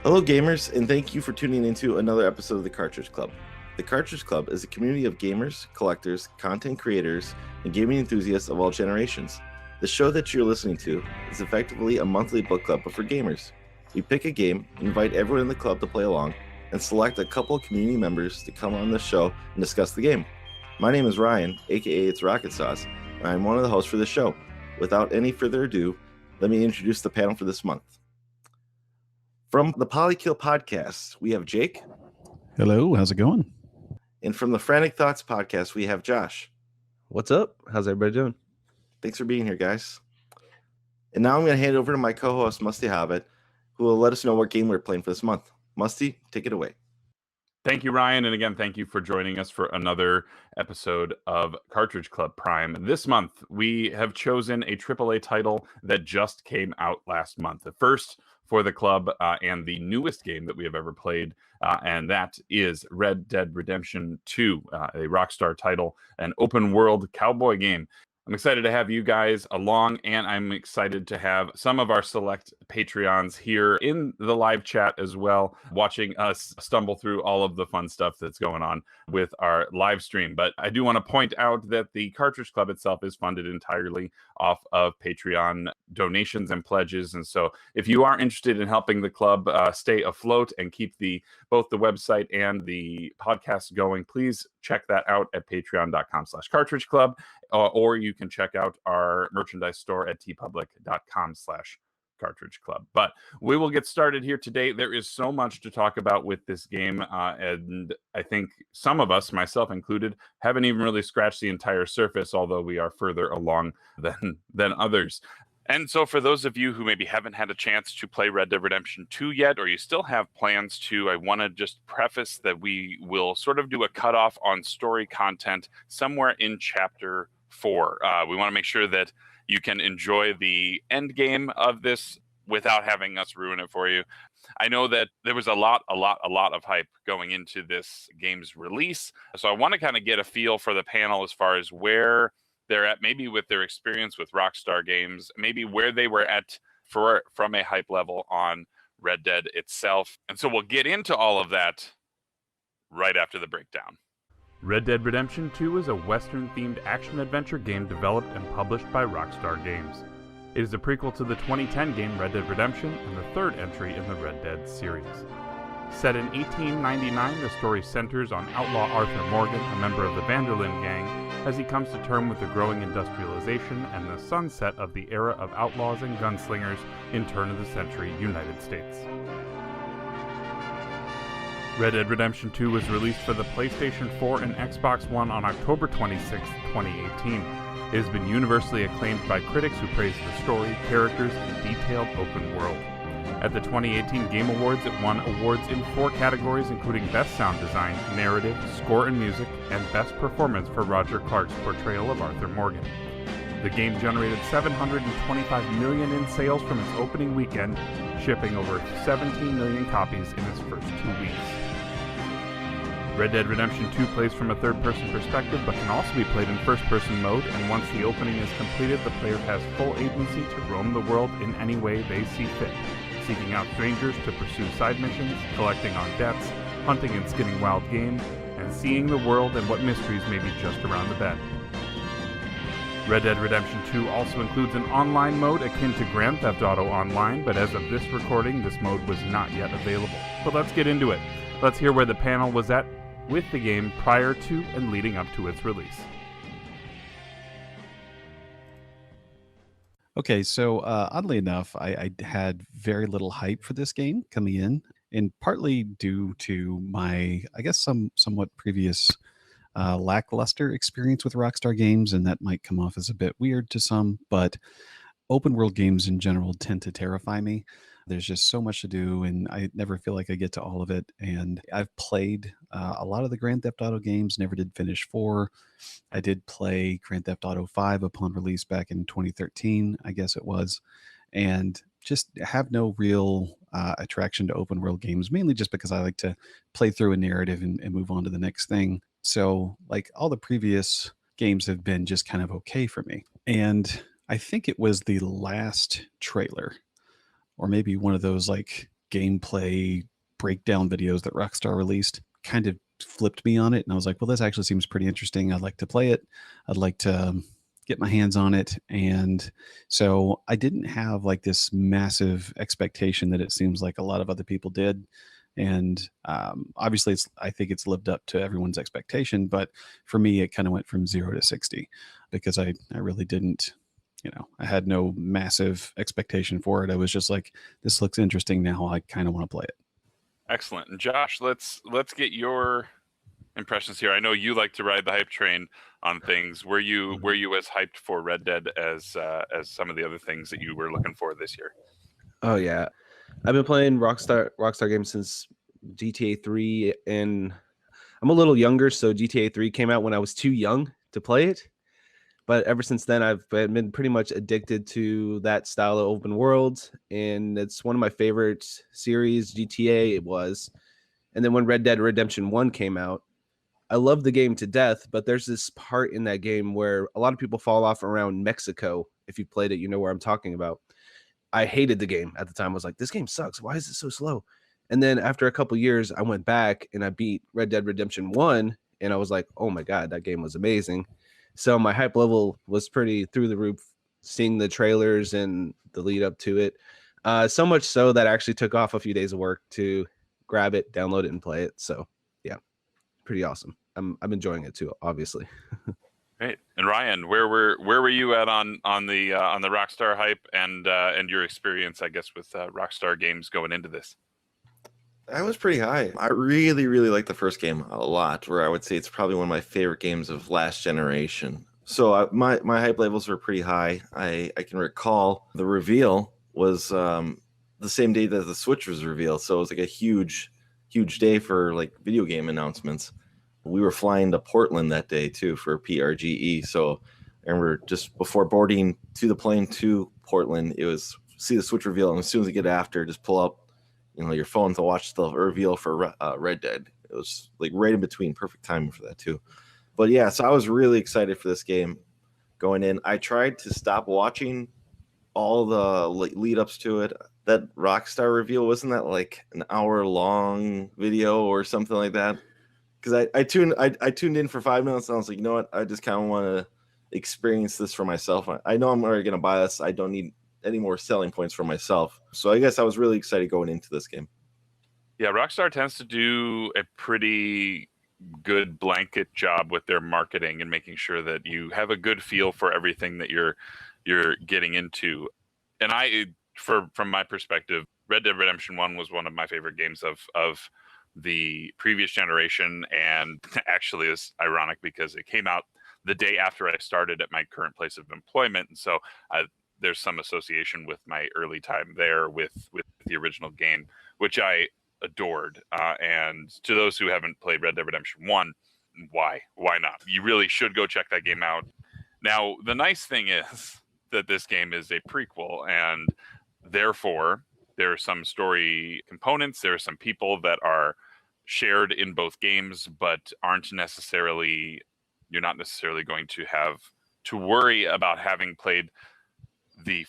Hello, gamers, and thank you for tuning into another episode of the Cartridge Club. The Cartridge Club is a community of gamers, collectors, content creators, and gaming enthusiasts of all generations. The show that you're listening to is effectively a monthly book club, but for gamers. We pick a game, invite everyone in the club to play along, and select a couple of community members to come on the show and discuss the game. My name is Ryan, aka It's Rocket Sauce, and I'm one of the hosts for the show. Without any further ado, let me introduce the panel for this month. From the Polykill podcast, we have Jake. Hello, how's it going? And from the Frantic Thoughts podcast, we have Josh. What's up? How's everybody doing? Thanks for being here, guys. And now I'm going to hand it over to my co-host, Musty Hobbit, who will let us know what game we're playing for this month. Musty, take it away. Thank you, Ryan. And again, thank you for joining us for another episode of Cartridge Club Prime. This month, we have chosen a AAA title that just came out last month. The first for the club and the newest game that we have ever played, and that is Red Dead Redemption 2, a Rockstar title, an open world cowboy game. I'm excited to have you guys along, and I'm excited to have some of our select Patreons here in the live chat as well, watching us stumble through all of the fun stuff that's going on with our live stream. But I do want to point out that the Cartridge Club itself is funded entirely off of Patreon donations and pledges. And so if you are interested in helping the club stay afloat and keep both the website and the podcast going, please check that out at patreon.com/cartridge club, or you can check out our merchandise store at tpublic.com/cartridge club. But we will get started here today. There is so much to talk about with this game, and I think some of us, myself included, haven't even really scratched the entire surface, although we are further along than others. And so for those of you who maybe haven't had a chance to play Red Dead Redemption 2 yet, or you still have plans to, I want to just preface that we will sort of do a cutoff on story content somewhere in Chapter 4. We want to make sure that you can enjoy the end game of this without having us ruin it for you. I know that there was a lot of hype going into this game's release, so I want to kind of get a feel for the panel as far as where they're at, maybe with their experience with Rockstar games, maybe where they were at from a hype level on Red Dead itself. And so we'll get into all of that right after the breakdown. Red Dead Redemption 2 is a Western-themed action-adventure game developed and published by Rockstar Games. It is a prequel to the 2010 game Red Dead Redemption and the third entry in the Red Dead series. Set in 1899, the story centers on outlaw Arthur Morgan, a member of the Vanderlyn gang, as he comes to terms with the growing industrialization and the sunset of the era of outlaws and gunslingers in turn-of-the-century United States. Red Dead Redemption 2 was released for the PlayStation 4 and Xbox One on October 26, 2018. It has been universally acclaimed by critics who praise the story, characters, and detailed open world. At the 2018 Game Awards, it won awards in 4 categories, including Best Sound Design, Narrative, Score and Music, and Best Performance for Roger Clark's portrayal of Arthur Morgan. The game generated $725 million in sales from its opening weekend, shipping over 17 million copies in its first 2 weeks. Red Dead Redemption 2 plays from a third-person perspective, but can also be played in first-person mode, and once the opening is completed, the player has full agency to roam the world in any way they see fit, seeking out strangers to pursue side missions, collecting on debts, hunting and skinning wild game, and seeing the world and what mysteries may be just around the bend. Red Dead Redemption 2 also includes an online mode akin to Grand Theft Auto Online, but as of this recording, this mode was not yet available. But let's get into it. Let's hear where the panel was at with the game prior to and leading up to its release. Okay, so oddly enough, I had very little hype for this game coming in, and partly due to my, I guess, somewhat previous lackluster experience with Rockstar games, and that might come off as a bit weird to some, but open world games in general tend to terrify me. There's just so much to do, and I never feel like I get to all of it. And I've played a lot of the Grand Theft Auto games, never did finish 4. I did play Grand Theft Auto 5 upon release back in 2013, I guess it was, and just have no real attraction to open world games, mainly just because I like to play through a narrative and move on to the next thing. So like all the previous games have been just kind of okay for me. And I think it was the last trailer, or maybe one of those like gameplay breakdown videos that Rockstar released kind of flipped me on it. And I was like, well, this actually seems pretty interesting. I'd like to play it. I'd like to get my hands on it. And so I didn't have like this massive expectation that it seems like a lot of other people did. And obviously, I think it's lived up to everyone's expectation. But for me, it kind of went from 0 to 60 because I really didn't, I had no massive expectation for it. I was just like, this looks interesting now. I kind of want to play it. Excellent. And Josh, let's get your impressions here. I know you like to ride the hype train on things. Were you as hyped for Red Dead as some of the other things that you were looking for this year? Oh yeah, I've been playing Rockstar games since GTA 3, and I'm a little younger, so GTA 3 came out when I was too young to play it. But ever since then, I've been pretty much addicted to that style of open world, and it's one of my favorite series. GTA it was, and then when Red Dead Redemption 1 came out, I love the game to death. But there's this part in that game where a lot of people fall off around Mexico. If you played it, you know where I'm talking about. I hated the game at the time. I was like, this game sucks. Why is it so slow? And then after a couple years, I went back and I beat Red Dead Redemption 1, and I was like, oh my God, that game was amazing. So my hype level was pretty through the roof, seeing the trailers and the lead up to it. So much so that I actually took off a few days of work to grab it, download it, and play it. So yeah, pretty awesome. I'm enjoying it too, obviously. Great. And Ryan, where were you at on the Rockstar hype and your experience, I guess, with Rockstar games going into this? I was pretty high. I really, really like the first game a lot, where I would say it's probably one of my favorite games of last generation. So my hype levels were pretty high. I can recall the reveal was the same day that the Switch was revealed. So it was like a huge day for like video game announcements. We were flying to Portland that day too for PRGE. So I remember just before boarding to the plane to Portland, it was see the Switch reveal, and as soon as you get after, just pull up your phone to watch the reveal for Red Dead. It was like right in between, perfect timing for that too. But yeah, so I was really excited for this game going in. I tried to stop watching all the lead ups to it. That Rockstar reveal, wasn't that like an hour long video or something like that? Because I tuned in for 5 minutes and I was like, you know what? I just kind of want to experience this for myself. I know I'm already going to buy this. I don't need any more selling points for myself. So I guess I was really excited going into this game. Yeah, Rockstar tends to do a pretty good blanket job with their marketing and making sure that you have a good feel for everything that you're getting into. And from my perspective, Red Dead Redemption 1 was one of my favorite games of the previous generation, and actually is ironic because it came out the day after I started at my current place of employment, and so there's some association with my early time there with the original game, which I adored. And to those who haven't played Red Dead Redemption 1, why not? You really should go check that game out. Now, the nice thing is that this game is a prequel, and therefore there are some story components. There are some people that are shared in both games, but you're not necessarily going to have to worry about having played the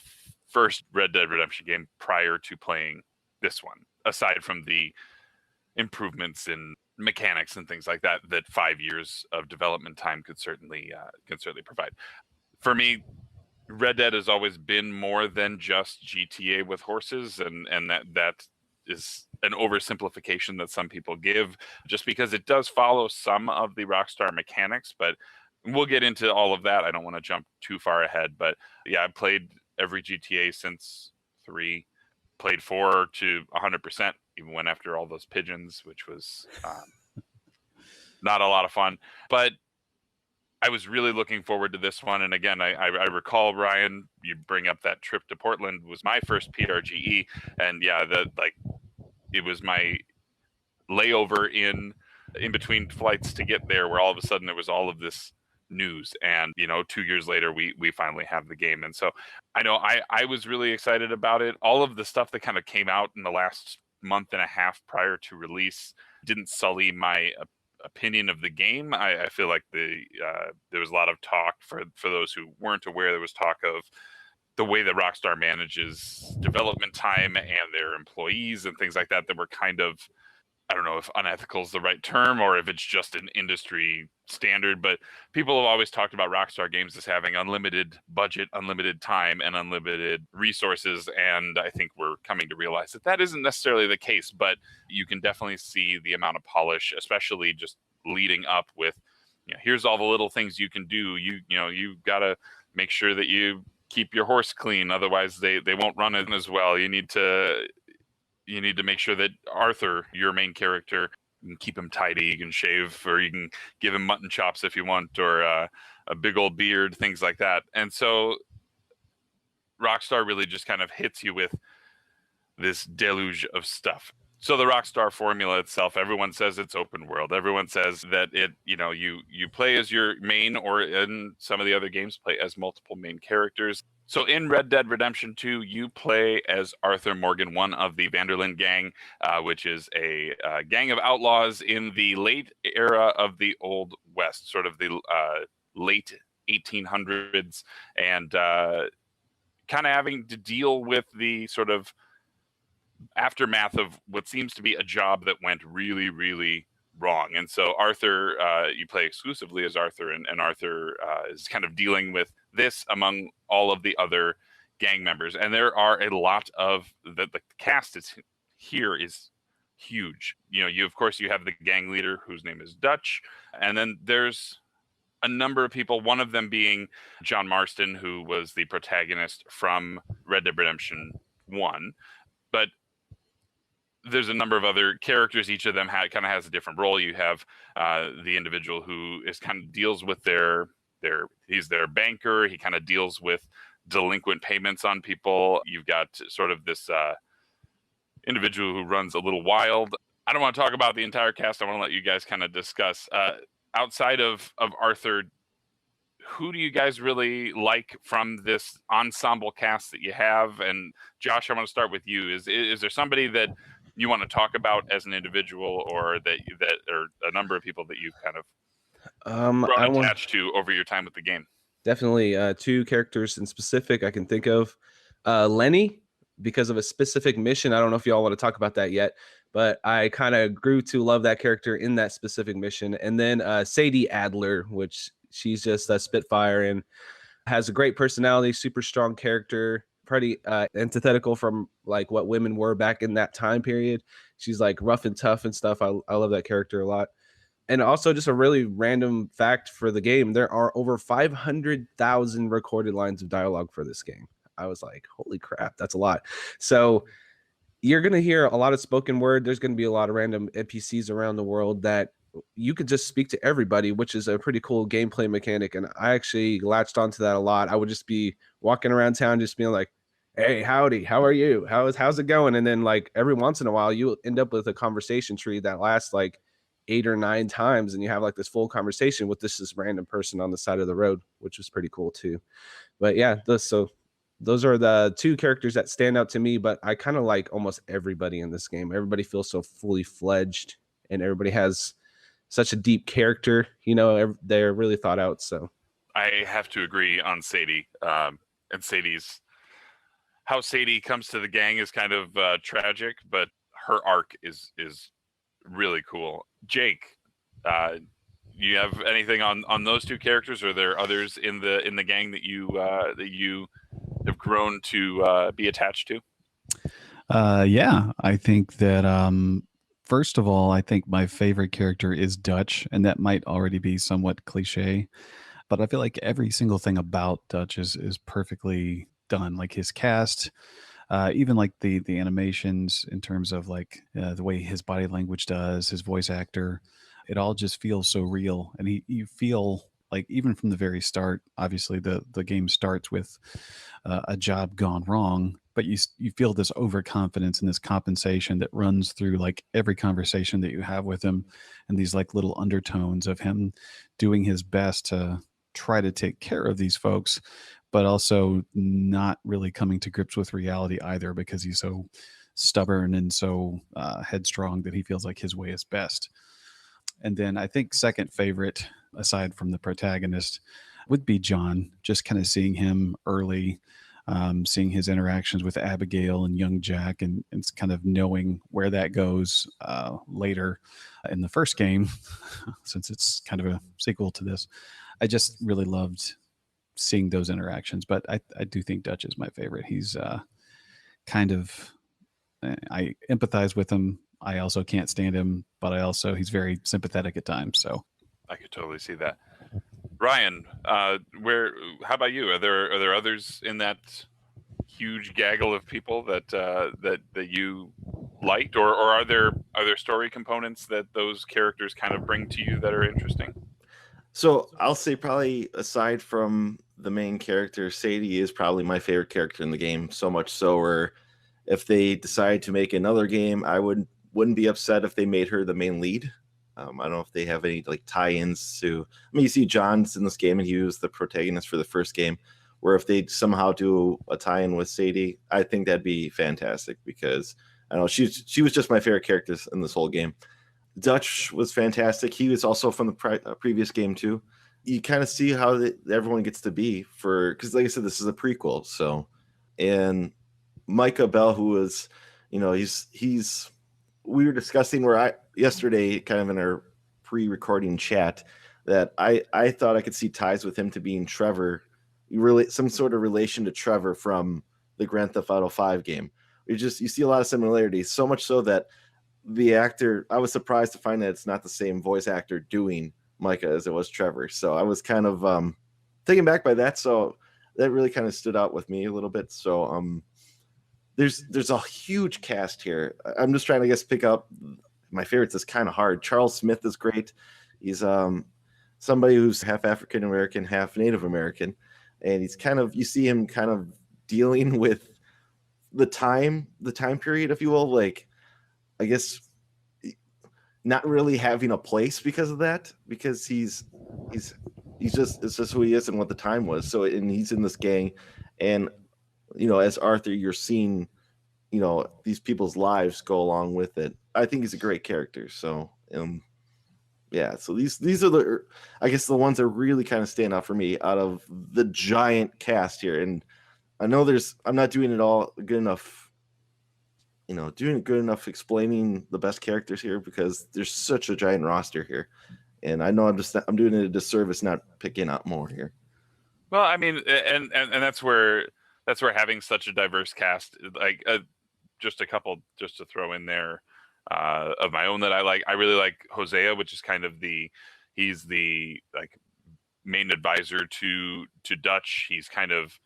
first Red Dead Redemption game prior to playing this one, aside from the improvements in mechanics and things like that 5 years of development time could certainly provide. For me, Red Dead has always been more than just GTA with horses, and that is an oversimplification that some people give, just because it does follow some of the Rockstar mechanics, but we'll get into all of that. I don't want to jump too far ahead, but yeah, I've played every GTA since 3, played 4 to 100%, even went after all those pigeons, which was not a lot of fun. But I was really looking forward to this one. And again, I recall, Ryan, you bring up that trip to Portland was my first PRGE. And yeah, it was my layover in between flights to get there, where all of a sudden there was all of this news. And, 2 years later, we finally have the game. And so I know I was really excited about it. All of the stuff that kind of came out in the last month and a half prior to release didn't sully my opinion of the game. I feel like there was a lot of talk for those who weren't aware. There was talk of the way that Rockstar manages development time and their employees and things like that were kind of, I don't know if unethical is the right term or if it's just an industry standard, but people have always talked about Rockstar Games as having unlimited budget, unlimited time, and unlimited resources. And I think we're coming to realize that that isn't necessarily the case, but you can definitely see the amount of polish, especially just leading up with, here's all the little things you can do. You got to make sure that you keep your horse clean. Otherwise they won't run it as well. You need to make sure that Arthur, your main character, you can keep him tidy. You can shave, or you can give him mutton chops if you want, or a big old beard, things like that. And so Rockstar really just kind of hits you with this deluge of stuff. So the Rockstar formula itself, everyone says it's open world. Everyone says that you play as your main, or in some of the other games, play as multiple main characters. So in Red Dead Redemption 2, you play as Arthur Morgan, one of the Vanderlyn gang, which is a gang of outlaws in the late era of the Old West, sort of the late 1800s, and kind of having to deal with the sort of aftermath of what seems to be a job that went really, really wrong. And so Arthur, you play exclusively as Arthur, and Arthur is kind of dealing with this among all of the other gang members. And there are a lot of the cast is here is huge. You of course you have the gang leader whose name is Dutch, and then there's a number of people, one of them being John Marston, who was the protagonist from Red Dead Redemption 1. But there's a number of other characters. Each of them kind of has a different role. You have the individual who is kind of deals with he's their banker. He kind of deals with delinquent payments on people. You've got sort of this individual who runs a little wild. I don't want to talk about the entire cast. I want to let you guys kind of discuss. Outside of Arthur, who do you guys really like from this ensemble cast that you have? And Josh, I want to start with you. Is there somebody that you want to talk about as an individual, or that or a number of people that you've kind of grown attached to over your time with the game? Definitely two characters in specific I can think of. Lenny, because of a specific mission. I don't know if y'all want to talk about that yet, but I kind of grew to love that character in that specific mission. And then Sadie Adler, which she's just a spitfire and has a great personality, super strong character, pretty antithetical from like what women were back in that time period. She's like rough and tough and stuff. I love that character a lot. And also just a really random fact for the game, there are over 500,000 recorded lines of dialogue for this game. I was like, holy crap, that's a lot. So you're going to hear a lot of spoken word. There's going to be a lot of random NPCs around the world that you could just speak to everybody, which is a pretty cool gameplay mechanic. And I actually latched onto that a lot. I would just be walking around town, just being like, hey, howdy, how are you? How's it going? And then like every once in a while, you end up with a conversation tree that lasts like 8 or 9 times. And you have like this full conversation with this random person on the side of the road, which was pretty cool too. But yeah, those are the two characters that stand out to me, but I kind of like almost everybody in this game. Everybody feels so fully fledged and everybody has such a deep character, they're really thought out. So I have to agree on Sadie. And how Sadie comes to the gang is kind of tragic, but her arc is really cool. Jake, you have anything on those two characters? Or are there others in the gang that you have grown to be attached to? Yeah, I think that first of all, I think my favorite character is Dutch, and that might already be somewhat cliche, but I feel like every single thing about Dutch is perfectly done. Like his cast, even like the animations in terms of like the way his body language does, his voice actor, it all just feels so real. And you feel like even from the very start, obviously the game starts with a job gone wrong, but you feel this overconfidence and this compensation that runs through like every conversation that you have with him, and these like little undertones of him doing his best to try to take care of these folks, but also not really coming to grips with reality either, because he's so stubborn and so headstrong that he feels like his way is best. And then I think second favorite, aside from the protagonist, would be John. Just kind of seeing him early, seeing his interactions with Abigail and young Jack, and kind of knowing where that goes later in the first game, since it's kind of a sequel to this. I just really loved seeing those interactions, but I do think Dutch is my favorite. He's kind of, I empathize with him. I also can't stand him, but he's very sympathetic at times. So I could totally see that. Ryan, how about you? Are there others in that huge gaggle of people that you liked, or are there story components that those characters kind of bring to you that are interesting? So I'll say probably aside from the main character, Sadie is probably my favorite character in the game. So much so where if they decide to make another game, I wouldn't be upset if they made her the main lead. I don't know if they have any like tie-ins to. I mean, you see John's in this game, and he was the protagonist for the first game. Where if they somehow do a tie-in with Sadie, I think that'd be fantastic because I don't know she was just my favorite character in this whole game. Dutch was fantastic. He was also from the previous game too. You kind of see how everyone gets to be because, like I said, this is a prequel. So, and Micah Bell, who was, he's. We were discussing yesterday, kind of in our pre-recording chat, that I thought I could see ties with him to being Trevor, really some sort of relation to Trevor from the Grand Theft Auto 5 game. You see a lot of similarities, so much so that the actor, I was surprised to find that it's not the same voice actor doing Micah as it was Trevor. So I was kind of taken back by that. So that really kind of stood out with me a little bit. So there's a huge cast here. I'm just trying to pick up my favorites. Is kind of hard. Charles Smith is great. He's somebody who's half African American, half Native American, and he's you see him kind of dealing with the time period, if you will. Like, I guess not really having a place because of that, because it's just who he is and what the time was. So, and he's in this gang, and as Arthur, you're seeing, these people's lives go along with it. I think he's a great character. So, yeah. So these are the ones that really kind of stand out for me out of the giant cast here. And I know I'm not doing it all good enough, doing it good enough explaining the best characters here because there's such a giant roster here. And I know I'm doing it a disservice not picking out more here. Well, I mean, and that's where having such a diverse cast, like just a couple just to throw in there of my own that I like. I really like Hosea, which is kind of he's the like main advisor to Dutch. He's kind of,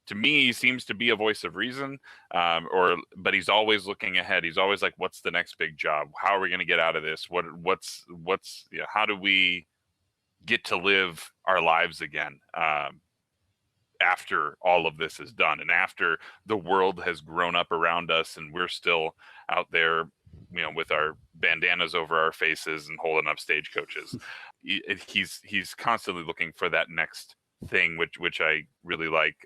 to me, he seems to be a voice of reason, but he's always looking ahead. He's always like, what's the next big job? How are we going to get out of this? What's how do we get to live our lives again? After all of this is done and after the world has grown up around us and we're still out there, with our bandanas over our faces and holding up stagecoaches, he's constantly looking for that next thing, which I really like.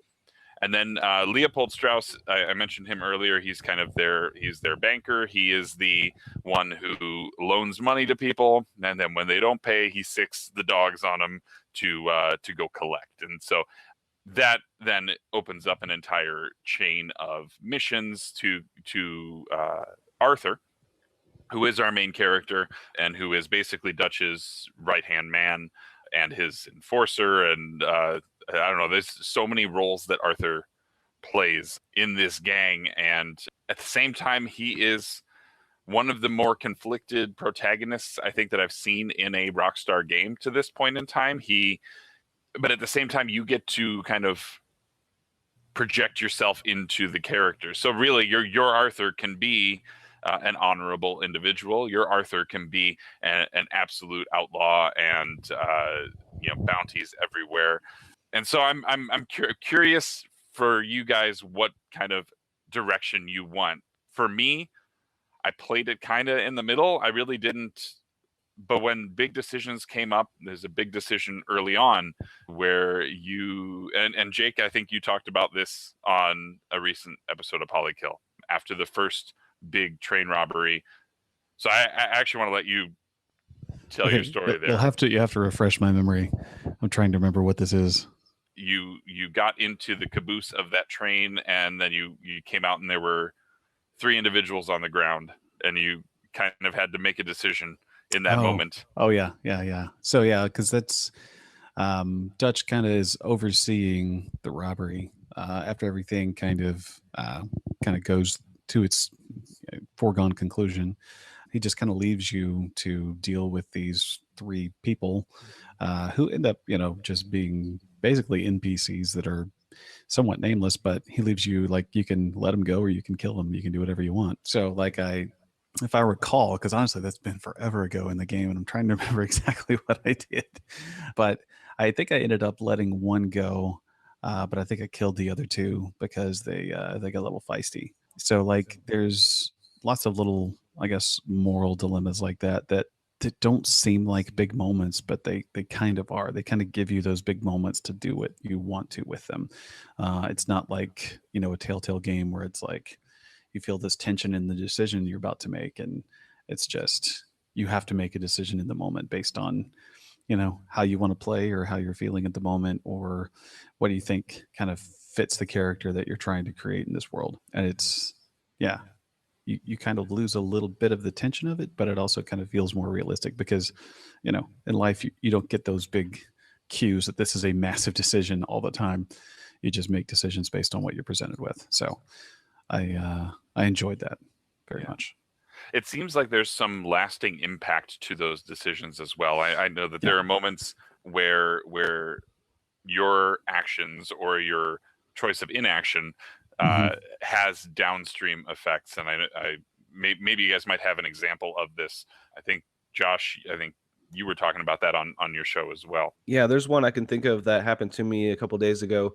And then Leopold Strauss, I mentioned him earlier. He's kind of their banker. He is the one who loans money to people, and then when they don't pay, he sicks the dogs on them to go collect. And so that then opens up an entire chain of missions to Arthur, who is our main character and who is basically Dutch's right-hand man and his enforcer. And I don't know, there's so many roles that Arthur plays in this gang. And at the same time, he is one of the more conflicted protagonists I think that I've seen in a Rockstar game to this point in time. But at the same time, you get to kind of project yourself into the character. So really, your Arthur can be an honorable individual. Your Arthur can be an absolute outlaw, and bounties everywhere. And so I'm curious for you guys what kind of direction you want. For me, I played it kind of in the middle. I really didn't. But when big decisions came up, there's a big decision early on where you and Jake, I think you talked about this on a recent episode of Polykill after the first big train robbery. So I actually want to let you tell your story there. You have to refresh my memory. I'm trying to remember what this is. you got into the caboose of that train, and then you came out, and there were 3 individuals on the ground, and you kind of had to make a decision in that moment. Oh yeah. So yeah, because that's Dutch kind of is overseeing the robbery after everything kind of goes to its foregone conclusion. He just kind of leaves you to deal with these 3 people who end up, just being basically NPCs that are somewhat nameless, but he leaves you like you can let them go or you can kill them. You can do whatever you want. So like if I recall, because honestly, that's been forever ago in the game, and I'm trying to remember exactly what I did, but I think I ended up letting one go, but I think I killed the other 2 because they got a little feisty. So like, there's lots of little, I guess, moral dilemmas like that don't seem like big moments, but they kind of are. They kind of give you those big moments to do what you want to with them. It's not like a Telltale game where it's like you feel this tension in the decision you're about to make, and it's just you have to make a decision in the moment based on how you want to play or how you're feeling at the moment, or what do you think kind of fits the character that you're trying to create in this world. And it's you kind of lose a little bit of the tension of it, but it also kind of feels more realistic because in life you don't get those big cues that this is a massive decision all the time. You just make decisions based on what you're presented with. So I enjoyed that very much. It seems like there's some lasting impact to those decisions as well. I know that there are moments where your actions or your choice of inaction has downstream effects, and I maybe you guys might have an example of this. I think Josh, you were talking about that on your show as well. Yeah, there's one I can think of that happened to me a couple days ago.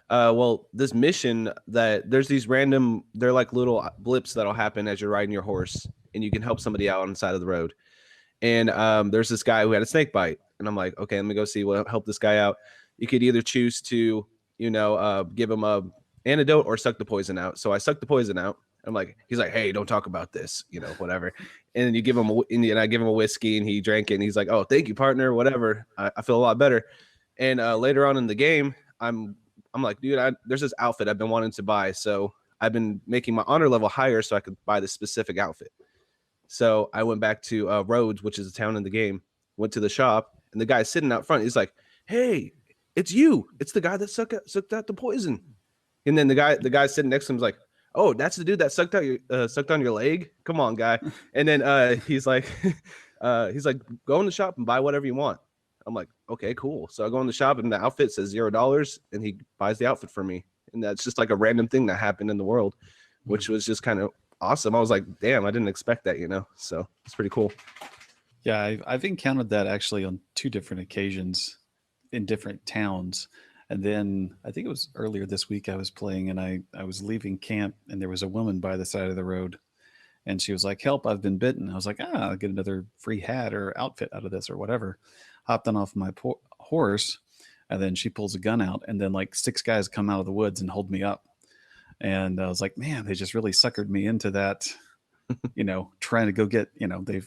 Well, this mission that there's these random, they're like little blips that'll happen as you're riding your horse, and you can help somebody out on the side of the road. And there's this guy who had a snake bite, and I'm like, okay, let me go see what help this guy out. You could either choose to, give him a antidote or suck the poison out. So I sucked the poison out. I'm like, he's like, hey, don't talk about this, whatever. And then you give him and I give him a whiskey, and he drank it, and he's like, oh, thank you, partner, whatever. I feel a lot better. And later on in the game, I'm like, dude, there's this outfit I've been wanting to buy. So I've been making my honor level higher so I could buy this specific outfit. So I went back to Rhodes, which is a town in the game, went to the shop, and the guy sitting out front, he's like, hey, it's you. It's the guy that sucked out the poison. And then the guy sitting next to him is like, oh, that's the dude that sucked on your leg? Come on, guy. And then he's like, go in the shop and buy whatever you want. I'm like, okay, cool. So I go in the shop, and the outfit says $0, and he buys the outfit for me. And that's just like a random thing that happened in the world, which was just kind of awesome. I was like, damn, I didn't expect that, so it's pretty cool. Yeah, I've encountered that actually on 2 different occasions in different towns. And then I think it was earlier this week I was playing, and I was leaving camp, and there was a woman by the side of the road, and she was like, help, I've been bitten. I was like, I'll get another free hat or outfit out of this or whatever. Hopped on off my horse, and then she pulls a gun out, and then like 6 guys come out of the woods and hold me up. And I was like, man, they just really suckered me into that, trying to go get,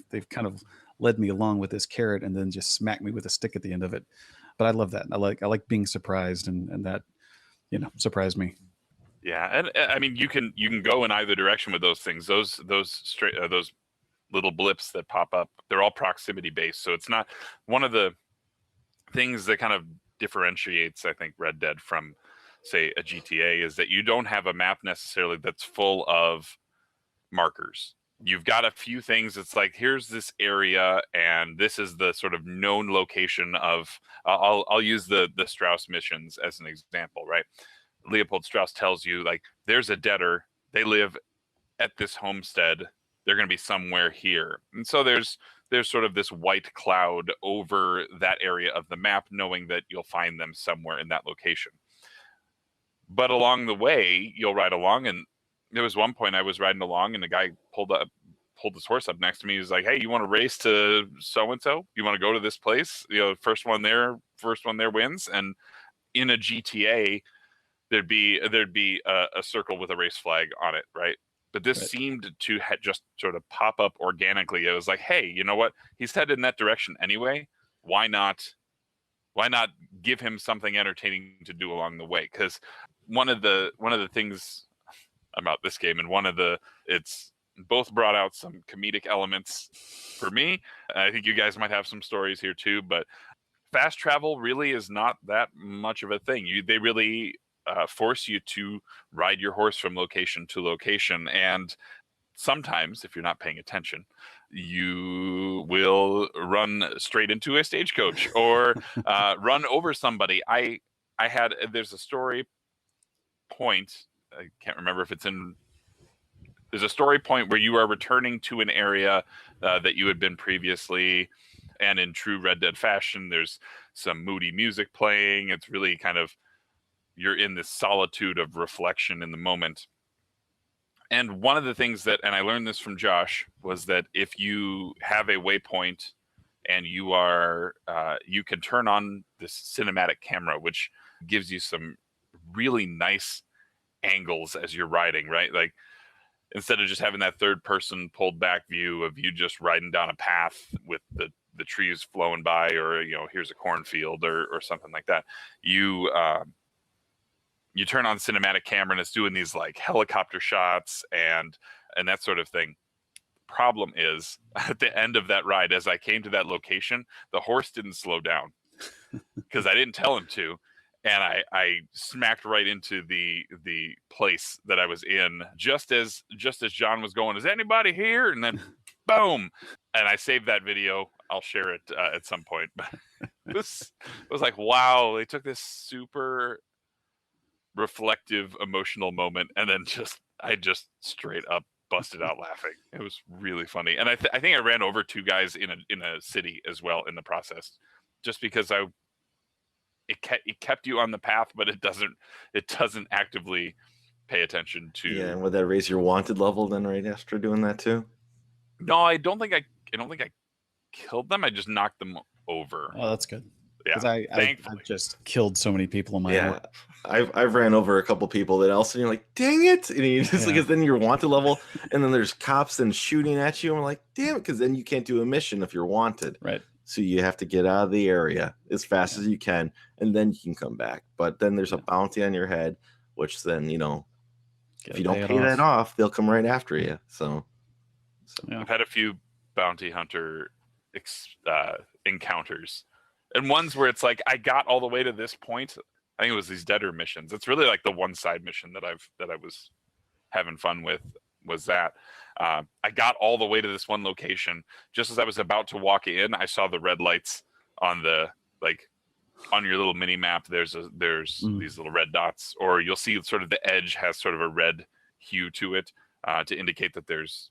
they've kind of led me along with this carrot and then just smacked me with a stick at the end of it. But I love that. I like being surprised, and that, surprised me. Yeah. And I mean, you can go in either direction with those things. Those little blips that pop up, they're all proximity based. So it's not one of the things that kind of differentiates, I think, Red Dead from, say, a GTA is that you don't have a map necessarily that's full of markers. You've got a few things. It's like, here's this area, and this is the sort of known location of. I'll use the Strauss missions as an example, right? Leopold Strauss tells you, like, there's a debtor. They live at this homestead. They're going to be somewhere here, and so there's sort of this white cloud over that area of the map, knowing that you'll find them somewhere in that location. But along the way, you'll ride along, and there was one point I was riding along, and the guy pulled his horse up next to me. He was like, hey, you want to race to so-and-so? You want to go to this place? First one there wins. And in a GTA, there'd be a circle with a race flag on it, right? But this seemed to just sort of pop up organically. It was like, hey, you know what? He's headed in that direction anyway. Why not why not give him something entertaining to do along the way? Because one of the things about this game, and it's both brought out some comedic elements for me. I think you guys might have some stories here too, but fast travel really is not that much of a thing. They really force you to ride your horse from location to location, and sometimes, if you're not paying attention, you will run straight into a stagecoach or run over somebody. There's a story point. I can't remember if there's a story point where you are returning to an area that you had been previously, and in true Red Dead fashion, there's some moody music playing. It's really kind of, you're in this solitude of reflection in the moment. And one of the things and I learned this from Josh, was that if you have a waypoint and you can turn on this cinematic camera, which gives you some really nice angles as you're riding, right? Like, instead of just having that third person pulled back view of you just riding down a path with the trees flowing by, or, here's a cornfield or something like that. You turn on cinematic camera and it's doing these like helicopter shots and that sort of thing. Problem is, at the end of that ride, as I came to that location, the horse didn't slow down because I didn't tell him to. And I smacked right into the place that I was in just as John was going, "Is anybody here?" And then boom. And I saved that video. I'll share it at some point. But it was like, wow, they took this super reflective, emotional moment, and then I just straight up busted out laughing. It was really funny. And I think I ran over 2 guys in a city as well in the process, just because it kept you on the path, but it doesn't actively pay attention to. Yeah, and would that raise your wanted level then right after doing that too? No, I don't think I killed them. I just knocked them over. Oh, that's good. Yeah, Because I've just killed so many people in my Yeah, life. I've ran over a couple people that also you're like, dang it, and you just because then you're wanted level, and then there's cops and shooting at you, and I'm like, damn it, because then you can't do a mission if you're wanted. Right. So you have to get out of the area as fast as you can, and then you can come back. But then there's a bounty on your head, which then if you don't pay that off, they'll come right after you. So I've had a few bounty hunter encounters, and ones where it's like I got all the way to this point. I think it was these Deader missions. It's really like the one side mission that I was having fun with, was that I got all the way to this one location. Just as I was about to walk in, I saw the red lights on on your little mini map. There's these little red dots, or you'll see sort of the edge has sort of a red hue to it to indicate that there's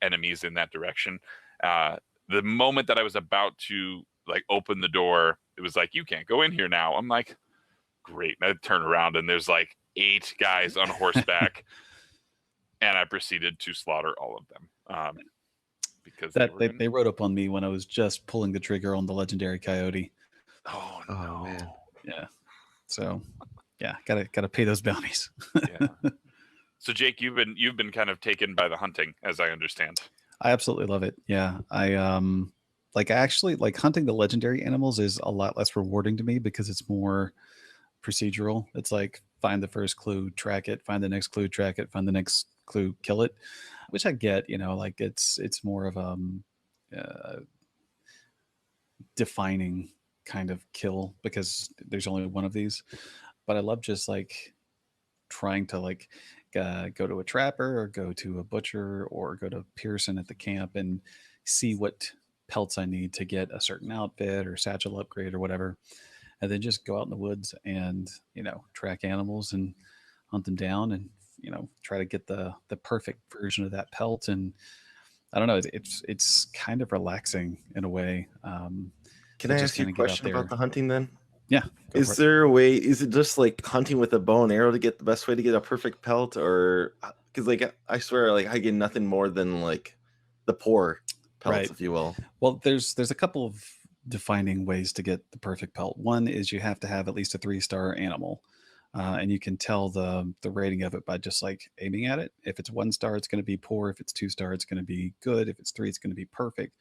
enemies in that direction. The moment that I was about to open the door, it was like, you can't go in here now. I'm like, great. And I turn around and there's 8 guys on horseback. And I proceeded to slaughter all of them because they rode up on me when I was just pulling the trigger on the legendary coyote. Oh no, man. Yeah. So, yeah, gotta pay those bounties. Yeah. So Jake, you've been kind of taken by the hunting, as I understand. I absolutely love it. Yeah, I actually hunting the legendary animals is a lot less rewarding to me because it's more procedural. It's like find the first clue, track it, find the next clue, track it, find the next clue, kill it, which I get. It's more of defining kind of kill because there's only one of these. But I love just trying to go to a trapper or go to a butcher or go to Pearson at the camp and see what pelts I need to get a certain outfit or satchel upgrade or whatever, and then just go out in the woods and track animals and hunt them down and try to get the perfect version of that pelt. And I don't know, it's kind of relaxing in a way. Can I ask you a question about the hunting then? Yeah. Is there a way? Is it just hunting with a bow and arrow to get the best way to get a perfect pelt, or because I swear I get nothing more than the poor pelts, right, if you will. Well, there's a couple of defining ways to get the perfect pelt. One is you have to have at least a 3-star animal, and you can tell the rating of it by just aiming at it. If it's 1 star, it's going to be poor. If it's 2 star, it's going to be good. If it's 3, it's going to be perfect.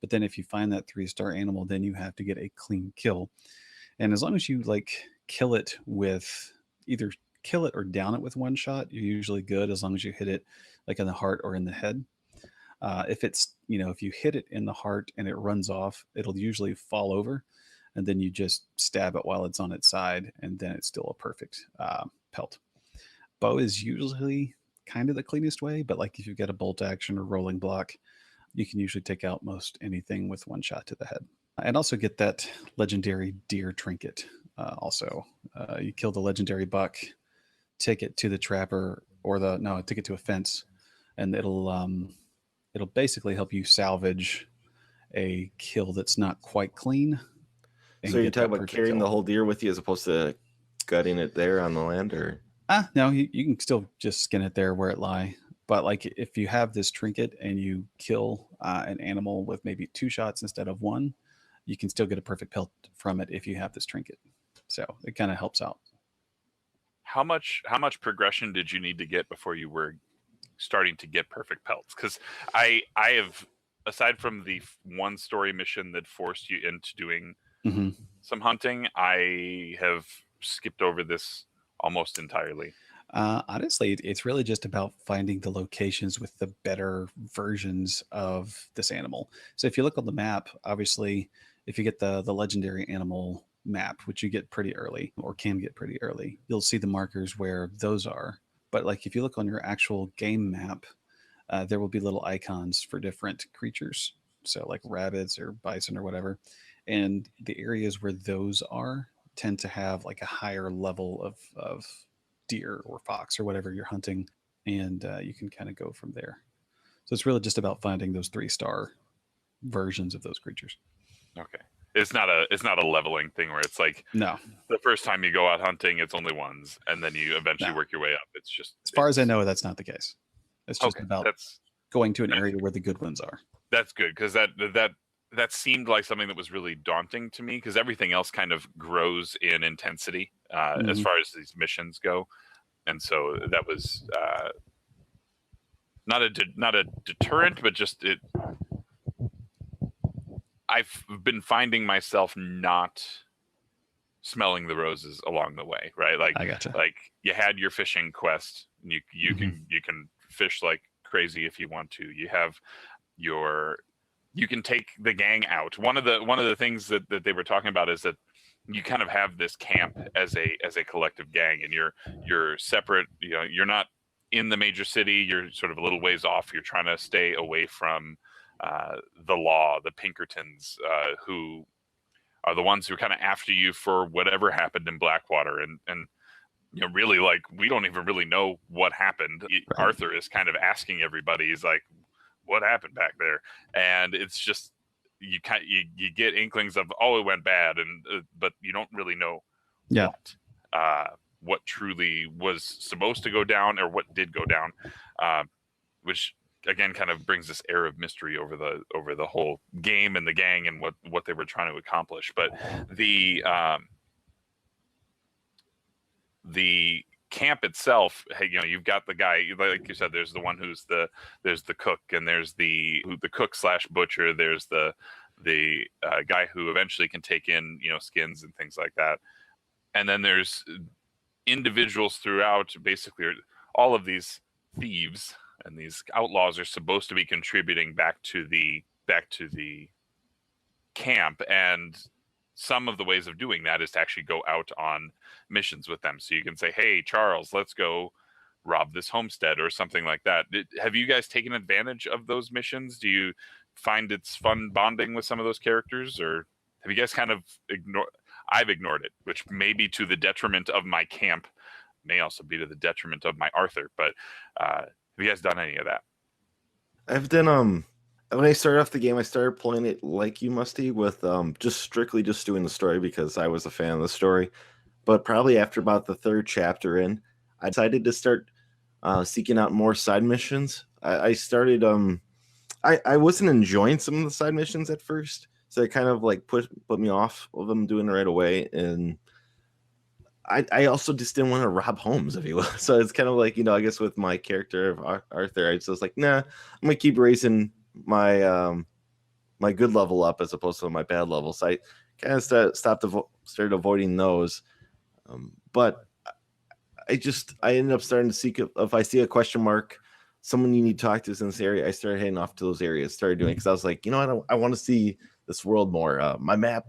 But then if you find that 3-star animal, then you have to get a clean kill. And as long as you like kill it with either kill it or down it with one shot, you're usually good as long as you hit it like in the heart or in the head. If it's, if you hit it in the heart and it runs off, it'll usually fall over, and then you just stab it while it's on its side, and then it's still a perfect pelt. Bow is usually kind of the cleanest way, but like if you get a bolt action or rolling block, you can usually take out most anything with one shot to the head. And also get that legendary deer trinket. You kill the legendary buck, take it to the trapper, or take it to a fence, and it'll basically help you salvage a kill that's not quite clean. So you're talking about carrying the whole deer with you as opposed to gutting it there on the land, or? No, you can still just skin it there where it lie. But like if you have this trinket and you kill an animal with maybe 2 shots instead of 1, you can still get a perfect pelt from it if you have this trinket. So it kind of helps out. How much progression did you need to get before you were starting to get perfect pelts? Because I have, aside from the one story mission that forced you into doing some hunting, I have skipped over this almost entirely. Honestly, it's really just about finding the locations with the better versions of this animal. So if you look on the map, obviously, if you get the legendary animal map, which you get pretty early or can get pretty early, you'll see the markers where those are. But like if you look on your actual game map, there will be little icons for different creatures. So like rabbits or bison or whatever. And the areas where those are tend to have like a higher level of deer or fox or whatever you're hunting. And you can kind of go from there. So it's really just about finding those 3-star versions of those creatures. Okay. It's not a leveling thing where it's like, no, the first time you go out hunting, it's only ones, and then you eventually work your way up. It's just, as far as I know, that's not the case. It's just about going to an area where the good ones are. That's good, because that seemed like something that was really daunting to me, because everything else kind of grows in intensity as far as these missions go, and so that was not a deterrent, but just it. I've been finding myself not smelling the roses along the way, right? Like, I gotcha. Like you had your fishing quest, and you can fish like crazy if you want to. You have you can take the gang out. One of the things that they were talking about is that you kind of have this camp as a collective gang, and you're separate. You're not in the major city. You're sort of a little ways off. You're trying to stay away from the law, the Pinkertons, who are the ones who are kind of after you for whatever happened in Blackwater, and really, like, we don't even really know what happened. Right. Arthur is kind of asking everybody, he's like, what happened back there? And it's just you get inklings of, it went bad, and but you don't really know what truly was supposed to go down or what did go down, which again kind of brings this air of mystery over the whole game and the gang and what they were trying to accomplish. But the camp itself, hey, you've got the guy, like you said, there's the one there's the cook, and there's the cook / butcher, there's the guy who eventually can take in skins and things like that, and then there's individuals throughout. Basically, all of these thieves and these outlaws are supposed to be contributing back to the camp, and some of the ways of doing that is to actually go out on missions with them. So you can say, hey, Charles, let's go rob this homestead or something like that. Have you guys taken advantage of those missions? Do you find it's fun bonding with some of those characters, or have you guys kind of I've ignored it, which may be to the detriment of my camp, may also be to the detriment of my Arthur, but have you guys done any of that? I've done when I started off the game, I started playing it like you, Musty, with just strictly just doing the story because I was a fan of the story. But probably after about the 3rd chapter in, I decided to start seeking out more side missions. I started I wasn't enjoying some of the side missions at first, so it kind of like put me off of them doing it right away. And I also just didn't want to rob homes, if you will. So it's kind of like, I guess with my character of Arthur, I just was like, nah, I'm gonna keep raising my my good level up as opposed to my bad level. So I kind of started avoiding those. But I ended up starting to seek if I see a question mark, someone you need to talk to is in this area. I started heading off to those areas, started doing it because I was like, I want to see this world more. My map,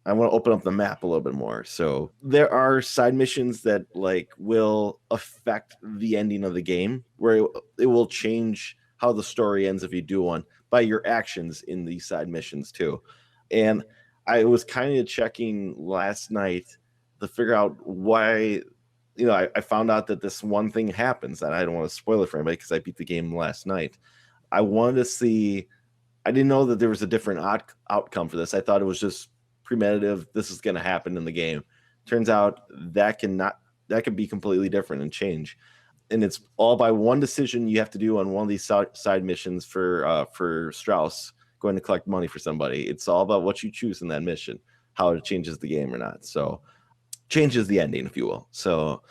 I want to open up the map a little bit more. So there are side missions that like will affect the ending of the game, where it will change how the story ends if you do one by your actions in these side missions too. And I was kind of checking last night to figure out why. I found out that this one thing happens, and I don't want to spoil it for anybody because I beat the game last night. I wanted to see. I didn't know that there was a different outcome for this. I thought it was just premeditative. This is going to happen in the game. Turns out that can be completely different and change. And it's all by one decision you have to do on one of these side missions for Strauss going to collect money for somebody. It's all about what you choose in that mission, how it changes the game or not. So changes the ending, if you will. So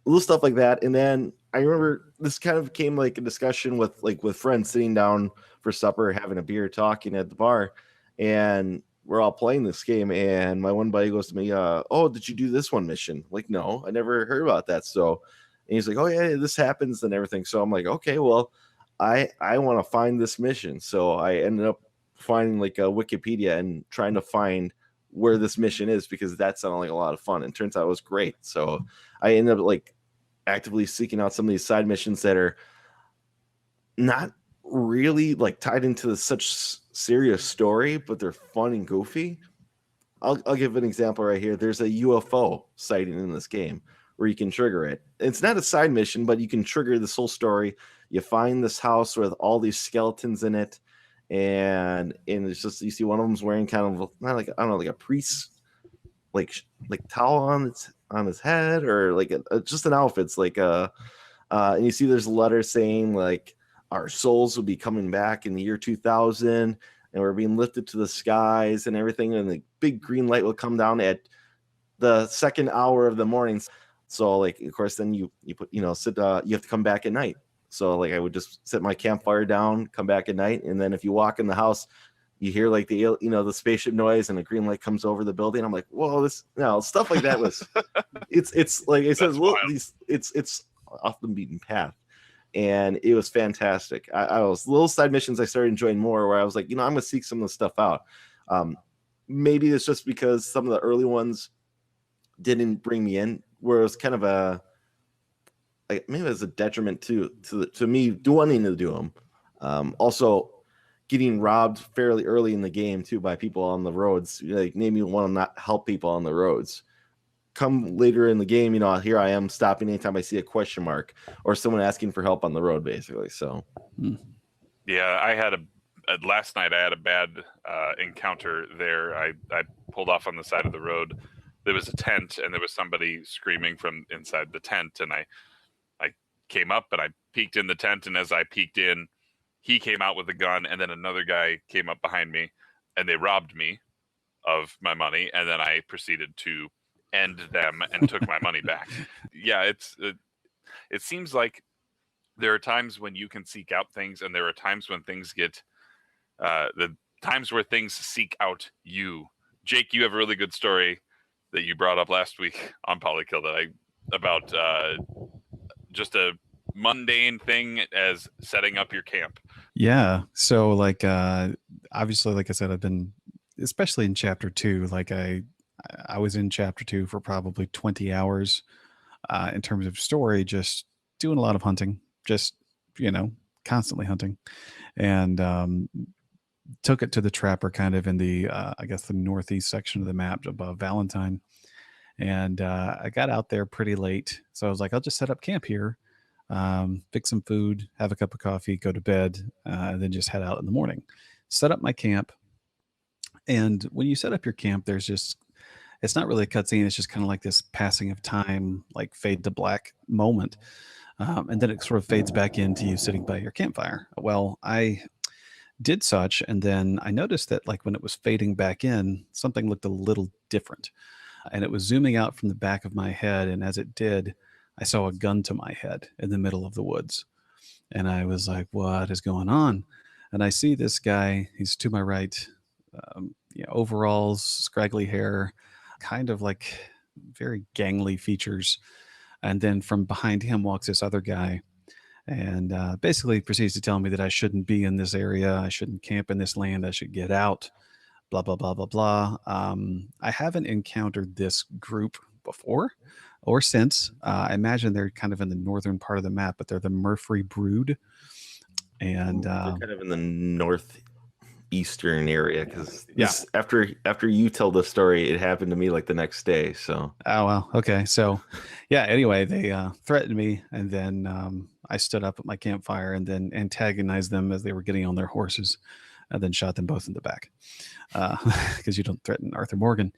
little stuff like that. And then I remember this kind of became like a discussion with friends sitting down for supper, having a beer, talking at the bar, and we're all playing this game. And my one buddy goes to me, "Oh, did you do this one mission?" Like, no, I never heard about that. So, and he's like, "Oh yeah, this happens and everything." So I'm like, "Okay, well, I want to find this mission." So I ended up finding like a Wikipedia and trying to find where this mission is, because that sounded like a lot of fun, and turns out it was great. So I ended up like actively seeking out some of these side missions that are not really like tied into such serious story, but they're fun and goofy. I'll give an example right here. There's a UFO sighting in this game where you can trigger it. It's not a side mission, but you can trigger this whole story. You find this house with all these skeletons in it, and it's just, you see one of them's wearing kind of not like, I don't know, like a priest like towel on his head, or like just an outfit. It's like and you see there's a letter saying like, our souls will be coming back in the year 2000, and we're being lifted to the skies and everything, and the big green light will come down at the second hour of the morning. So like, of course, then you put, you have to come back at night. So like, I would just set my campfire down, come back at night, and then if you walk in the house, you hear like the spaceship noise, and the green light comes over the building. I'm like, whoa, stuff like that was it's like it says, well, it's off the beaten path, and it was fantastic. I was little side missions I started enjoying more, where I was like, I'm gonna seek some of the stuff out. Maybe it's just because some of the early ones didn't bring me in, where it was kind of maybe it was a detriment to me wanting to do them. Also, getting robbed fairly early in the game too by people on the roads, like, made me want to not help people on the roads. Come later in the game, here I am stopping anytime I see a question mark or someone asking for help on the road, basically. So, yeah, last night I had a bad encounter there. I pulled off on the side of the road. There was a tent, and there was somebody screaming from inside the tent, and I came up and I peeked in the tent, and as I peeked in, he came out with a gun, and then another guy came up behind me, and they robbed me of my money, and then I proceeded to end them and took my money back. Yeah, it seems like there are times when you can seek out things, and there are times when things get the times where things seek out you. Jake, you have a really good story that you brought up last week on Polykill about just a mundane thing as setting up your camp. Yeah. So like, obviously, like I said, I've been, especially in chapter 2, like I was in chapter 2 for probably 20 hours in terms of story, just doing a lot of hunting, just, constantly hunting, and took it to the trapper kind of in the, I guess the northeast section of the map above Valentine. And I got out there pretty late. So I was like, I'll just set up camp here, fix some food, have a cup of coffee, go to bed, and then just head out in the morning. Set up my camp. And when you set up your camp, there's just, it's not really a cutscene. It's just kind of like this passing of time, like fade to black moment. And then it sort of fades back into you sitting by your campfire. Well, I did such, and then I noticed that like when it was fading back in, something looked a little different. And it was zooming out from the back of my head. And as it did, I saw a gun to my head in the middle of the woods. And I was like, what is going on? And I see this guy, he's to my right, overalls, scraggly hair, kind of like very gangly features. And then from behind him walks this other guy and basically proceeds to tell me that I shouldn't be in this area. I shouldn't camp in this land. I should get out, blah, blah, blah, blah, blah. I haven't encountered this group before or since. I imagine they're kind of in the northern part of the map, but they're the Murfree Brood. And they're kind of in the northeastern area because after you tell the story, it happened to me like the next day. So oh well, okay. So yeah, anyway, they threatened me, and then I stood up at my campfire and then antagonized them as they were getting on their horses, and then shot them both in the back because you don't threaten Arthur Morgan.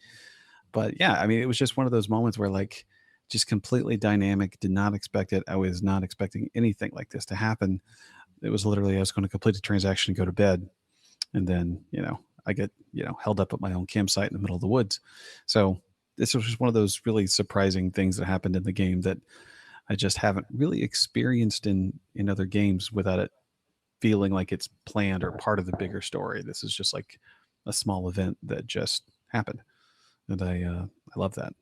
But yeah, I mean, it was just one of those moments where like just completely dynamic, did not expect it. I was not expecting anything like this to happen. It was literally, I was going to complete a transaction and go to bed. And then, I get, held up at my own campsite in the middle of the woods. So this was just one of those really surprising things that happened in the game that I just haven't really experienced in other games without it feeling like it's planned or part of the bigger story. This is just like a small event that just happened. And I love that.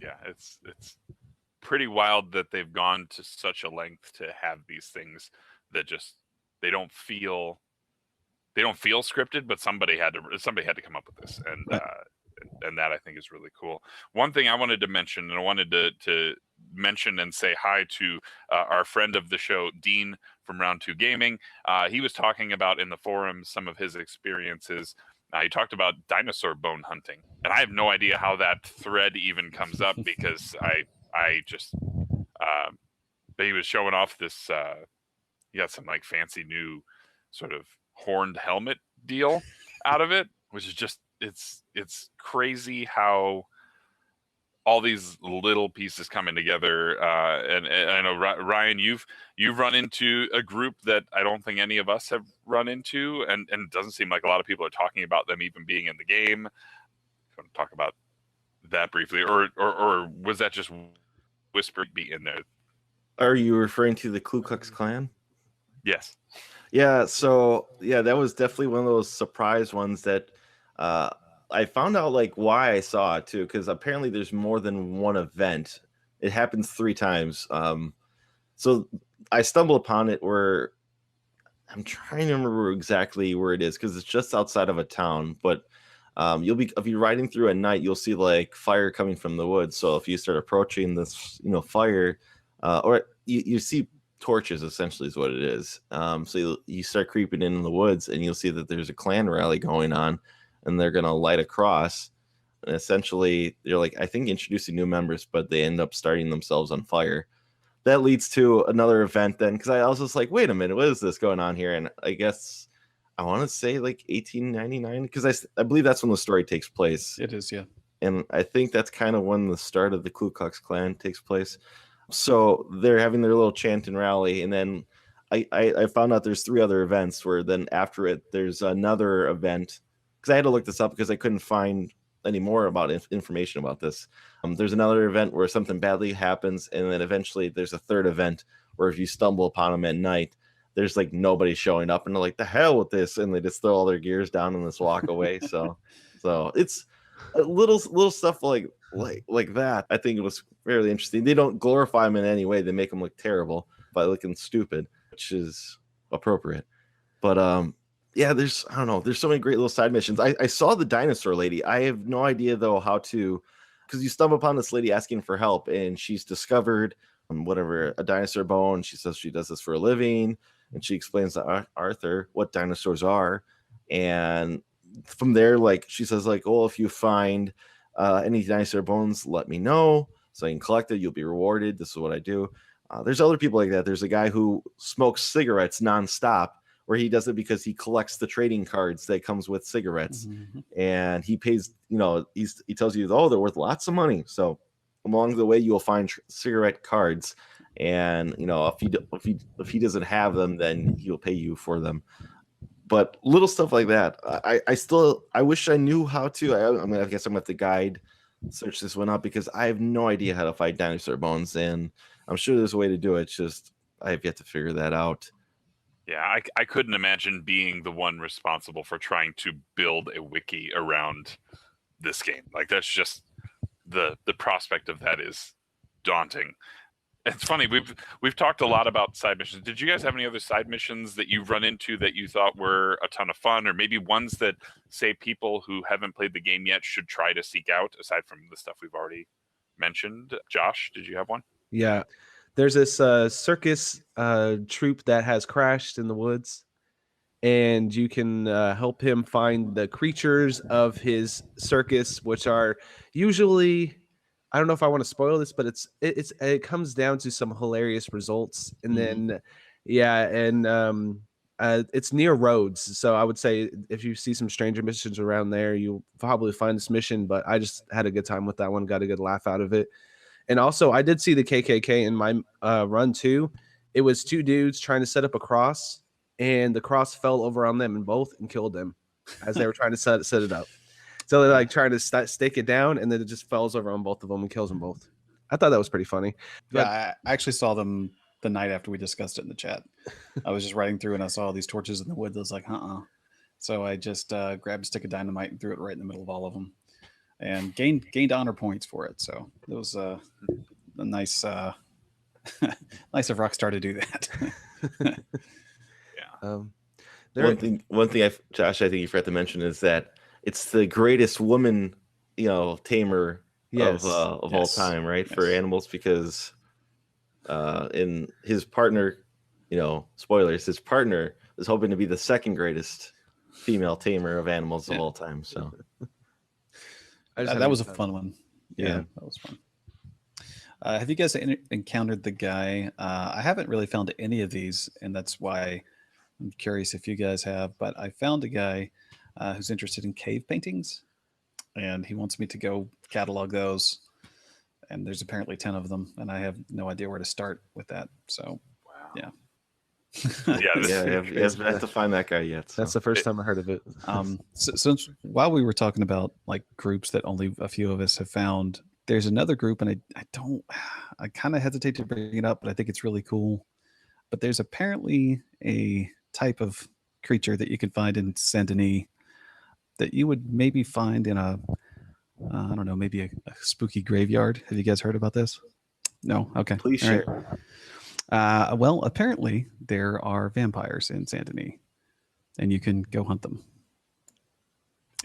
Yeah, it's pretty wild that they've gone to such a length to have these things that just they don't feel scripted, but somebody had to come up with this, and that I think is really cool. One thing I wanted to mention, and I wanted to mention and say hi to our friend of the show, Dean from Round 2 Gaming. He was talking about in the forums some of his experiences. He talked about dinosaur bone hunting, and I have no idea how that thread even comes up because I just but he was showing off this. He got some like fancy new sort of horned helmet deal out of it, which is just it's crazy how all these little pieces coming together. And I know, Ryan, you've run into a group that I don't think any of us have run into, and it doesn't seem like a lot of people are talking about them even being in the game. Want to talk about that briefly, or was that just whispered be in there? Are you referring to the Ku Klux Klan? Yes. Yeah, so that was definitely one of those surprise ones that I found out like why I saw it too, because apparently there's more than one event. It happens 3 times. So I stumbled upon it where I'm trying to remember exactly where it is because it's just outside of a town. But if you're riding through at night, you'll see like fire coming from the woods. So if you start approaching this, fire, or you see torches, essentially is what it is. So you start creeping in the woods and you'll see that there's a Klan rally going on, and they're going to light a cross. And essentially, they're like, I think, introducing new members, but they end up starting themselves on fire. That leads to another event then, because I was just like, wait a minute, what is this going on here? And I guess I want to say like 1899, because I believe that's when the story takes place. It is, yeah. And I think that's kind of when the start of the Ku Klux Klan takes place. So they're having their little chant and rally, and then I found out there's 3 other events where then after it there's another event, because I had to look this up because I couldn't find any more about information about this. There's another event where something badly happens, and then eventually there's a 3rd event where if you stumble upon them at night, there's like nobody showing up, and they're like, the hell with this, and they just throw all their gears down and just walk away. So it's a little stuff like that. I think it was fairly interesting. They don't glorify them in any way. They make them look terrible by looking stupid, which is appropriate. But there's so many great little side missions. I saw the dinosaur lady. I have no idea though how to, because you stumble upon this lady asking for help, and she's discovered a dinosaur bone. She says she does this for a living, and she explains to Arthur what dinosaurs are. And from there, like she says, like, oh, if you find any dinosaur bones, let me know so I can collect it. You'll be rewarded. This is what I do. There's other people like that. There's a guy who smokes cigarettes nonstop, where he does it because he collects the trading cards that comes with cigarettes, and he pays. He tells you, oh, they're worth lots of money. So along the way, you'll find cigarette cards, and if he doesn't have them, then he'll pay you for them. But little stuff like that, I wish I knew how to. I guess I'm gonna have to guide search this one up, because I have no idea how to find dinosaur bones, and I'm sure there's a way to do it. It's just I have yet to figure that out. Yeah, I couldn't imagine being the one responsible for trying to build a wiki around this game. Like that's just the prospect of that is daunting. It's funny, we've talked a lot about side missions. Did you guys have any other side missions that you've run into that you thought were a ton of fun, or maybe ones that say people who haven't played the game yet should try to seek out aside from the stuff we've already mentioned? Josh, did you have one? Yeah. There's this circus troupe that has crashed in the woods, and you can help him find the creatures of his circus, which are usually, I don't know if I want to spoil this, but it comes down to some hilarious results, and then it's near roads, so I would say if you see some stranger missions around there, you'll probably find this mission. But I just had a good time with that one, got a good laugh out of it. And also, I did see the KKK in my run too. It was two dudes trying to set up a cross, and the cross fell over on them and killed them as they were trying to set it up. So they're like trying to stake it down, and then it just falls over on both of them and kills them both. I thought that was pretty funny. Yeah, I actually saw them the night after we discussed it in the chat. I was just riding through and I saw all these torches in the woods. I was like, So I just grabbed a stick of dynamite and threw it right in the middle of all of them, and gained honor points for it. So it was a nice nice of Rockstar to do that. One thing, Josh, I think you forgot to mention is that it's the greatest woman, tamer of all time, right? For animals, because in his partner, spoilers, his partner is hoping to be the second greatest female tamer of animals of all time. So that was a fun one. Yeah, that was fun. Have you guys encountered the guy? I haven't really found any of these, and that's why I'm curious if you guys have. But I found a guy who's interested in cave paintings, and he wants me to go catalog those. And there's apparently 10 of them, and I have no idea where to start with that. So, yeah. You have to find that guy yet. So. That's the first time I heard of it. So while we were talking about like groups that only a few of us have found, there's another group, and I kind of hesitate to bring it up, but I think it's really cool. But there's apparently a type of creature that you can find in Saint Denis that you would maybe find in I don't know, maybe a spooky graveyard. Have you guys heard about this? No? Okay. Please share. Right. Well, apparently there are vampires in Saint Denis, and you can go hunt them.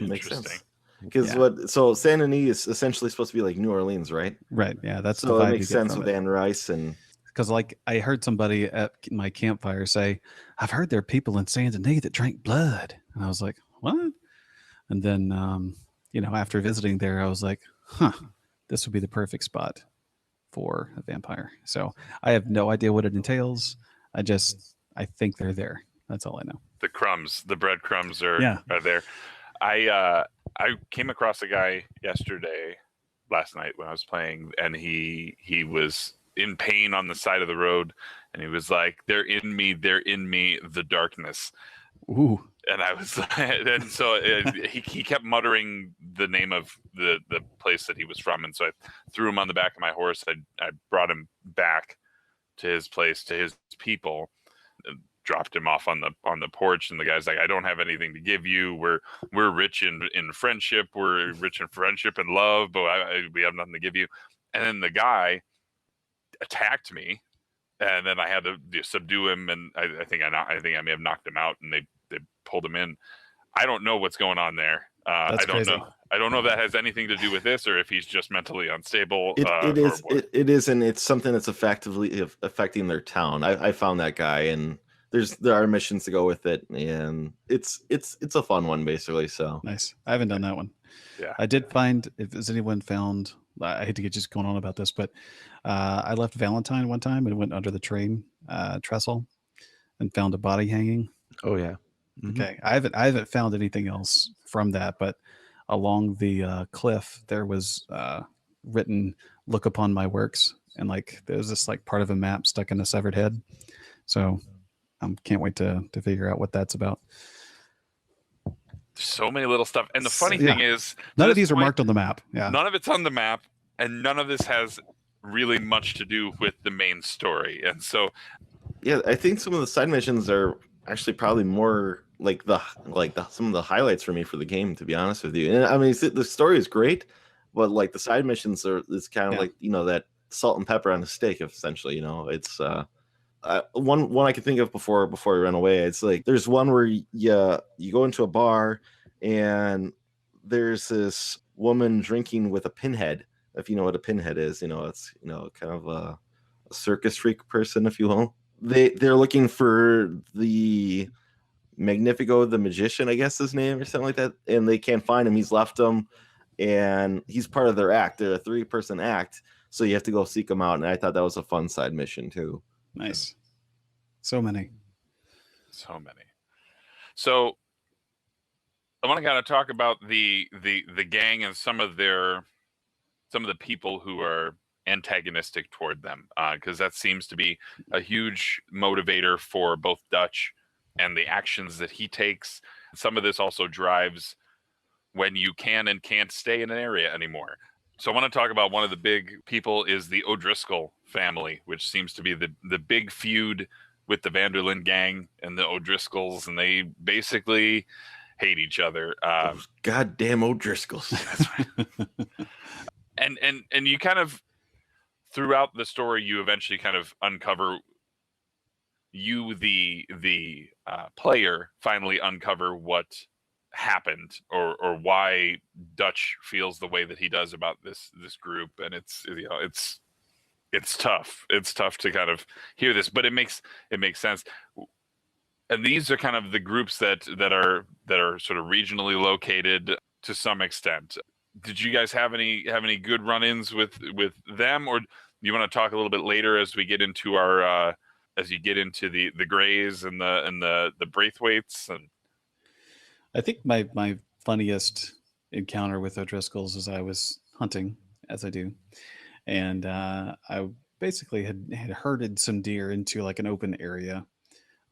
Makes sense. Because so Saint Denis is essentially supposed to be like New Orleans, right? Right. Yeah, that's so it makes sense with Anne Rice. And because like I heard somebody at my campfire say, "I've heard there are people in Saint Denis that drank blood," and I was like, "What?" And then after visiting there, I was like, this would be the perfect spot for a vampire. So I have no idea what it entails. I think they're there. That's all I know. The breadcrumbs are there. I came across a guy last night when I was playing, and he was in pain on the side of the road, and he was like, they're in me, the darkness. Ooh. And I was, and so he kept muttering the name of the place that he was from, and so I threw him on the back of my horse. I brought him back to his place, to his people, dropped him off on the porch, and the guy's like, "I don't have anything to give you. We're rich in friendship. We're rich in friendship and love, but we have nothing to give you." And then the guy attacked me, and then I had to subdue him, and I think I may have knocked him out, and they pulled him in. I don't know what's going on there. I don't know. I don't know if that has anything to do with this, or if he's just mentally unstable. It is, and it's something that's effectively affecting their town. I found that guy, and there are missions to go with it, and it's a fun one basically. So nice. I haven't done that one. Yeah, I did find. Has anyone found? I hate to get just going on about this, but I left Valentine one time and went under the train trestle and found a body hanging. Oh yeah. Mm-hmm. Okay, I haven't found anything else from that, but along the cliff there was written, "Look upon my works," and like there's this like part of a map stuck in a severed head. So I can't wait to figure out what that's about. So many little stuff, and the funny thing is, none of these are marked on the map. Yeah, none of it's on the map, and none of this has really much to do with the main story. And so, yeah, I think some of the side missions are actually probably more like the some of the highlights for me for the game, to be honest with you. And I mean, the story is great, but like the side missions is kind of Yeah. like that salt and pepper on a steak, essentially. It's one I could think of before I ran away. It's like there's one where you go into a bar and there's this woman drinking with a pinhead. If you know what a pinhead is, it's kind of a circus freak person, if you will. They're looking for the Magnifico the magician, I guess his name or something like that, and they can't find him. He's left them, and he's part of their act. They're a 3-person act, so you have to go seek him out. And I thought that was a fun side mission too. Nice. So many. So I want to kind of talk about the gang and some of the people who are antagonistic toward them, because that seems to be a huge motivator for both Dutch and the actions that he takes. Some of this also drives when you can and can't stay in an area anymore. So I want to talk about one of the big people is the O'Driscoll family, which seems to be the big feud with the Vanderlyn gang and the O'Driscolls, and they basically hate each other. Those goddamn O'Driscolls. That's right. And you kind of throughout the story, you eventually kind of uncover the player finally uncover what happened or why Dutch feels the way that he does about this group, and it's tough. It's tough to kind of hear this, but it makes sense. And these are kind of the groups that are sort of regionally located to some extent. Did you guys have any good run-ins with them, or do you want to talk a little bit later as we get into our as you get into the Greys and the Braithwaites? And I think my funniest encounter with O'Driscolls is I was hunting, as I do, and I basically had herded some deer into like an open area,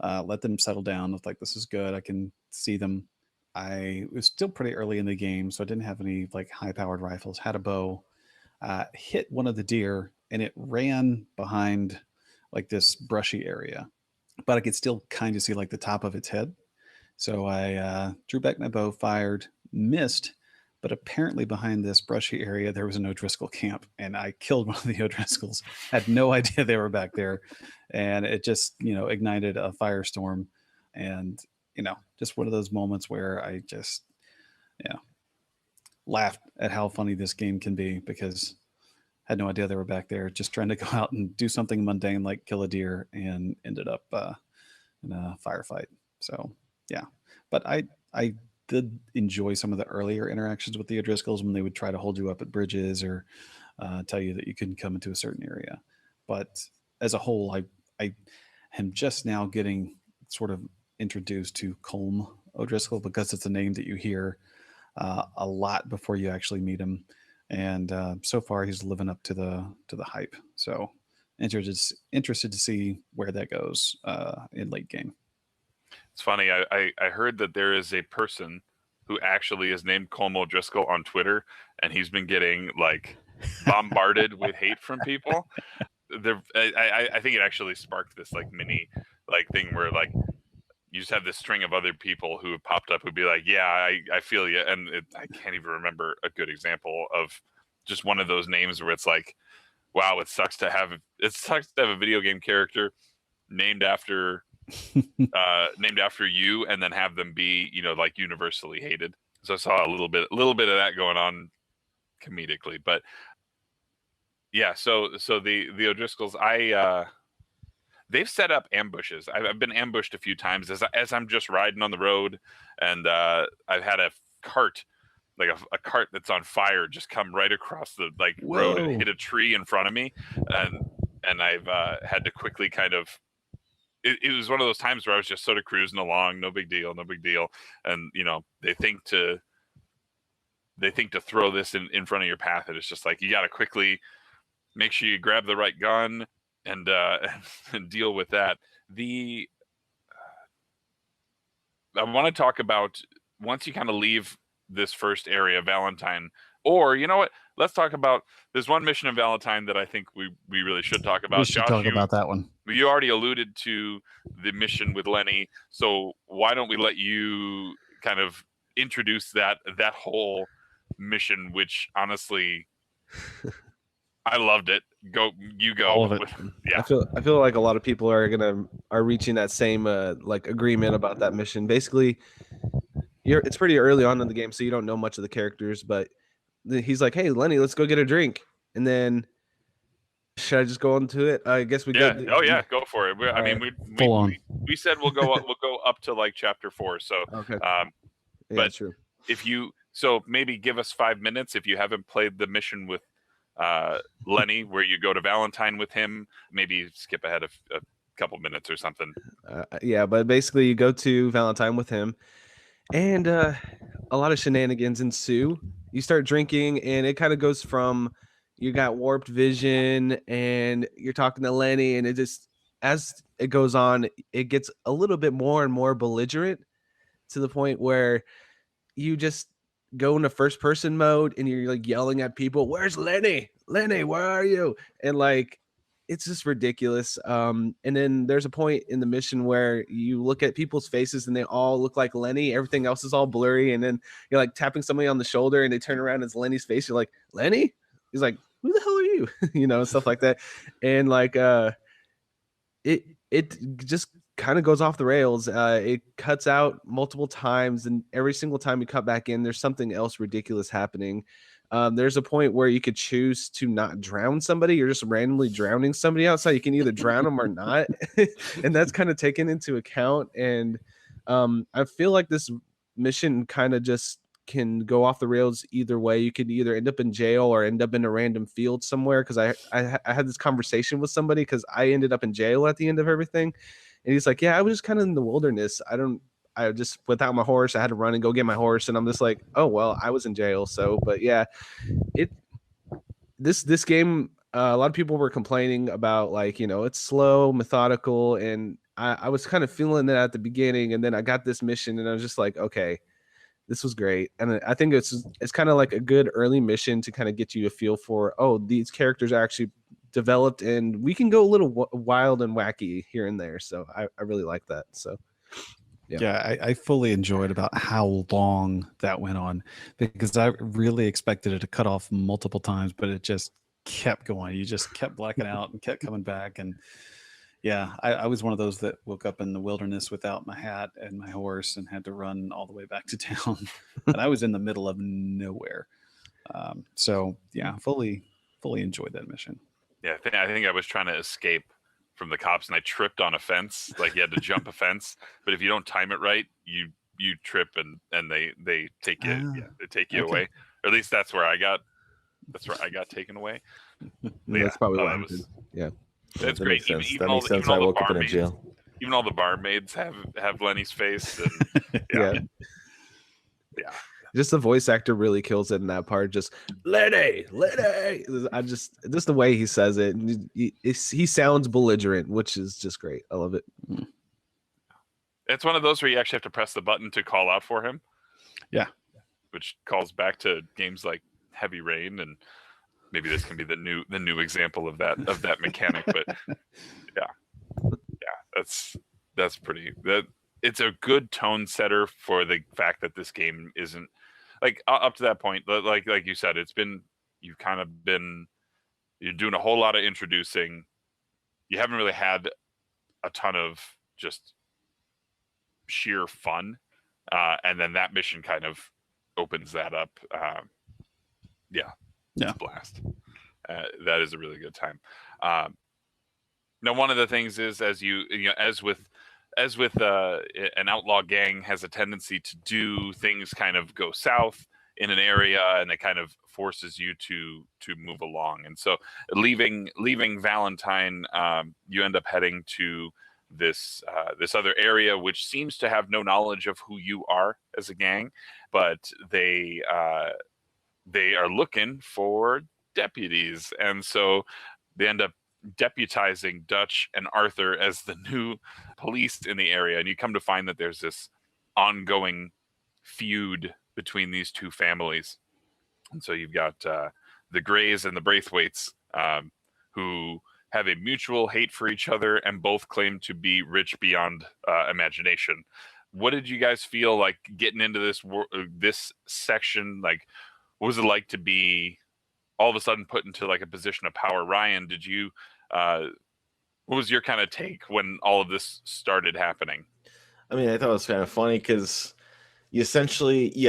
let them settle down. I was like, this is good. I can see them. It was still pretty early in the game, so I didn't have any like high-powered rifles. Had a bow, hit one of the deer, and it ran behind like this brushy area, but I could still kind of see like the top of its head. So I drew back my bow, fired, missed, but apparently behind this brushy area there was an O'Driscoll camp, and I killed one of the O'Driscolls. Had no idea they were back there, and it just ignited a firestorm, and just one of those moments where I just laughed at how funny this game can be, because I had no idea they were back there, just trying to go out and do something mundane like kill a deer, and ended up in a firefight. So yeah, but I did enjoy some of the earlier interactions with the O'Driscolls when they would try to hold you up at bridges or tell you that you couldn't come into a certain area. But as a whole, I am just now getting sort of introduced to Colm O'Driscoll, because it's a name that you hear a lot before you actually meet him, and so far he's living up to the hype. So interested to see where that goes in late game. it's funny. I heard that there is a person who actually is named Colm O'Driscoll on Twitter, and he's been getting like bombarded with hate from people. I think it actually sparked this like mini like thing where like you just have this string of other people who have popped up who'd be like, yeah, I feel you. And I can't even remember a good example of just one of those names where it's like, wow, it sucks to have a video game character named after you, and then have them be, like universally hated. So I saw a little bit of that going on comedically, but yeah. So the O'Driscolls, they've set up ambushes. I've been ambushed a few times as I'm just riding on the road, and I've had a cart, like a cart that's on fire, just come right across the road and hit a tree in front of me, and I've had to quickly kind of. It was one of those times where I was just sort of cruising along, no big deal, and they think to throw this in front of your path, and it's just like you got to quickly make sure you grab the right gun and deal with that. I want to talk about, once you kind of leave this first area, Valentine, Or you know what? Let's talk about there's one mission in Valentine that I think we really should talk about. We should Josh, talk about that one. you already alluded to the mission with Lenny, so why don't we let you kind of introduce that whole mission, which honestly I loved it. Go. All of it. Yeah. I feel like a lot of people are reaching that same like agreement about that mission. Basically, it's pretty early on in the game, so you don't know much of the characters, but he's like, "Hey, Lenny, let's go get a drink." And then should I just go into it? I guess we Yeah. go. Oh yeah, go for it. I mean, Full on. we said we'll go up to like chapter 4. So Okay. yeah, but true. so maybe give us 5 minutes if you haven't played the mission with Lenny, where you go to Valentine with him. Maybe skip ahead a couple minutes or something. Yeah, but basically you go to Valentine with him, and a lot of shenanigans ensue. You start drinking, and it kind of goes from you got warped vision, and you're talking to Lenny, and it just as it goes on, it gets a little bit more and more belligerent to the point where you just go into first person mode and you're like yelling at people, "Where's Lenny? Lenny, where are you?" And like it's just ridiculous. And then there's a point in the mission where you look at people's faces and they all look like Lenny. Everything else is all blurry. And then you're like tapping somebody on the shoulder and they turn around and it's Lenny's face. You're like, "Lenny?" He's like, "Who the hell are you?" You know, stuff like that. And like it just kind of goes off the rails. It cuts out multiple times, and every single time you cut back in, there's something else ridiculous happening. There's a point where you could choose to not drown somebody. You're just randomly drowning somebody outside. You can either drown them or not, and that's kind of taken into account. And I feel like this mission kind of just can go off the rails either way. You could either end up in jail or end up in a random field somewhere. Because I had this conversation with somebody because I ended up in jail at the end of everything. And he's like, "Yeah, I was just kind of in the wilderness. I just without my horse, I had to run and go get my horse." And I'm just like, "Oh, well, I was in jail." So, but yeah, this game, a lot of people were complaining about like, you know, it's slow, methodical. And I was kind of feeling that at the beginning. And then I got this mission and I was just like, okay, this was great. And I think it's kind of like a good early mission to kind of get you a feel for, oh, these characters are actually developed and we can go a little wild and wacky here and there. So I really like that. So yeah, I fully enjoyed about how long that went on, because I really expected it to cut off multiple times, but it just kept going. You just kept blacking out and kept coming back. And yeah, I was one of those that woke up in the wilderness without my hat and my horse and had to run all the way back to town. And I was in the middle of nowhere. So yeah, fully enjoyed that mission. Yeah, I think I was trying to escape from the cops and I tripped on a fence. Like you had to jump a fence, but if you don't time it right, you trip and they take you they take you away. Or at least that's where I got taken away. That's probably what happened. Yeah. That's that great. Makes sense. That makes sense. I woke up in a jail. Even all the barmaids have Lenny's face. And, yeah. Just the voice actor really kills it in that part. Just Lenny. I just the way he says it. He sounds belligerent, which is just great. I love it. It's one of those where you actually have to press the button to call out for him. Yeah. Which calls back to games like Heavy Rain, and maybe this can be the new example of that mechanic. But that's pretty. It's a good tone setter for the fact that this game isn't like up to that point. Like you said, you're doing a whole lot of introducing. You haven't really had a ton of just sheer fun, and then that mission kind of opens that up. It's a blast. That is a really good time. Now, one of the things is, as with an outlaw gang has a tendency to do things kind of go south in an area, and it kind of forces you to move along. And so, leaving Valentine, you end up heading to this other area, which seems to have no knowledge of who you are as a gang, but they are looking for deputies, and so they end up deputizing Dutch and Arthur as the new police in the area. And you come to find that there's this ongoing feud between these two families, And so you've got the Greys and the Braithwaites, who have a mutual hate for each other and both claim to be rich beyond imagination. What did you guys feel like getting into this section? Like, what was it like to be all of a sudden put into like a position of power? Ryan, did you what was your kind of take when all of this started happening? I mean, I thought it was kind of funny because you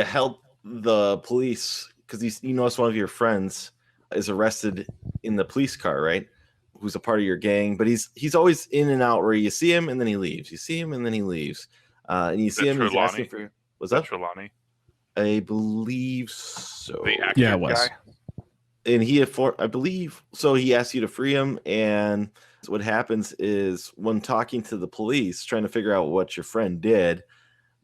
help the police because you notice one of your friends is arrested in the police car, right? Who's a part of your gang, but he's always in and out where you see him and then he leaves. You see him and then he leaves. And you see him, he's asking for what's that? Trelawney? I believe so. The actor it was. guy? And I believe so. He asks you to free him, and what happens is when talking to the police, trying to figure out what your friend did,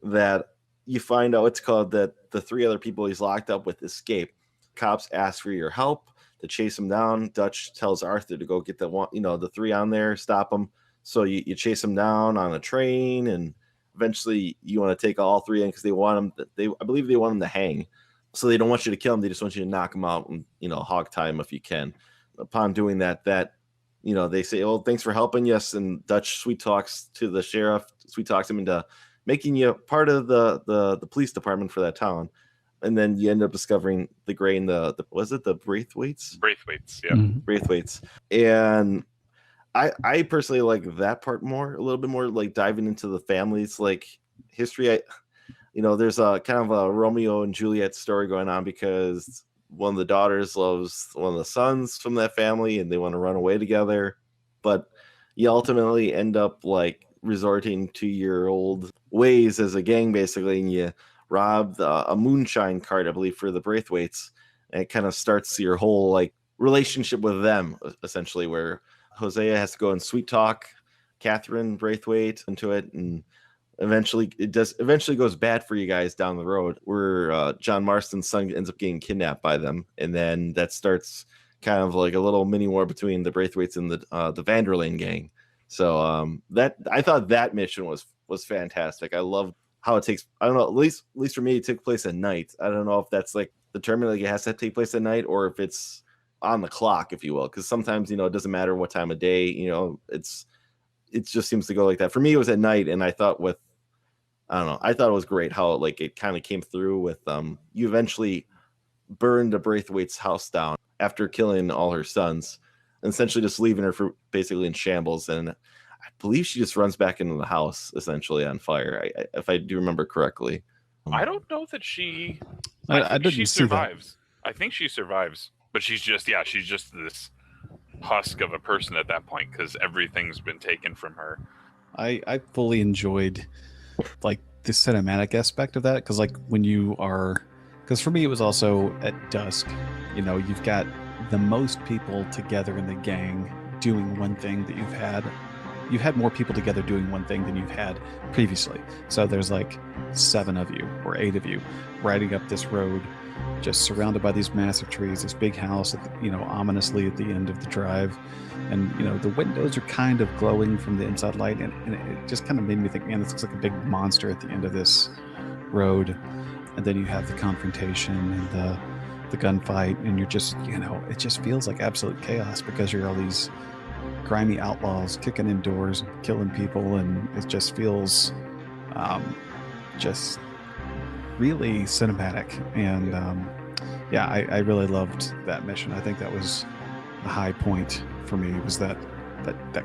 that you find out it's called that the 3 other people he's locked up with escape. Cops ask for your help to chase him down. Dutch tells Arthur to go get the 3 on there, stop them. So you chase them down on a train, and eventually you want to take all 3 in because they want them. I believe they want them to hang. So they don't want you to kill them. They just want you to knock them out and, hog tie them if you can. Upon doing that, they say, "Oh, thanks for helping us." And Dutch sweet talks to the sheriff, sweet talks him into making you part of the police department for that town. And then you end up discovering the Grey and the was it the Braithwaites? Braithwaites, yeah. Mhm. Braithwaites. And I personally like that part more, a little bit more, like diving into the family's like history. There's a kind of a Romeo and Juliet story going on because one of the daughters loves one of the sons from that family and they want to run away together. But you ultimately end up like resorting to your old ways as a gang, basically, and you rob a moonshine cart, I believe, for the Braithwaites. And it kind of starts your whole like relationship with them, essentially, where Hosea has to go and sweet talk Catherine Braithwaite into it, and eventually goes bad for you guys down the road, where John Marston's son ends up getting kidnapped by them, and then that starts kind of like a little mini war between the Braithwaites and the Vanderlyn gang. So that I thought that mission was fantastic. I love how it takes. I don't know. At least for me, it took place at night. I don't know if that's like determined, like it has to take place at night, or if it's on the clock, if you will. Because sometimes it doesn't matter what time of day. It just seems to go like that. For me, it was at night, and I thought I thought it was great how like it kind of came through with you eventually burned the Braithwaite's house down after killing all her sons, and essentially just leaving her for basically in shambles. And I believe she just runs back into the house essentially on fire, if I do remember correctly. I don't know that she. I think didn't she see that. survives. I think she survives, but she's just this husk of a person at that point because everything's been taken from her. I fully enjoyed like the cinematic aspect of that, because like when you are, because for me it was also at dusk, you've got the most people together in the gang doing one thing that you've had more people together doing one thing than you've had previously. So there's like 7 of you or 8 of you riding up this road, just surrounded by these massive trees, this big house, ominously at the end of the drive. And, the windows are kind of glowing from the inside light. And it just kind of made me think, man, this looks like a big monster at the end of this road. And then you have the confrontation and the gunfight. And you're just, it just feels like absolute chaos because you're all these grimy outlaws kicking in doors, killing people. And it just feels just really cinematic. And I really loved that mission. I think that was the high point for me, was that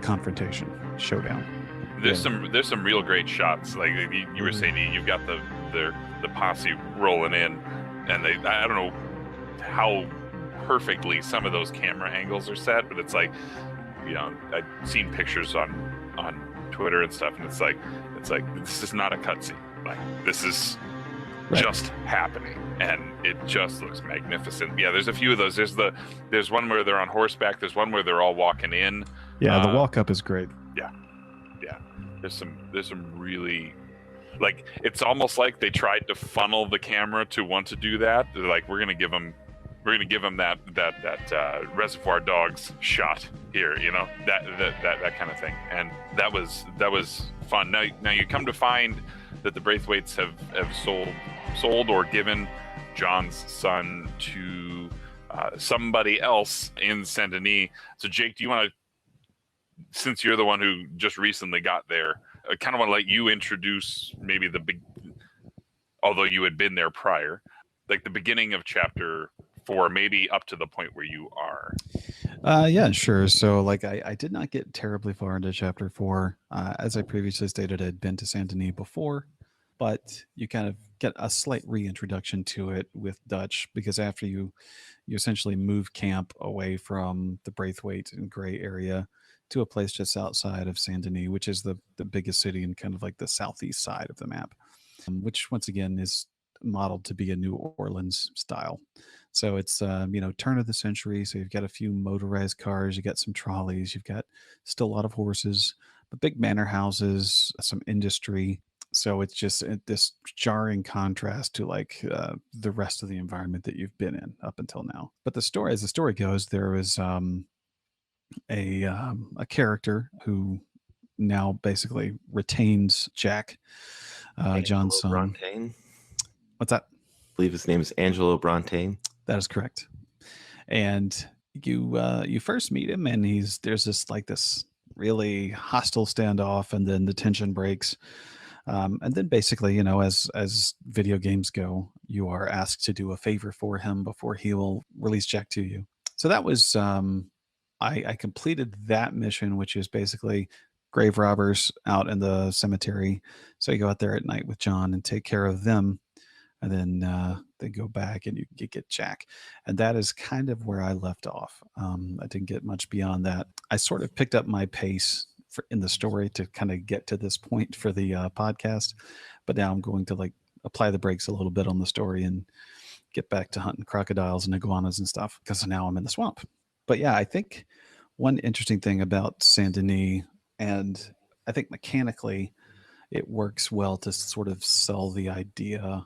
confrontation showdown. There's some real great shots. Like you were saying, you've got the posse rolling in, and I don't know how perfectly some of those camera angles are set, but it's like, I've seen pictures on Twitter and stuff, and it's like this is not a cutscene. Like this is just happening, and it just looks magnificent. Yeah, there's a few of those. There's one where they're on horseback. There's one where they're all walking in. Yeah, the walk up is great. Yeah. There's some really, like, it's almost like they tried to funnel the camera to want to do that. They're like, we're gonna give them that Reservoir Dogs shot here, that kind of thing, and that was fun. Now you come to find that the Braithwaites have sold or given John's son to somebody else in Saint Denis. So Jake, do you want to, since you're the one who just recently got there, I kind of want to let you introduce maybe the big, although you had been there prior, like the beginning of chapter 4, maybe up to the point where you are. Yeah, sure. So like I did not get terribly far into chapter 4. As I previously stated, I'd been to Saint Denis before, but you kind of get a slight reintroduction to it with Dutch, because after you essentially move camp away from the Braithwaite and Gray area to a place just outside of Saint Denis, which is the biggest city in kind of like the southeast side of the map, which once again is modeled to be a New Orleans style. So it's turn of the century. So you've got a few motorized cars, you got some trolleys, you've got still a lot of horses, but big manor houses, some industry. So it's just this jarring contrast to like the rest of the environment that you've been in up until now. But the story, as the story goes, there was a character who now basically retains Jack, John's son. Brontain. What's that? I believe his name is Angelo Brontain. That is correct. And you first meet him, and there's this really hostile standoff, and then the tension breaks. And then basically, as video games go, you are asked to do a favor for him before he will release Jack to you. So that was I completed that mission, which is basically grave robbers out in the cemetery. So you go out there at night with John and take care of them, and then they go back and you get Jack. And that is kind of where I left off. I didn't get much beyond that. I sort of picked up my pace in the story to kind of get to this point for the podcast, but now I'm going to like apply the brakes a little bit on the story and get back to hunting crocodiles and iguanas and stuff, because now I'm in the swamp. But yeah, I think one interesting thing about Saint Denis, and I think mechanically it works well to sort of sell the idea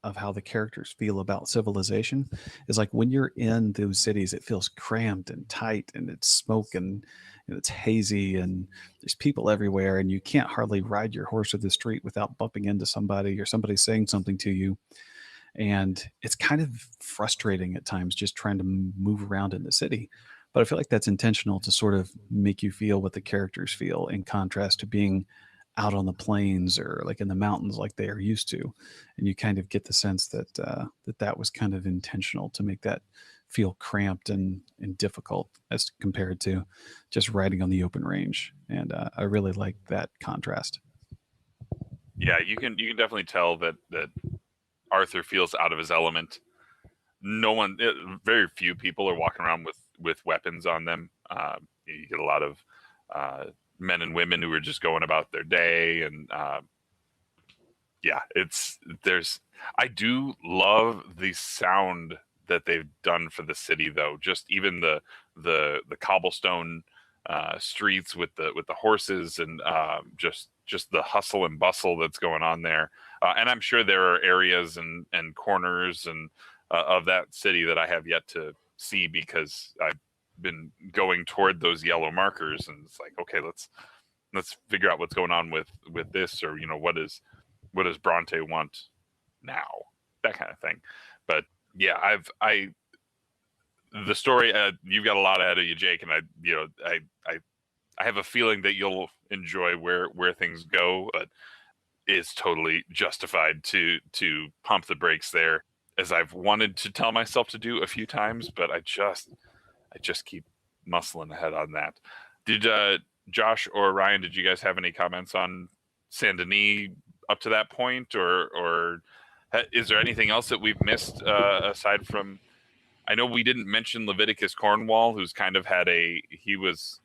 of how the characters feel about civilization, is like when you're in those cities, it feels cramped and tight, and it's smoke and it's hazy, and there's people everywhere, and you can't hardly ride your horse through the street without bumping into somebody or somebody saying something to you. And it's kind of frustrating at times just trying to move around in the city. But I feel like that's intentional to sort of make you feel what the characters feel, in contrast to being out on the plains or like in the mountains like they are used to. And you kind of get the sense that that was kind of intentional to make that feel cramped and difficult as compared to just riding on the open range. And I really like that contrast. Yeah, you can definitely tell that Arthur feels out of his element. Very few people are walking around with weapons on them. You get a lot of men and women who are just going about their day, and I do love the sound that they've done for the city, though. Just even the cobblestone streets with the horses, and just the hustle and bustle that's going on there. And I'm sure there are areas and corners and of that city that I have yet to see, because I've been going toward those yellow markers, and it's like, okay, let's figure out what's going on with this, or what does Bronte want now, that kind of thing. But yeah, the story, you've got a lot ahead of you, Jake, and I have a feeling that you'll enjoy where things go, but it's totally justified to pump the brakes there, as I've wanted to tell myself to do a few times, but I just keep muscling ahead on that. Did Josh or Ryan, did you guys have any comments on Saint Denis up to that point, or is there anything else that we've missed aside from? I know we didn't mention Leviticus Cornwall, who's kind of he was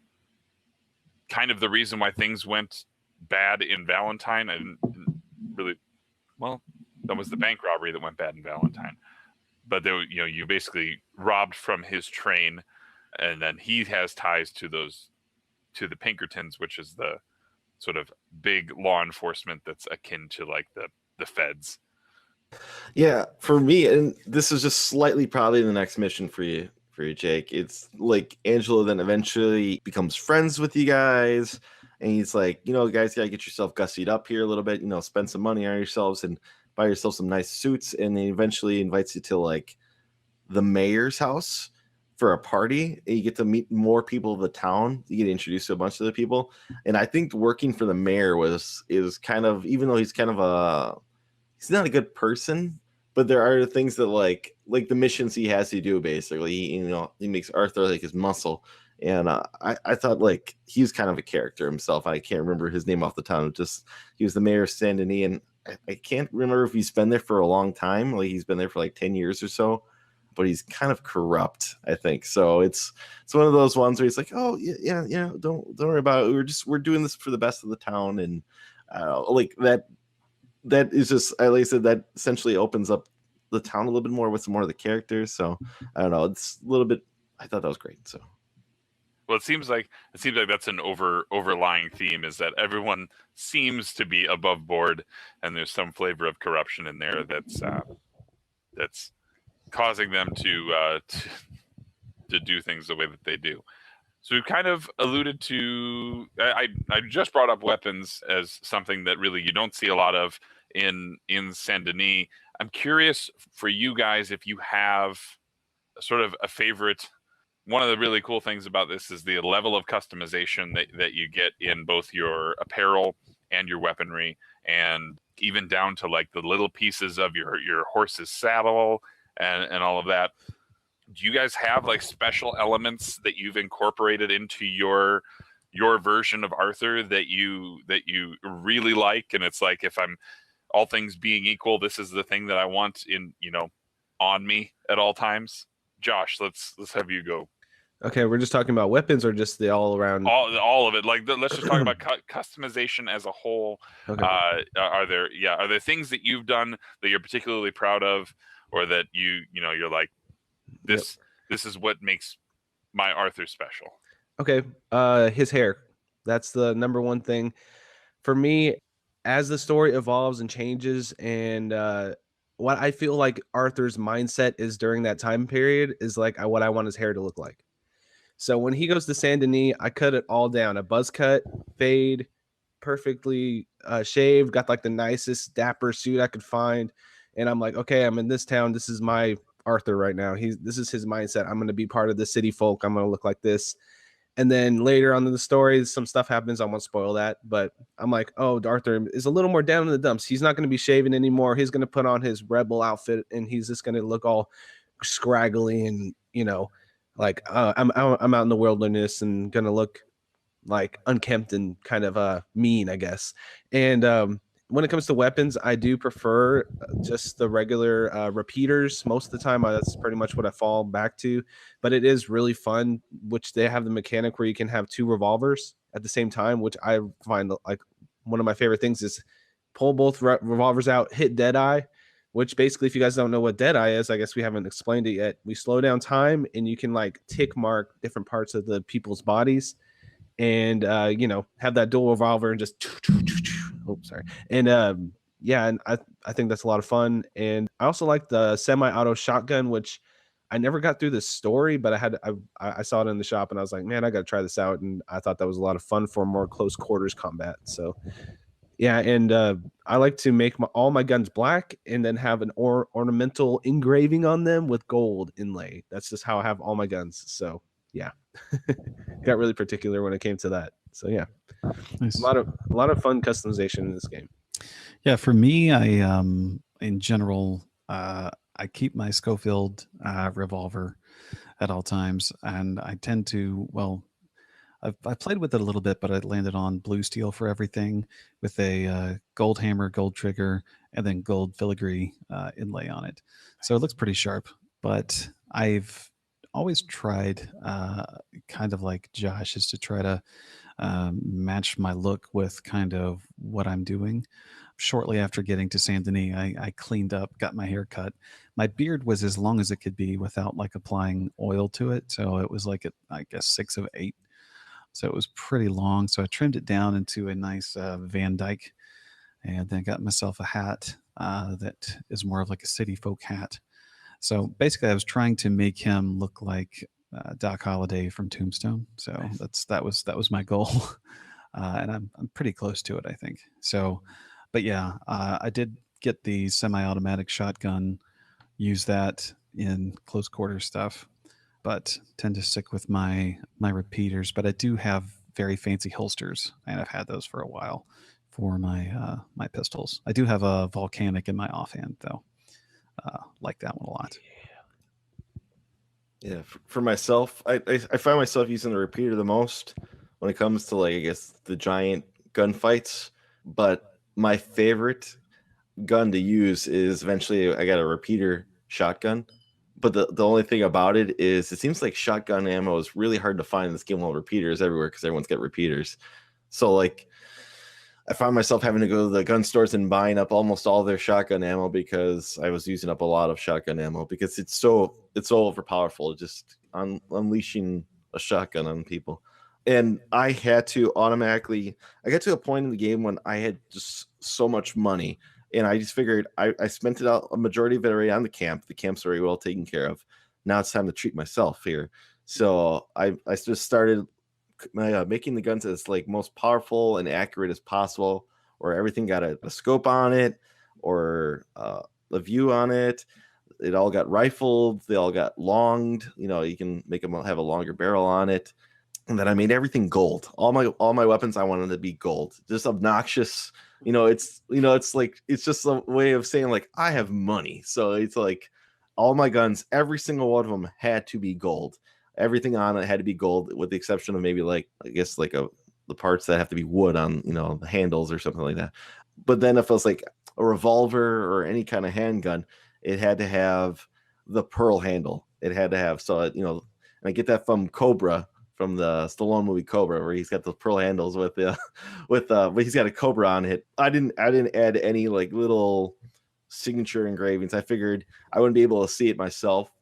kind of the reason why things went bad in Valentine. I didn't really, well, that was the bank robbery that went bad in Valentine. But you basically robbed from his train, and then he has ties to the Pinkertons, which is the sort of big law enforcement that's akin to like the feds. Yeah, for me, and this is just slightly probably the next mission for you, Jake. It's like Angelo then eventually becomes friends with you guys, and he's like, guys, gotta get yourself gussied up here a little bit, spend some money on yourselves. And buy yourself some nice suits, and then eventually invites you to like the mayor's house for a party, and you get to meet more people of the town. You get introduced to a bunch of the people, and I think working for the mayor is kind of, even though he's kind of he's not a good person, but there are things that like the missions he has to do. Basically, he makes Arthur like his muscle, and I thought like he's kind of a character himself. I can't remember his name off the tongue. Just he was the mayor of Saint Denis, and I can't remember if he's been there for a long time. Like he's been there for like 10 years or so. But he's kind of corrupt, I think. So it's one of those ones where he's like, oh yeah, don't worry about it. We're doing this for the best of the town, and like that is just, like I said, that essentially opens up the town a little bit more with some more of the characters. So I don't know, it's a little bit. I thought that was great. So. Well, it seems like that's an overlying theme, is that everyone seems to be above board, and there's some flavor of corruption in there that's causing them to do things the way that they do. So we've kind of alluded to, I just brought up weapons as something that really you don't see a lot of in Saint Denis. I'm curious for you guys if you have sort of a favorite. One of the really cool things about this is the level of customization that you get in both your apparel and your weaponry, and even down to like the little pieces of your horse's saddle and all of that. Do you guys have like special elements that you've incorporated into your version of Arthur that you really like? And it's like, if I'm all things being equal, this is the thing that I want on me at all times. Josh, let's have you go. Okay, we're just talking about weapons or just the all around? All of it. Like let's just talk about customization as a whole. Okay. Are there things that you've done that you're particularly proud of, or that you're like, this is what makes my Arthur special? Okay, his hair. That's the number one thing for me. As the story evolves and changes, and what I feel like Arthur's mindset is during that time period is like what I want his hair to look like. So when he goes to Saint Denis, I cut it all down, a buzz cut, fade, perfectly shaved, got like the nicest dapper suit I could find. And I'm like, okay, I'm in this town. This is my Arthur right now. This is his mindset. I'm going to be part of the city folk. I'm going to look like this. And then later on in the story, some stuff happens. I won't spoil that. But I'm like, oh, Arthur is a little more down in the dumps. He's not going to be shaving anymore. He's going to put on his rebel outfit, and he's just going to look all scraggly and, like I'm out in the wilderness and going to look like unkempt and kind of mean, I guess. And when it comes to weapons, I do prefer just the regular repeaters. Most of the time, that's pretty much what I fall back to. But it is really fun, which they have the mechanic where you can have two revolvers at the same time, which I find like one of my favorite things is pull both revolvers out, hit Deadeye, which basically, if you guys don't know what Deadeye is, I guess we haven't explained it yet. We slow down time, and you can like tick mark different parts of the people's bodies, and have that dual revolver and just and I think that's a lot of fun. And I also like the semi-auto shotgun, which I never got through the story, but I saw it in the shop, and I was like, man, I got to try this out. And I thought that was a lot of fun for more close quarters combat. So yeah, and I like to make all my guns black and then have an ornamental engraving on them with gold inlay. That's just how I have all my guns. So yeah, got really particular when it came to that. So yeah, Nice. a lot of fun customization in this game. Yeah, for me, I in general, I keep my Schofield revolver at all times, and I tend to, well, I've played with it a little bit, but I landed on blue steel for everything with a gold hammer, gold trigger, and then gold filigree inlay on it. So it looks pretty sharp. But I've always tried, kind of like Josh, is to try to match my look with kind of what I'm doing. Shortly after getting to Saint Denis, I cleaned up, got my hair cut. My beard was as long as it could be without like applying oil to it. So it was like, I guess, 6 of 8. So it was pretty long. So I trimmed it down into a nice Van Dyke, and then got myself a hat that is more of like a city folk hat. So basically, I was trying to make him look like Doc Holliday from Tombstone. So Nice. that was my goal, and I'm pretty close to it, I think. So, but yeah, I did get the semi-automatic shotgun, use that in close quarter stuff, but tend to stick with my repeaters. But I do have very fancy holsters, and I've had those for a while for my my pistols. I do have a volcanic in my offhand though. Like that one a lot. Yeah, for myself, I find myself using the repeater the most when it comes to, like, I guess, the giant gunfights. But my favorite gun to use is, eventually I got a repeater shotgun. But the only thing about it is, it seems like shotgun ammo is really hard to find in this game, while repeaters everywhere, because everyone's got repeaters. So, like, I found myself having to go to the gun stores and buying up almost all their shotgun ammo, because I was using up a lot of shotgun ammo, because it's so overpowerful, just unleashing a shotgun on people. And I had to automatically, I got to a point in the game when I had just so much money, and I just figured I spent it out, a majority of it already on the camp. The camp's very well taken care of. Now it's time to treat myself here. So I just started making the guns as, like, most powerful and accurate as possible, or everything got a scope on it, or a view on it. It all got rifled. They all got longed. You can make them have a longer barrel on it. And then I made everything gold. All my weapons, I wanted to be gold. Just obnoxious. It's like, it's just a way of saying, like, I have money. So it's like, all my guns, every single one of them had to be gold. Everything on it had to be gold, with the exception of maybe, like, I guess, like, the parts that have to be wood on, the handles or something like that. But then if it was like a revolver or any kind of handgun, it had to have the pearl handle. It had to have, so, and I get that from Cobra, from the Stallone movie Cobra, where he's got those pearl handles with but he's got a Cobra on it. I didn't add any, like, little signature engravings. I figured I wouldn't be able to see it myself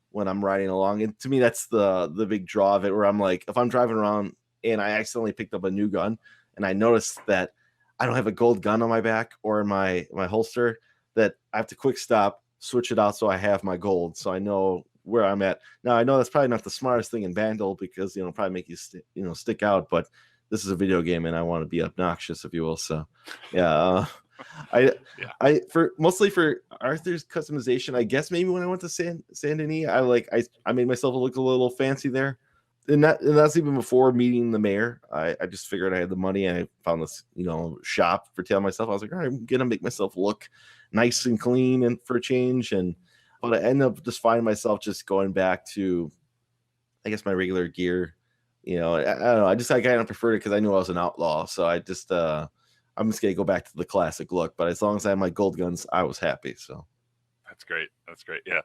when I'm riding along. And to me, that's the big draw of it, where I'm like, if I'm driving around and I accidentally picked up a new gun and I notice that I don't have a gold gun on my back or in my holster, that I have to quick stop, switch it out so I have my gold, so I know where I'm at. Now, I know that's probably not the smartest thing in Vandal, because probably make you stick out, but this is a video game and I want to be obnoxious, if you will. So yeah, for mostly for Arthur's customization, I guess maybe when I went to Saint Denis, I made myself look a little fancy there. And that's even before meeting the mayor. I just figured I had the money, and I found this, shop for tail myself. I was like, all right, I'm gonna make myself look nice and clean, and for a change. But I ended up just finding myself just going back to, I guess, my regular gear. I don't know. I kind of preferred it because I knew I was an outlaw. So I'm just gonna go back to the classic look. But as long as I had my gold guns, I was happy. So that's great. Yeah.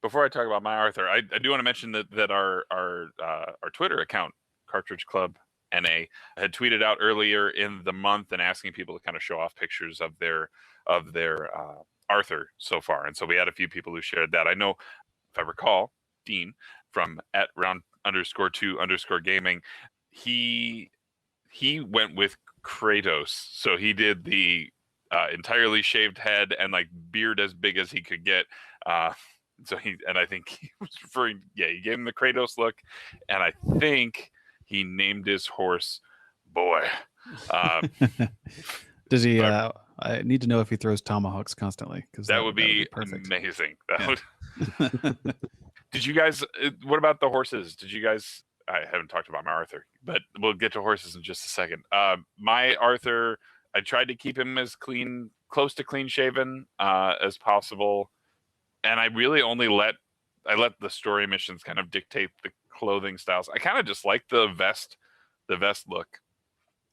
Before I talk about my Arthur, I do want to mention that our Twitter account, Cartridge Club NA, had tweeted out earlier in the month and asking people to kind of show off pictures of their Arthur so far. And so we had a few people who shared that. I know, if I recall, Dean from @round_2_gaming, he went with Kratos. So he did the entirely shaved head and, like, beard as big as he could get. So I think he was referring, he gave him the Kratos look, and I think he named his horse Boy. Does he? I need to know if he throws tomahawks constantly, because that would be perfect. Amazing. Did you guys? What about the horses? Did you guys? I haven't talked about my Arthur, but we'll get to horses in just a second. My Arthur, I tried to keep him as close to clean shaven as possible. And I really only let the story missions kind of dictate the clothing styles. I kind of just like the vest look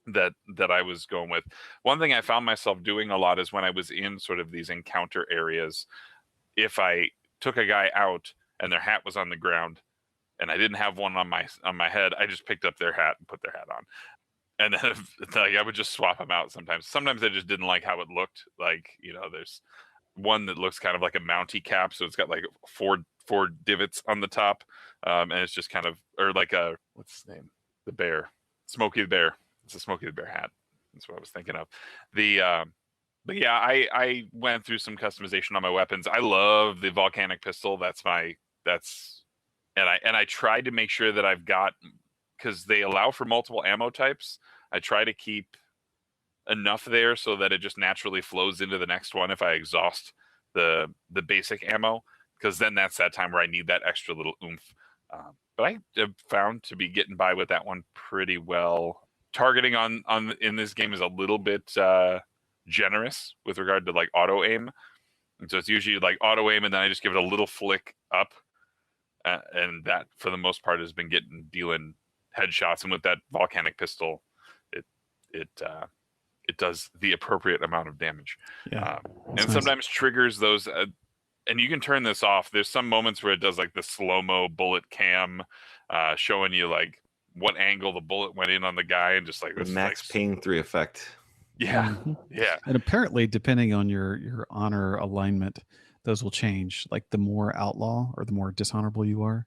that I was going with. One thing I found myself doing a lot is when I was in sort of these encounter areas, if I took a guy out and their hat was on the ground and I didn't have one on my head, I just picked up their hat and put their hat on. And then I would just swap them out sometimes. Sometimes I just didn't like how it looked. Like, there's one that looks kind of like a Mountie cap, so it's got like four divots on the top, and it's just kind of, or like what's his name, the bear, Smokey the Bear. It's a Smokey the Bear hat. That's what I was thinking of. But yeah, I went through some customization on my weapons. I love the volcanic pistol. And I tried to make sure that I've got, because they allow for multiple ammo types. I try to keep enough there so that it just naturally flows into the next one if I exhaust the basic ammo, because then that's that time where I need that extra little oomph. But I have found to be getting by with that one pretty well. Targeting on in this game is a little bit generous with regard to like auto aim, and so it's usually like auto aim, and then I just give it a little flick up, and that for the most part has been dealing headshots. And with that volcanic pistol, it does the appropriate amount of damage. Yeah, and sometimes triggers those. And you can turn this off. There's some moments where it does like the slow-mo bullet cam, showing you like what angle the bullet went in on the guy, and just like The this Max Payne 3 effect. Yeah, Mhm. yeah. And apparently, depending on your honor alignment, those will change. Like the more outlaw or the more dishonorable you are,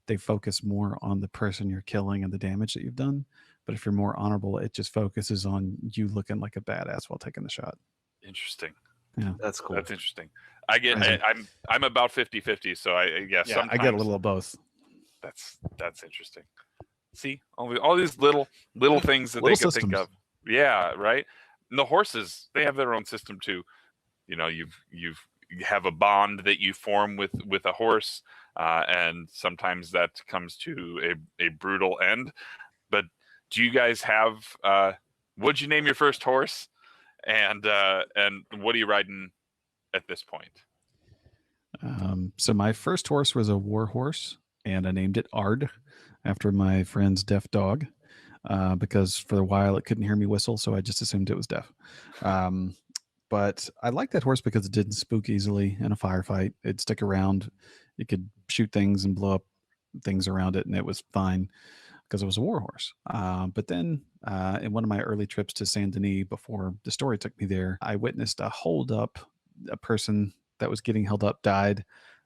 they focus more on the person you're killing and the damage that you've done. But if you're more honorable, it just focuses on you looking like a badass while taking the shot. Interesting. Yeah, That's cool. That's interesting. I get. Right. I'm about 50-50, so I guess yeah, I get a little of both. That's interesting. See, all these little things that Little they can systems. think of. Yeah, right. And the horses, they have their own system too. You know, you have a bond that you form with a horse, and sometimes that comes to a brutal end. But do you guys have? What'd you name your first horse? And what are you riding at this point? So my first horse was a war horse, and I named it Ard after my friend's deaf dog, because for a while it couldn't hear me whistle, so I just assumed it was deaf. But I liked that horse because it didn't spook easily in a firefight. It'd stick around. It could shoot things and blow up things around it, and it was fine because it was a war horse. But then in one of my early trips to Saint Denis, before the story took me there, I witnessed a holdup. A person that was getting held up died.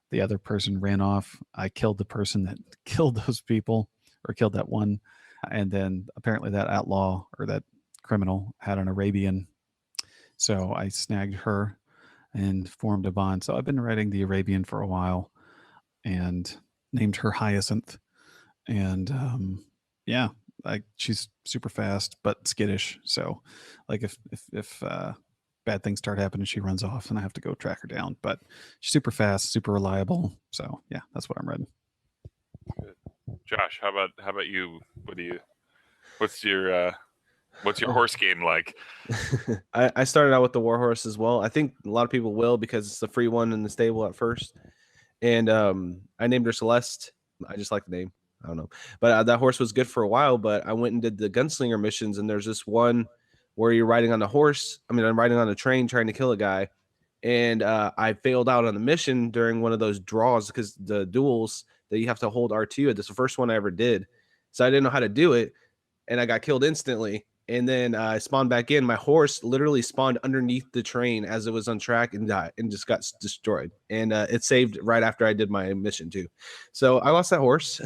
The other person ran off. I killed the person that killed those people, or killed that one. And then apparently that outlaw or that criminal had an Arabian. So I snagged her and formed a bond. So I've been riding the Arabian for a while and named her Hyacinth. And yeah, like she's super fast but skittish. So like if bad things start happening, she runs off and I have to go track her down. But she's super fast, super reliable. So yeah, that's what I'm riding. Good. Josh, how about you? What's your horse game like? I started out with the warhorse as well. I think a lot of people will because it's the free one in the stable at first. And I named her Celeste. I just like the name. I don't know. But that horse was good for a while, but I went and did the gunslinger missions, and there's this one where you're riding on a horse. I mean, I'm riding on a train trying to kill a guy. And I failed out on the mission during one of those draws because the duels that you have to hold R2. That's the first one I ever did. So I didn't know how to do it. And I got killed instantly. And then I spawned back in. My horse literally spawned underneath the train as it was on track and died and just got destroyed. And it saved right after I did my mission too. So I lost that horse.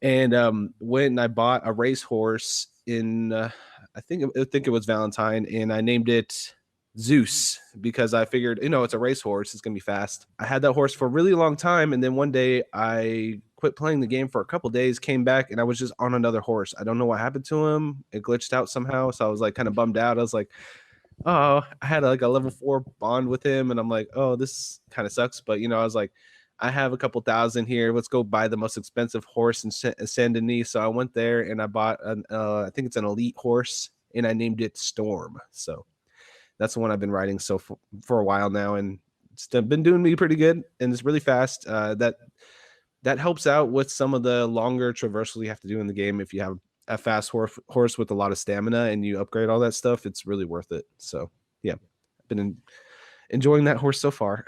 And when I bought a race horse in, I think it was Valentine, and I named it Zeus because I figured, it's a race horse. It's going to be fast. I had that horse for a really long time. And then one day I quit playing the game for a couple days, came back, and I was just on another horse. I don't know what happened to him. It glitched out somehow. So I was like kind of bummed out. I was like, oh, I had like a level 4 bond with him. And I'm like, oh, this kind of sucks. But, I was like, I have a couple thousand here. Let's go buy the most expensive horse in Saint Denis. So I went there and I bought I think it's an elite horse, and I named it Storm. So that's the one I've been riding for a while now, and it's been doing me pretty good, and it's really fast. That helps out with some of the longer traversals you have to do in the game. If you have a fast horse with a lot of stamina and you upgrade all that stuff, it's really worth it. So yeah, I've been enjoying that horse so far.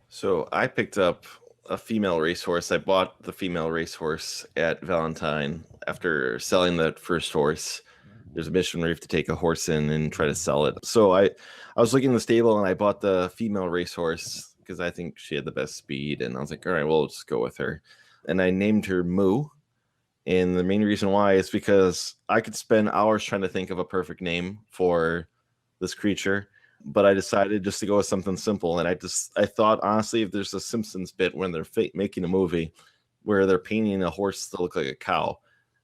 So I picked up a female racehorse. I bought the female racehorse at Valentine after selling that first horse. There's a mission where you have to take a horse in and try to sell it. So I was looking in the stable and I bought the female racehorse because I think she had the best speed. And I was like, all right, well, we'll just go with her. And I named her Moo. And the main reason why is because I could spend hours trying to think of a perfect name for this creature. But I decided just to go with something simple. And I thought, honestly, if there's a Simpsons bit when they're making a movie where they're painting a horse to look like a cow,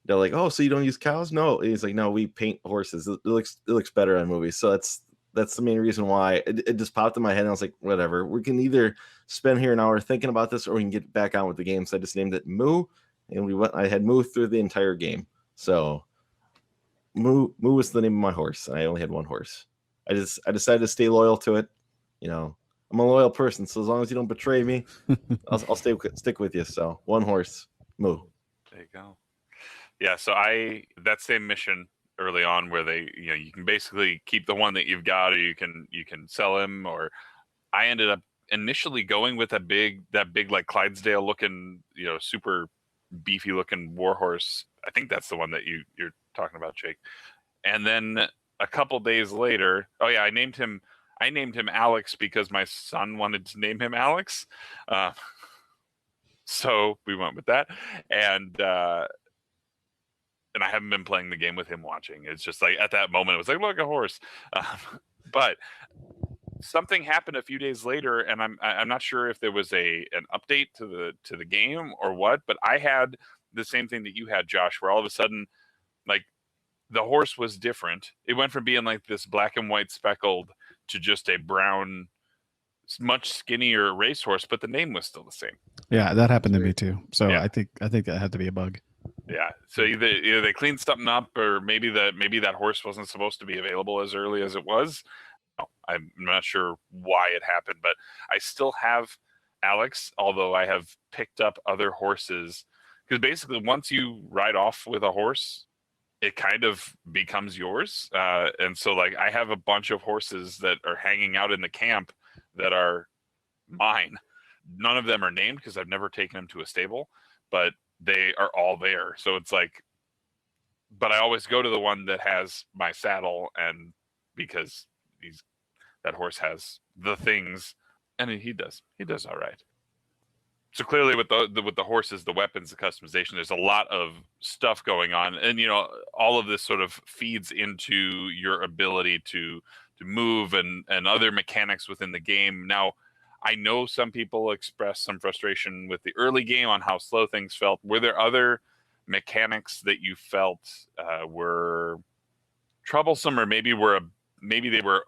They're like, oh, so you don't use cows? No. And he's like, no, we paint horses. It looks better on movies. So that's the main reason why it just popped in my head. And I was like, whatever. We can either spend here an hour thinking about this, or we can get back on with the game. So I just named it Moo, and I had Moo through the entire game. So Moo was the name of my horse, and I only had one horse. I decided to stay loyal to it. I'm a loyal person, so as long as you don't betray me, I'll stick with you. So one horse, Moo. There you go. Yeah, so that same mission early on where you can basically keep the one that you've got, or you can sell him, or I ended up initially going with that big like Clydesdale looking, super beefy looking warhorse. I think that's the one that you're talking about, Jake. And then a couple days later, I named him Alex because my son wanted to name him Alex. So we went with that. And I haven't been playing the game with him watching. It's just like at that moment, it was like, look, a horse. But something happened a few days later, and I'm not sure if there was an update to the game or what, but I had the same thing that you had, Josh, where all of a sudden, like, the horse was different. It went from being like this black and white speckled to just a brown, much skinnier racehorse, but the name was still the same. Yeah, that happened to me too. So Yeah. I think that had to be a bug. Yeah. So either they cleaned something up, or maybe that horse wasn't supposed to be available as early as it was. I'm not sure why it happened, but I still have Alex, although I have picked up other horses, because basically once you ride off with a horse, it kind of becomes yours. And so like I have a bunch of horses that are hanging out in the camp that are mine. None of them are named because I've never taken them to a stable, but they are all there. So it's like, but I always go to the one that has my saddle, and because that horse has the things, and he does all right. So clearly with the horses, the weapons, the customization, there's a lot of stuff going on, and all of this sort of feeds into your ability to move and other mechanics within the game. Now, I know some people express some frustration with the early game on how slow things felt. Were there other mechanics that you felt were troublesome, or maybe they were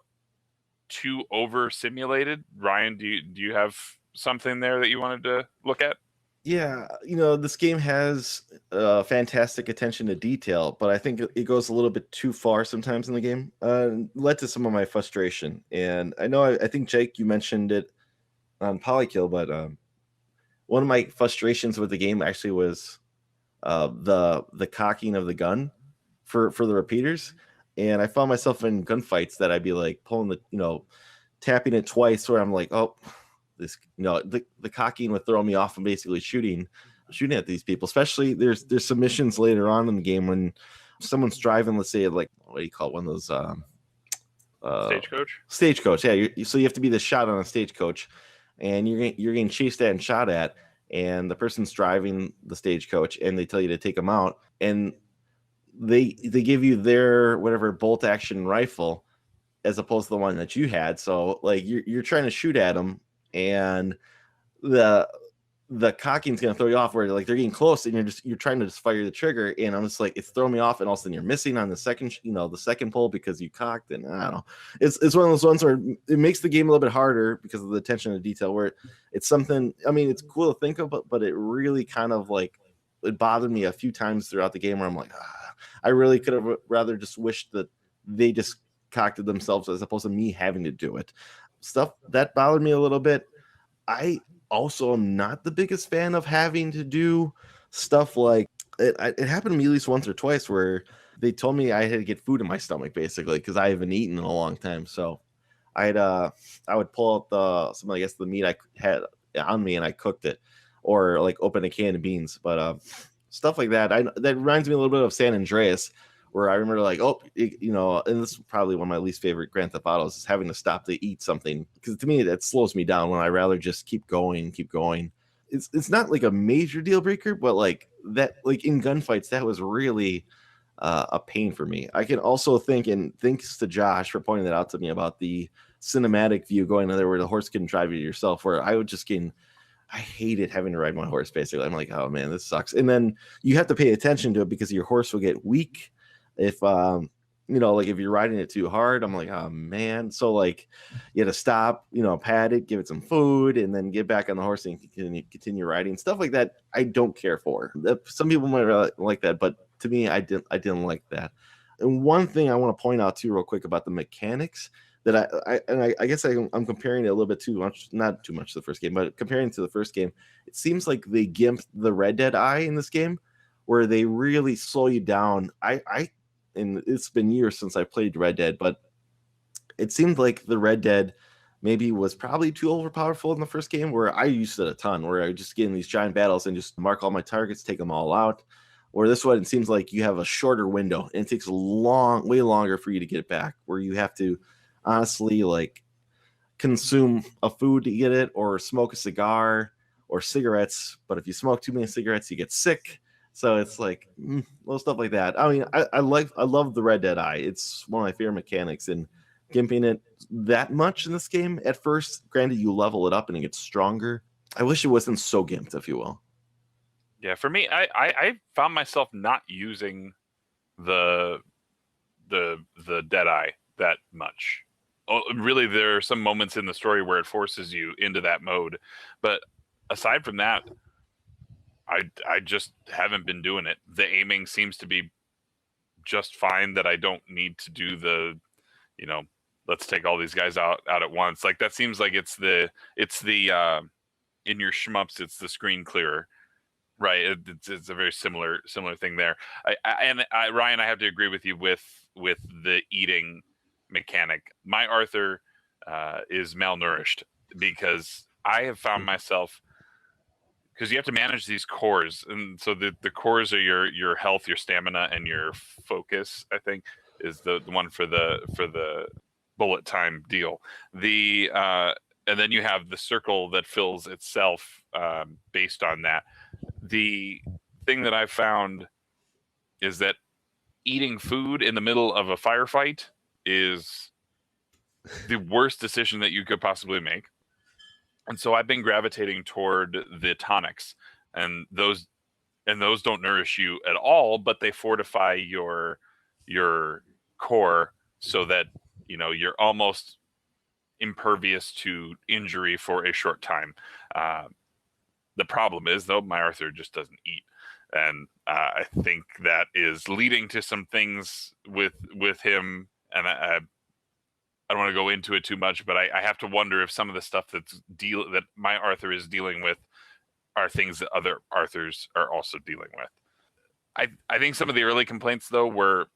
too over simulated? Ryan, do you have something there that you wanted to look at? Yeah, this game has fantastic attention to detail, but I think it goes a little bit too far sometimes in the game. Led to some of my frustration. And I know, I think, Jake, you mentioned it on Polykill, but one of my frustrations with the game actually was the cocking of the gun for the repeaters. And I found myself in gunfights that I'd be like pulling tapping it twice, where I'm like, oh, this, the cocking would throw me off from basically shooting at these people. Especially there's some missions later on in the game when someone's driving, let's say, like, what do you call it, one of those stagecoach. Yeah, so you have to be the shot on a stagecoach, and you're getting chased at and shot at, and the person's driving the stagecoach, and they tell you to take them out, and they give you their whatever bolt action rifle as opposed to the one that you had. So like you're trying to shoot at them, and the cocking's gonna throw you off, where like they're getting close, and you're trying to just fire the trigger, and I'm just like, it's throwing me off, and all of a sudden you're missing on the second pull because you cocked, and I don't know. It's one of those ones where it makes the game a little bit harder because of the attention to detail, where it's something, I mean, it's cool to think of, but it really kind of like, it bothered me a few times throughout the game where I'm like, I really could have rather just wished that they just cocked it themselves as opposed to me having to do it. Stuff that bothered me a little bit. I also am not the biggest fan of having to do stuff like it happened to me at least once or twice where they told me I had to get food in my stomach, basically, because I haven't eaten in a long time. So I would pull out the meat I had on me, and I cooked it, or like open a can of beans. But stuff like that, that reminds me a little bit of San Andreas, where I remember like, and this is probably one of my least favorite Grand Theft Autos, is having to stop to eat something, because to me that slows me down when I rather just keep going. It's not like a major deal breaker, but like that, like in gunfights, that was really a pain for me. I can also think, and thanks to Josh for pointing that out to me about the cinematic view going in there where the horse can drive you yourself, where I would just I hated having to ride my horse. Basically, I'm like, oh man, this sucks. And then you have to pay attention to it because your horse will get weak if like if you're riding it too hard. I'm like, oh man. So like, you had to stop, pat it, give it some food, and then get back on the horse and continue riding. Stuff like that, I don't care for. Some people might really like that, but to me, I didn't like that. And one thing I want to point out too, real quick, about the mechanics that I guess I'm comparing it a little bit too much, not too much to the first game, but comparing to the first game, it seems like they gimped the Red Dead eye in this game, where they really slow you down. And it's been years since I played Red Dead, but it seemed like the Red Dead maybe was probably too overpowerful in the first game, where I used it a ton, where I would just get in these giant battles and just mark all my targets, take them all out. Or this one, it seems like you have a shorter window and it takes way longer for you to get it back, where you have to honestly like consume a food to get it, or smoke a cigar or cigarettes. But if you smoke too many cigarettes, you get sick. So it's like little stuff like that. I mean, I love the Red Dead eye. It's one of my favorite mechanics, and gimping it that much in this game at first, granted you level it up and it gets stronger. I wish it wasn't so gimped, if you will. Yeah, for me, I found myself not using the Deadeye that much. Oh, really, there are some moments in the story where it forces you into that mode, but aside from that, I just haven't been doing it. The aiming seems to be just fine. That I don't need to do the, let's take all these guys out at once. Like that seems like it's the in your shmups, it's the screen clearer. Right, it's a very similar thing there. Ryan, I have to agree with you with the eating mechanic. My Arthur is malnourished because I have found myself, because you have to manage these cores, and so the cores are your health, your stamina, and your focus. I think is the one for the bullet time deal. And then you have the circle that fills itself based on that. The thing that I've found is that eating food in the middle of a firefight is the worst decision that you could possibly make. And so I've been gravitating toward the tonics, and those don't nourish you at all, but they fortify your core so that you're almost impervious to injury for a short time. The problem is, though, my Arthur just doesn't eat, and I think that is leading to some things with him. And I don't want to go into it too much, but I have to wonder if some of the stuff that my Arthur is dealing with are things that other Arthurs are also dealing with. I think some of the early complaints, though, were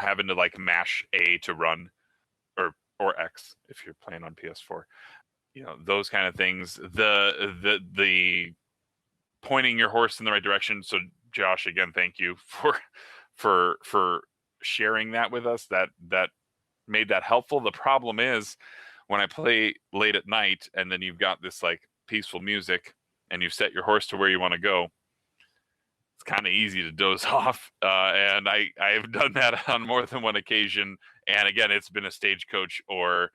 having to like mash A to run, or X if you're playing on PS4. Those kind of things. The pointing your horse in the right direction. So Josh, again, thank you for sharing that with us. That made that helpful. The problem is when I play late at night and then you've got this like peaceful music and you've set your horse to where you want to go, it's kind of easy to doze off. And I've done that on more than one occasion. And again, it's been a stagecoach or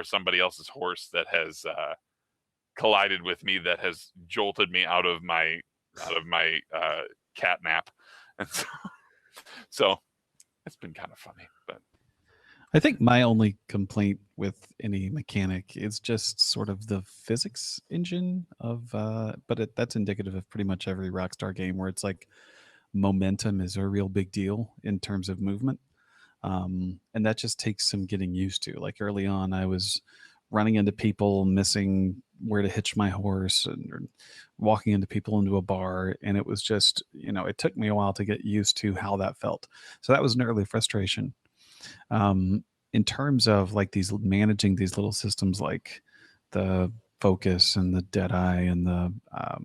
somebody else's horse that has collided with me, that has jolted me out of my cat nap. And so it's been kind of funny. But I think my only complaint with any mechanic is just sort of the physics engine of, but that's indicative of pretty much every Rockstar game, where it's like momentum is a real big deal in terms of movement. And that just takes some getting used to. Like early on, I was running into people, missing where to hitch my horse, and walking into people into a bar. And it was just, it took me a while to get used to how that felt. So that was an early frustration. In terms of like managing these little systems, like the focus and the Deadeye and the, I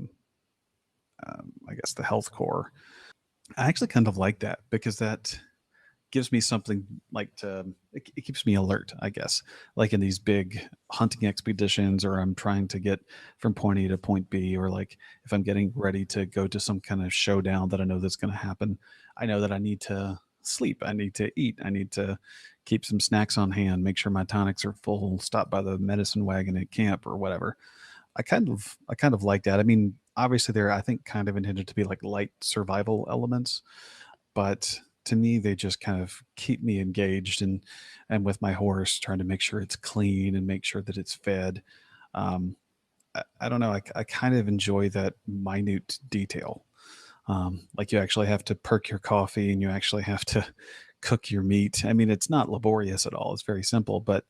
guess the health core, I actually kind of like that, because that gives me something like it keeps me alert, I guess, like in these big hunting expeditions, or I'm trying to get from point A to point B, or like if I'm getting ready to go to some kind of showdown that I know that's going to happen, I know that I need to sleep, I need to eat, I need to keep some snacks on hand, make sure my tonics are full, stop by the medicine wagon at camp or whatever. I kind of like that. I mean, obviously they're, I think, kind of intended to be like light survival elements, but to me they just kind of keep me engaged, and with my horse trying to make sure it's clean and make sure that it's fed. Um, I don't know. I kind of enjoy that minute detail. Like you actually have to perk your coffee and you actually have to cook your meat. I mean, it's not laborious at all. It's very simple, but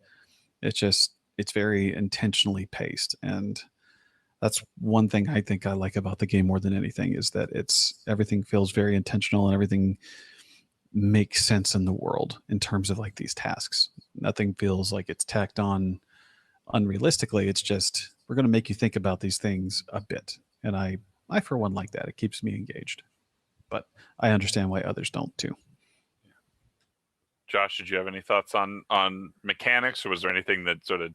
it's very intentionally paced. And that's one thing I think I like about the game more than anything, is that everything feels very intentional and everything makes sense in the world in terms of like these tasks. Nothing feels like it's tacked on unrealistically. It's just, we're going to make you think about these things a bit. And I for one like that. It keeps me engaged, but I understand why others don't too. Josh, did you have any thoughts on mechanics, or was there anything that sort of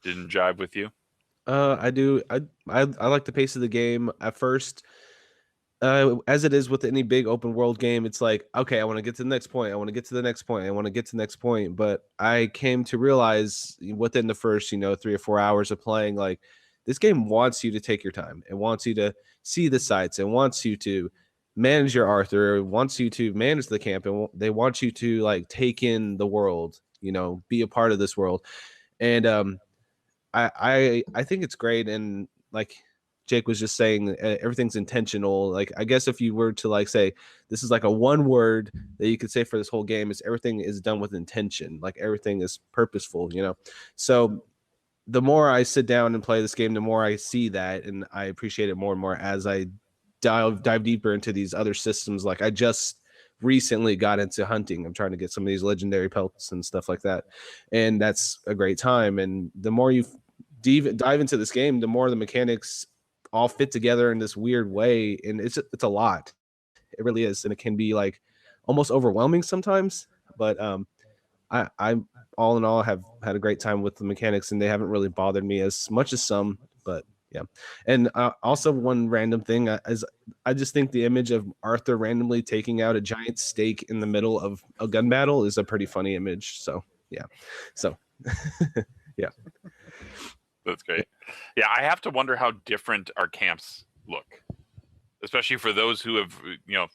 didn't jive with you? I do. I like the pace of the game. At first, as it is with any big open world game, it's like, okay, I want to get to the next point. I want to get to the next point. I want to get to the next point. But I came to realize within the first, 3 or 4 hours of playing, like, this game wants you to take your time. It wants you to see the sights. It wants you to manage your Arthur. It wants you to manage the camp. And they want you to like take in the world, be a part of this world. And I think it's great. And like Jake was just saying, everything's intentional. Like, I guess if you were to like say this is like a one word that you could say for this whole game, is everything is done with intention. Like, everything is purposeful, So the more I sit down and play this game, the more I see that, and I appreciate it more and more as I dive deeper into these other systems. Like, I just recently got into hunting. I'm trying to get some of these legendary pelts and stuff like that, and that's a great time. And the more you dive into this game, the more the mechanics all fit together in this weird way, and it's a lot. It really is, and it can be like almost overwhelming sometimes. But I all in all have had a great time with the mechanics, and they haven't really bothered me as much as some. But yeah, and also one random thing is I just think the image of Arthur randomly taking out a giant steak in the middle of a gun battle is a pretty funny image. So yeah, yeah. That's great. Yeah, I have to wonder how different our camps look, especially for those who have,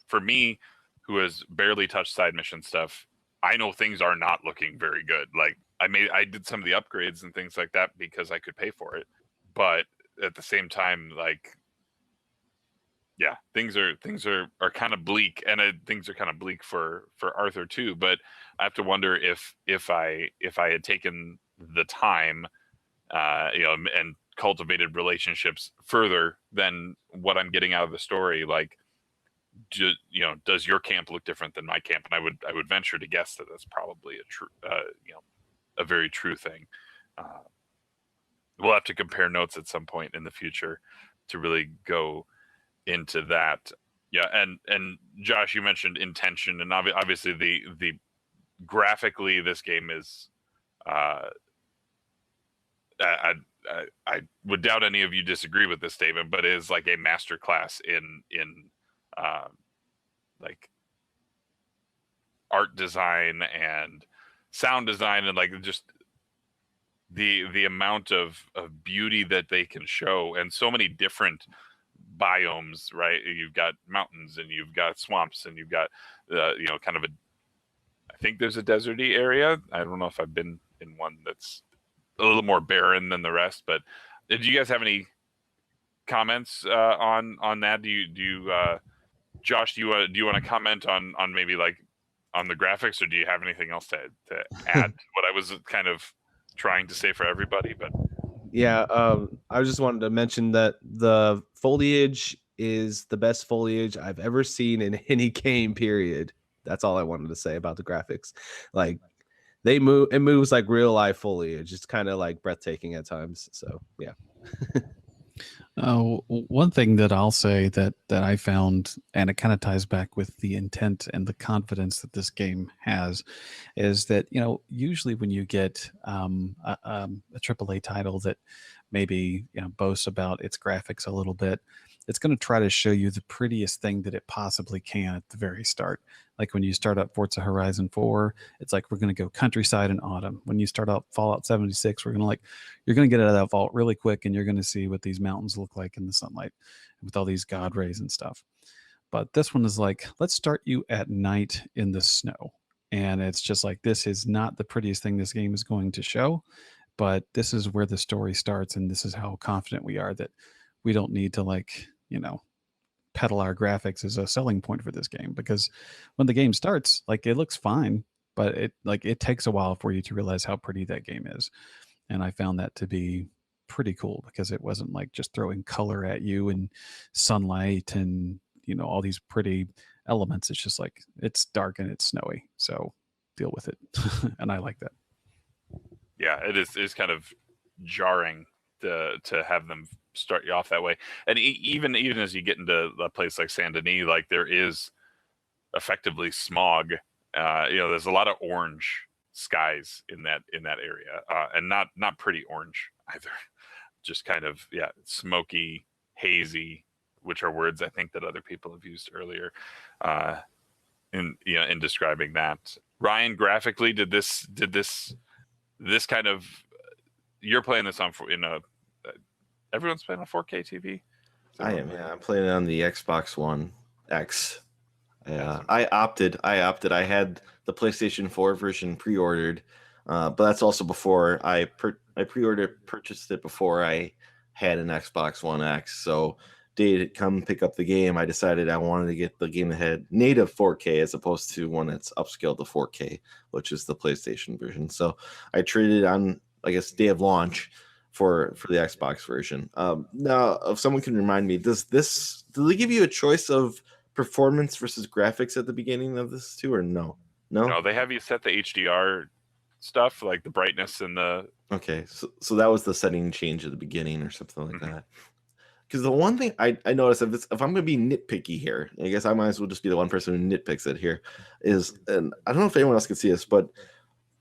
for me, who has barely touched side mission stuff. I know things are not looking very good. Like, I did some of the upgrades and things like that because I could pay for it, but at the same time, like, yeah, things are kind of bleak, and things are kind of bleak for Arthur too. But I have to wonder if I had taken the time, and cultivated relationships further than what I'm getting out of the story, like, does your camp look different than my camp? And I would venture to guess that that's probably a true, a very true thing. We'll have to compare notes at some point in the future to really go into that. Yeah, and Josh, you mentioned intention, and obviously the graphically this game is. I would doubt any of you disagree with this statement, but it is like a masterclass in like art design and sound design, and like just the amount of beauty that they can show, and so many different biomes, right? You've got mountains, and you've got swamps, and you've got kind of I think there's a deserty area. I don't know if I've been in one that's a little more barren than the rest, but did you guys have any comments on that? Do you Josh, do you want to comment on maybe like on the graphics, or do you have anything else to add to what I was kind of trying to say for everybody? But yeah, I just wanted to mention that the foliage is the best foliage I've ever seen in any game, period. That's all I wanted to say about the graphics. Like, it moves like real life foliage. It's kind of like breathtaking at times. So yeah. One thing that I'll say that I found, and it kind of ties back with the intent and the confidence that this game has, is that usually when you get a AAA title that maybe boasts about its graphics a little bit, it's going to try to show you the prettiest thing that it possibly can at the very start. Like when you start up Forza Horizon 4, it's like we're going to go countryside in autumn. When you start up Fallout 76, you're going to get out of that vault really quick, and you're going to see what these mountains look like in the sunlight with all these god rays and stuff. But this one is like, let's start you at night in the snow. And it's just like, this is not the prettiest thing this game is going to show, but this is where the story starts. And this is how confident we are that we don't need to, like, peddle our graphics as a selling point for this game, because when the game starts, like, it looks fine, but it takes a while for you to realize how pretty that game is. And I found that to be pretty cool, because it wasn't like just throwing color at you and sunlight and all these pretty elements. It's just like, it's dark and it's snowy, so deal with it. And I like that. Yeah, it's kind of jarring to have them start you off that way. And even as you get into a place like Saint Denis, like, there is effectively smog. There's a lot of orange skies in that area, and not pretty orange either. Just kind of, smoky, hazy, which are words I think that other people have used earlier in describing that. Ryan, graphically, did this kind of, you're playing this on everyone's playing on 4K TV? I am. Yeah, I'm playing it on the Xbox One X. I opted. I had the PlayStation 4 version pre-ordered, but that's also before I purchased it before I had an Xbox One X. So day to come pick up the game, I decided I wanted to get the game that had native 4K as opposed to one that's upscaled to 4K, which is the PlayStation version. So I traded on, I guess, day of launch for the Xbox version. Now, if someone can remind me, do they give you a choice of performance versus graphics at the beginning of this too, or no? No, they have you set the HDR stuff, like the brightness and the. Okay, so that was the setting change at the beginning or something like that. Because the one thing I noticed, if I'm going to be nitpicky here, I guess I might as well just be the one person who nitpicks it here, is, and I don't know if anyone else can see this, but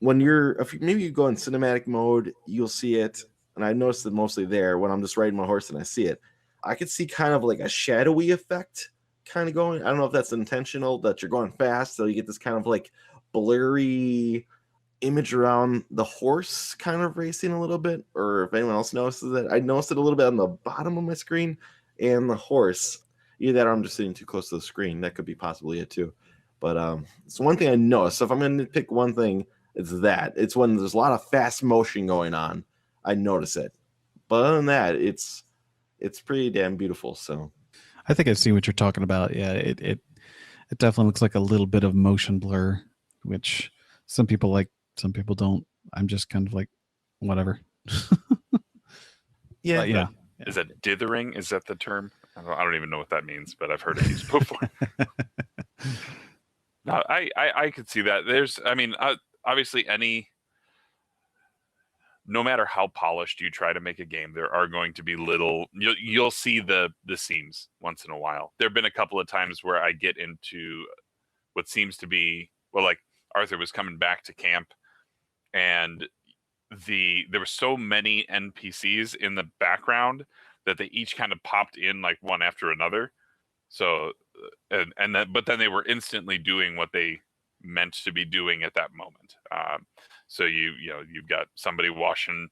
when maybe you go in cinematic mode, you'll see it, and I noticed it mostly there when I'm just riding my horse and I see it. I could see kind of like a shadowy effect kind of going. I don't know if that's intentional, that you're going fast, so you get this kind of like blurry image around the horse kind of racing a little bit, or if anyone else notices it. I noticed it a little bit on the bottom of my screen and the horse. Either that or I'm just sitting too close to the screen. That could be possibly it too. But it's one thing I noticed. So if I'm going to pick one thing, it's when there's a lot of fast motion going on, I notice it. But other than that, it's pretty damn beautiful. So I think I see what you're talking about. Yeah, it definitely looks like a little bit of motion blur, which some people like, some people don't. I'm just kind of like, whatever. Yeah. Yeah. Is that dithering? Is that the term? I don't even know what that means, but I've heard it used before. No, I could see that. Obviously no matter how polished you try to make a game, there are going to be you'll see the seams once in a while. There have been a couple of times where I get into what seems to be, well, like Arthur was coming back to camp, and there were so many NPCs in the background that they each kind of popped in like one after another. So but then they were instantly doing what they meant to be doing at that moment. So you've got somebody washing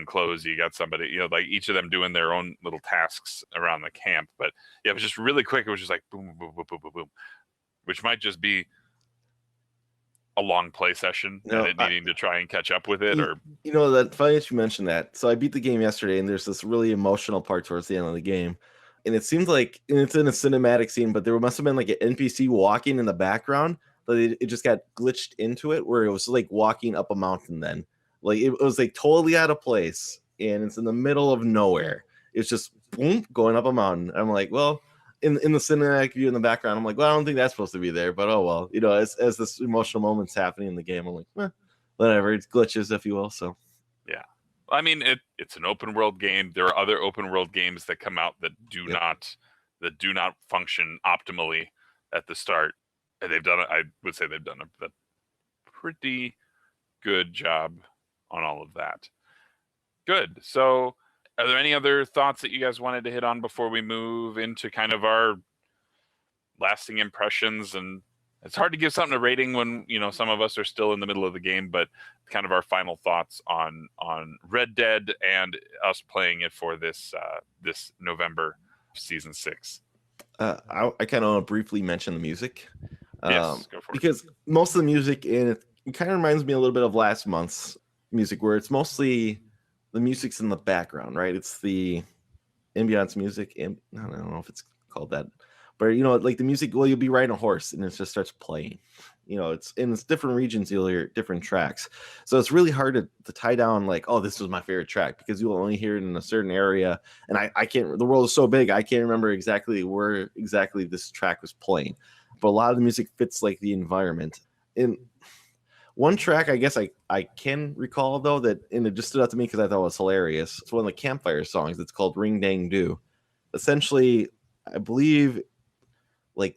clothes, you got somebody, like each of them doing their own little tasks around the camp. But yeah, it was just really quick. It was just like boom, boom, boom, boom, boom, boom, which might just be a long play session and it needing to try and catch up with it. That funny that you mentioned that. So I beat the game yesterday, and there's this really emotional part towards the end of the game, and it seems like it's in a cinematic scene, but there must have been like an NPC walking in the background, but it just got glitched into it, where it was like walking up a mountain. Then like it was like totally out of place, and it's in the middle of nowhere. It's just boom going up a mountain. I'm like, well, in the cinematic view in the background, I'm like, well, I don't think that's supposed to be there, but oh well. As this emotional moment's happening in the game, I'm like, whatever. It's glitches, if you will. So yeah, I mean, it's an open world game. There are other open world games that come out that do not function optimally at the start, and I would say they've done a pretty good job on all of that. Good. So, are there any other thoughts that you guys wanted to hit on before we move into kind of our lasting impressions and it's hard to give something a rating when, you know, some of us are still in the middle of the game, but kind of our final thoughts on Red Dead and us playing it for this this November season 6. I kind of want to briefly mention the music. Yes, go for it. Because most of the music in it kind of reminds me a little bit of last month's music, where it's mostly the music's in the background, right? It's the ambiance music. I don't know if it's called that, but you know, like the music. Well, you'll be riding a horse and it just starts playing. You know, it's in different regions. You'll hear different tracks, so it's really hard to tie down. Like, oh, this was my favorite track, because you will only hear it in a certain area, and I can't. The world is so big, I can't remember exactly where exactly this track was playing. But a lot of the music fits like the environment. In one track, I guess I can recall though and it just stood out to me because I thought it was hilarious. It's one of the campfire songs. It's called "Ring Dang Do." Essentially, I believe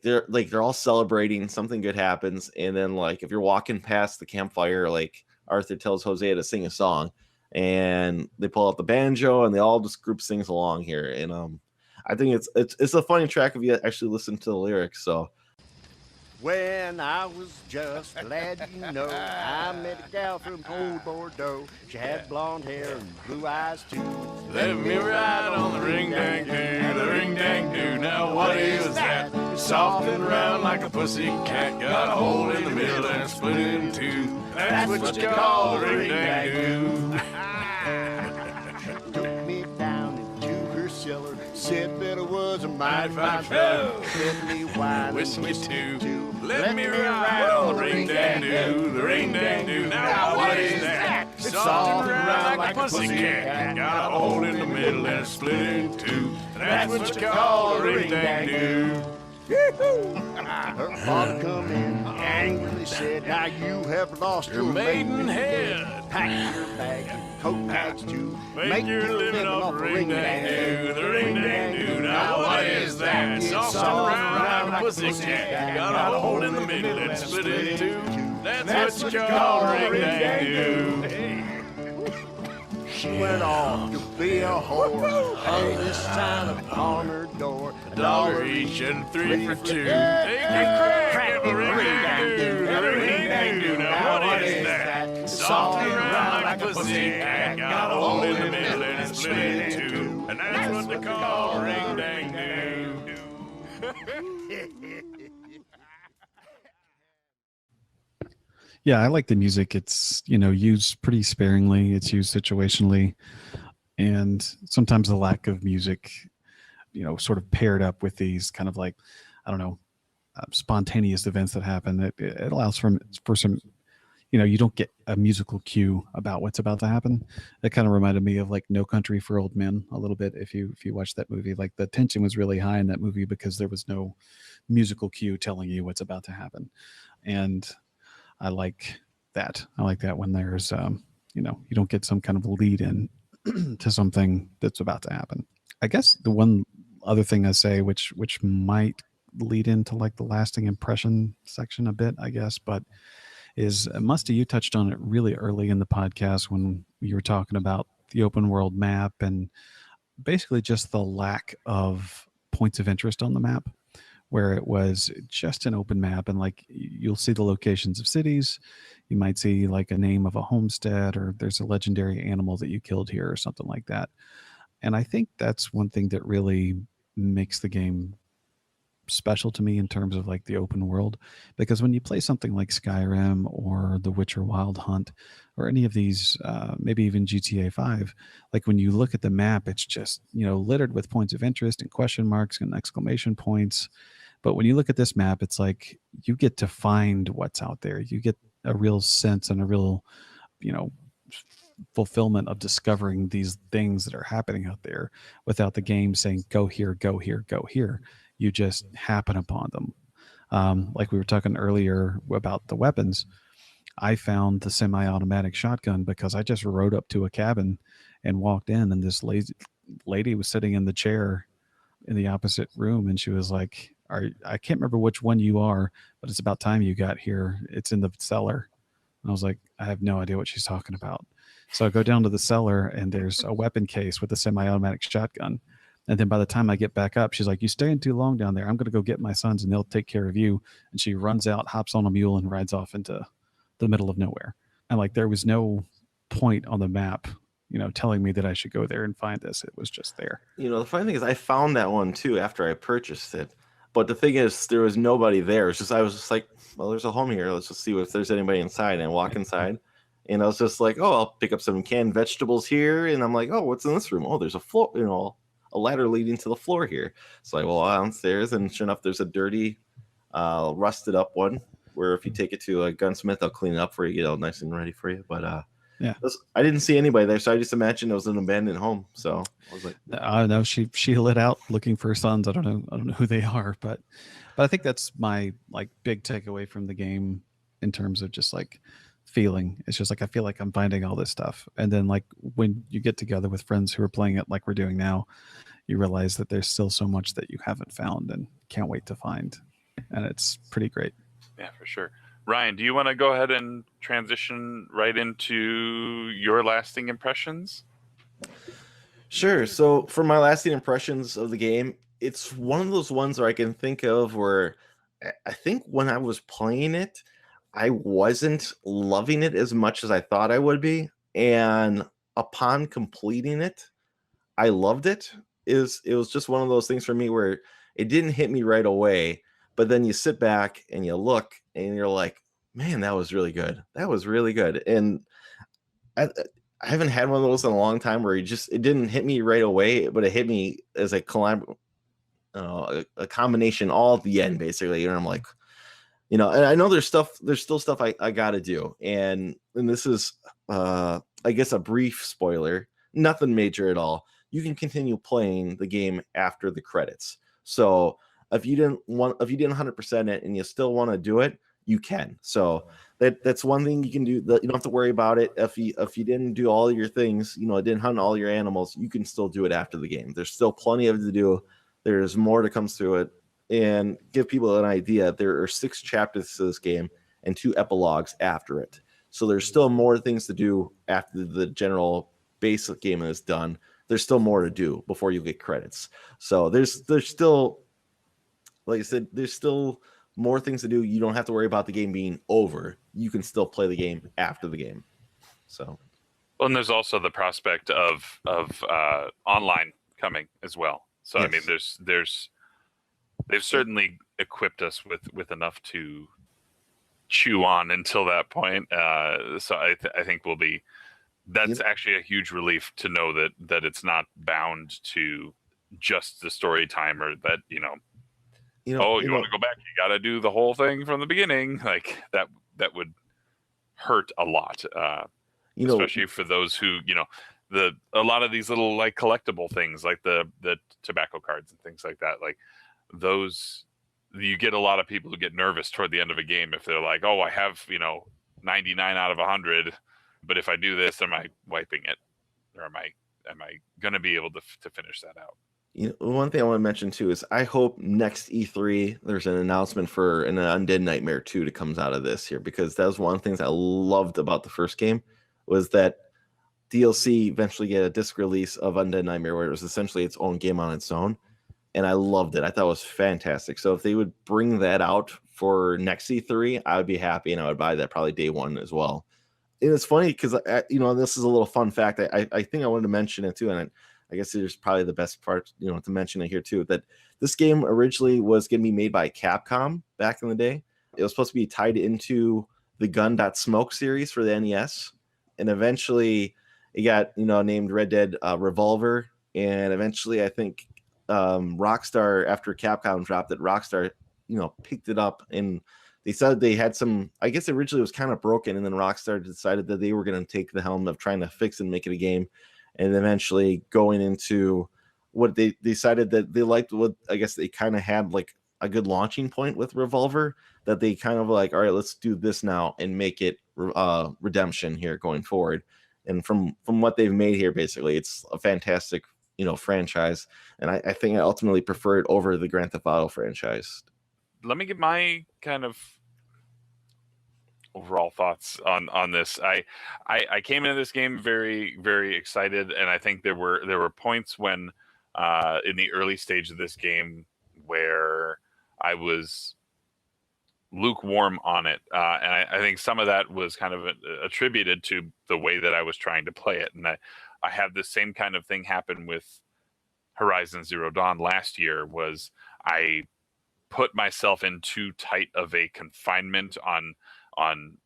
they're all celebrating, something good happens, and then like if you're walking past the campfire, like Arthur tells Hosea to sing a song, and they pull out the banjo and they all just group sings along here. And I think it's a funny track if you actually listen to the lyrics. So when I was just a lad, you know, I met a gal from old Bordeaux. She had blonde hair and blue eyes too. Let me ride on the ring-dang-doo, the ring-dang-doo. Now what is that? Soft and round like a pussy cat. Got a hole in the middle and split in two. That's what you call the ring-dang-doo. Took me down into her cellar, said that it was a mighty fine fellow. Fed me wine, Whiskey too. Let me ride on the ring-dang-doo, the ring-dang-doo. Now what is that? It's soft and round like a pussy cat. Got a hole in the middle and split in two. That's what you call a ring-dang-doo. Her father come in, angrily said, now you have lost your maidenhead. Pack your bag and coat bags too. Make your living off the ring-dang-doo, the ring-dang-doo. Now what is that? Soft and round like a pussy cat. Got a hole in the middle and split in two. That's what you call a ring-dang-doo. She went off to be a whore, hung this sign upon her door. $1 each and 3 for 2. Take a crack at the ring-dang-doo, the ring-dang-doo. Now what is that? Soft and round like a pussy cat. Got a hole in the middle and it's split in two. And that's what they call a ring-dang-doo. Yeah, I like the music. It's, you know, used pretty sparingly. It's used situationally. And sometimes the lack of music, you know, sort of paired up with these kind of like, I don't know, spontaneous events that happen. It allows for some, you know, you don't get a musical cue about what's about to happen. It kind of reminded me of like No Country for Old Men a little bit. If you watch that movie, like the tension was really high in that movie because there was no musical cue telling you what's about to happen. And I like that. I like that when there's, you know, you don't get some kind of lead in to something that's about to happen. I guess the one other thing I say, which might lead into like the lasting impression section a bit, I guess, but is Musty, you touched on it really early in the podcast when you were talking about the open world map and basically just the lack of points of interest on the map, where it was just an open map and like you'll see the locations of cities. You might see like a name of a homestead, or there's a legendary animal that you killed here or something like that. And I think that's one thing that really makes the game special to me in terms of like the open world, because when you play something like Skyrim or The Witcher Wild Hunt or any of these, maybe even GTA 5, like when you look at the map, it's just, you know, littered with points of interest and question marks and exclamation points. But when you look at this map, it's like you get to find what's out there. You get a real sense and a real, you know, fulfillment of discovering these things that are happening out there without the game saying, go here, go here, go here. You just happen upon them. Like we were talking earlier about the weapons, I found the semi-automatic shotgun because I just rode up to a cabin and walked in, and this lady was sitting in the chair in the opposite room, and she was like, I can't remember which one you are, but it's about time you got here. It's in the cellar. And I was like, I have no idea what she's talking about. So I go down to the cellar, and there's a weapon case with a semi-automatic shotgun. And then by the time I get back up, she's like, "You staying too long down there. I'm going to go get my sons and they'll take care of you." And she runs out, hops on a mule, and rides off into the middle of nowhere. And like, there was no point on the map, telling me that I should go there and find this. It was just there. The funny thing is, I found that one too after I purchased it. But the thing is, there was nobody there. I was just like, well, there's a home here. Let's just see if there's anybody inside. And I walk inside, and I was just like, oh, I'll pick up some canned vegetables here. And I'm like, oh, what's in this room? Oh, there's a floor, a ladder leading to the floor here. So I go downstairs, and sure enough, there's a dirty, rusted up one where if you take it to a gunsmith, they'll clean it up for you, get it all nice and ready for you. But yeah, I didn't see anybody there, so I just imagined it was an abandoned home. So I was like, no, she lit out looking for her sons. I don't know who they are, but I think that's my like big takeaway from the game in terms of just like feeling. It's just like I feel like I'm finding all this stuff, and then like when you get together with friends who are playing it like we're doing now, you realize that there's still so much that you haven't found and can't wait to find, and it's pretty great. Yeah, for sure. Ryan, do you want to go ahead and transition right into your lasting impressions? Sure. So for my lasting impressions of the game, it's one of those ones where I can think of where I think when I was playing it, I wasn't loving it as much as I thought I would be. And upon completing it, I loved it. It was just one of those things for me where it didn't hit me right away. But then you sit back and you look and you're like, man, that was really good. That was really good. And I haven't had one of those in a long time where it didn't hit me right away, but it hit me as a combination all at the end, basically. And I'm like, and I know there's still stuff I got to do. And this is, I guess, a brief spoiler, nothing major at all. You can continue playing the game after the credits. So if you didn't 100% it and you still want to do it, you can. So that's one thing you can do. That you don't have to worry about it. If you didn't do all your things, didn't hunt all your animals, you can still do it after the game. There's still plenty of it to do. There's more to come through it. And give people an idea, there are 6 chapters to this game and 2 epilogues after it. So there's still more things to do after the general basic game is done. There's still more to do before you get credits. So there's still, like I said, there's still more things to do. You don't have to worry about the game being over. You can still play the game after the game. So, well, and there's also the prospect of online coming as well. So yes. I mean, they've certainly equipped us with enough to chew on until that point. So I think that's actually a huge relief to know that it's not bound to just the story time, or that you want to go back, you got to do the whole thing from the beginning. Like that would hurt a lot, especially for those who a lot of these little like collectible things like the tobacco cards and things like that. Like those, you get a lot of people who get nervous toward the end of a game if they're like, oh, I have 99 out of 100. But if I do this, am I wiping it, or am I going to be able to finish that out? One thing I want to mention too is I hope next E3 there's an announcement for an Undead Nightmare 2 that comes out of this here, because that was one of the things I loved about the first game was that DLC eventually get a disc release of Undead Nightmare where it was essentially its own game on its own, and I loved it. I thought it was fantastic. So if they would bring that out for next E3, I would be happy, and I would buy that probably day one as well. And it's funny because this is a little fun fact. I think I wanted to mention it too, and I guess there's probably the best part to mention it here too. That this game originally was going to be made by Capcom back in the day. It was supposed to be tied into the Gun.Smoke series for the NES, and eventually it got named Red Dead Revolver, and eventually I think Rockstar, after Capcom dropped it, Rockstar picked it up, and they said they had some, I guess originally it was kind of broken, and then Rockstar decided that they were going to take the helm of trying to fix and make it a game, and eventually going into what they decided that they liked, what I guess they kind of had like a good launching point with Revolver, that they kind of like, all right, let's do this now and make it Redemption here going forward. And from what they've made here, basically it's a fantastic franchise, and I think I ultimately prefer it over the Grand Theft Auto franchise. Let me give my kind of overall thoughts on this. I came into this game very, very excited, and I think there were points when in the early stage of this game where I was lukewarm on it, and I think some of that was kind of attributed to the way that I was trying to play it. And I had the same kind of thing happen with Horizon Zero Dawn last year. Was I put myself in too tight of a confinement on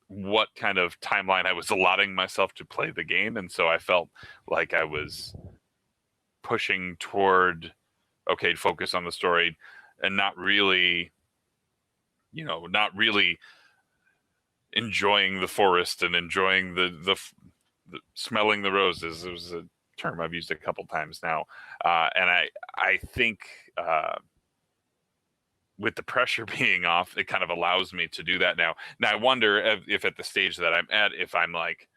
what kind of timeline I was allotting myself to play the game, and so I felt like I was pushing toward focus on the story and not really enjoying the forest and enjoying the smelling the roses. It was a term I've used a couple times now, and I think with the pressure being off, it kind of allows me to do that now. Now I wonder if at the stage that I'm at, if I'm like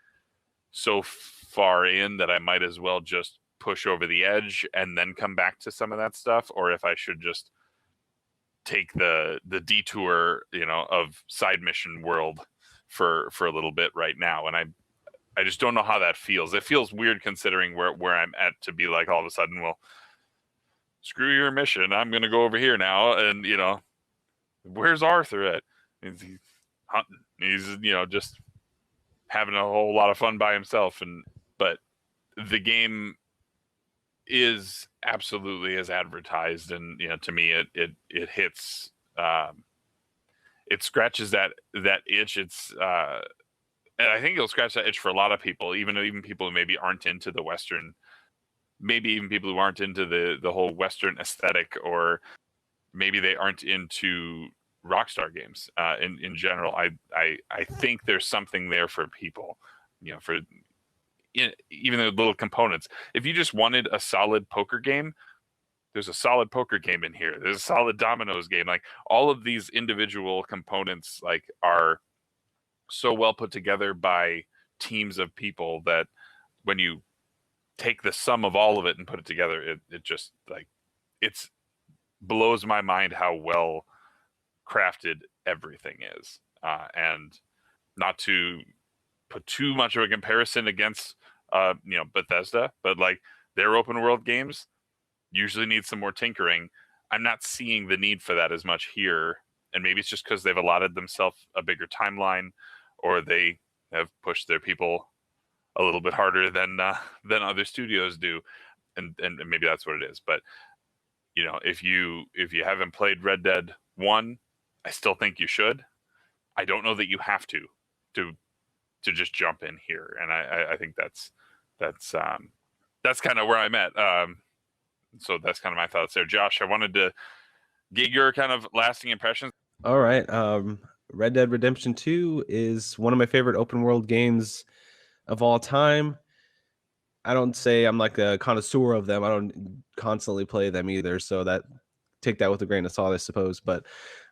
so far in that I might as well just push over the edge and then come back to some of that stuff, or if I should just take the detour, of side mission world for a little bit right now. And I just don't know how that feels. It feels weird considering where I'm at, to be like all of a sudden, well, screw your mission, I'm gonna go over here now, and where's Arthur at? He's hunting. He's just having a whole lot of fun by himself. But the game is absolutely as advertised, and to me it hits, it scratches that itch. It's and I think it'll scratch that itch for a lot of people, even people who maybe aren't into the Western, maybe even people who aren't into the whole Western aesthetic, or maybe they aren't into Rockstar games in general. I think there's something there for people, for even the little components. If you just wanted a solid poker game, there's a solid poker game in here. There's a solid dominoes game. Like, all of these individual components are so well put together by teams of people that when you take the sum of all of it and put it together, it just it's blows my mind how well crafted everything is. And not to put too much of a comparison against Bethesda, but their open world games usually need some more tinkering. I'm not seeing the need for that as much here, and maybe it's just because they've allotted themselves a bigger timeline, or they have pushed their people a little bit harder than other studios do, and maybe that's what it is. But if you haven't played Red Dead 1, I still think you should. I don't know that you have to just jump in here, and I think that's kind of where I'm at. So that's kind of my thoughts there. Josh, I wanted to get your kind of lasting impressions. All right. Red Dead Redemption 2 is one of my favorite open world games of all time. I don't say I'm like a connoisseur of them. I don't constantly play them either, so take that with a grain of salt, I suppose. But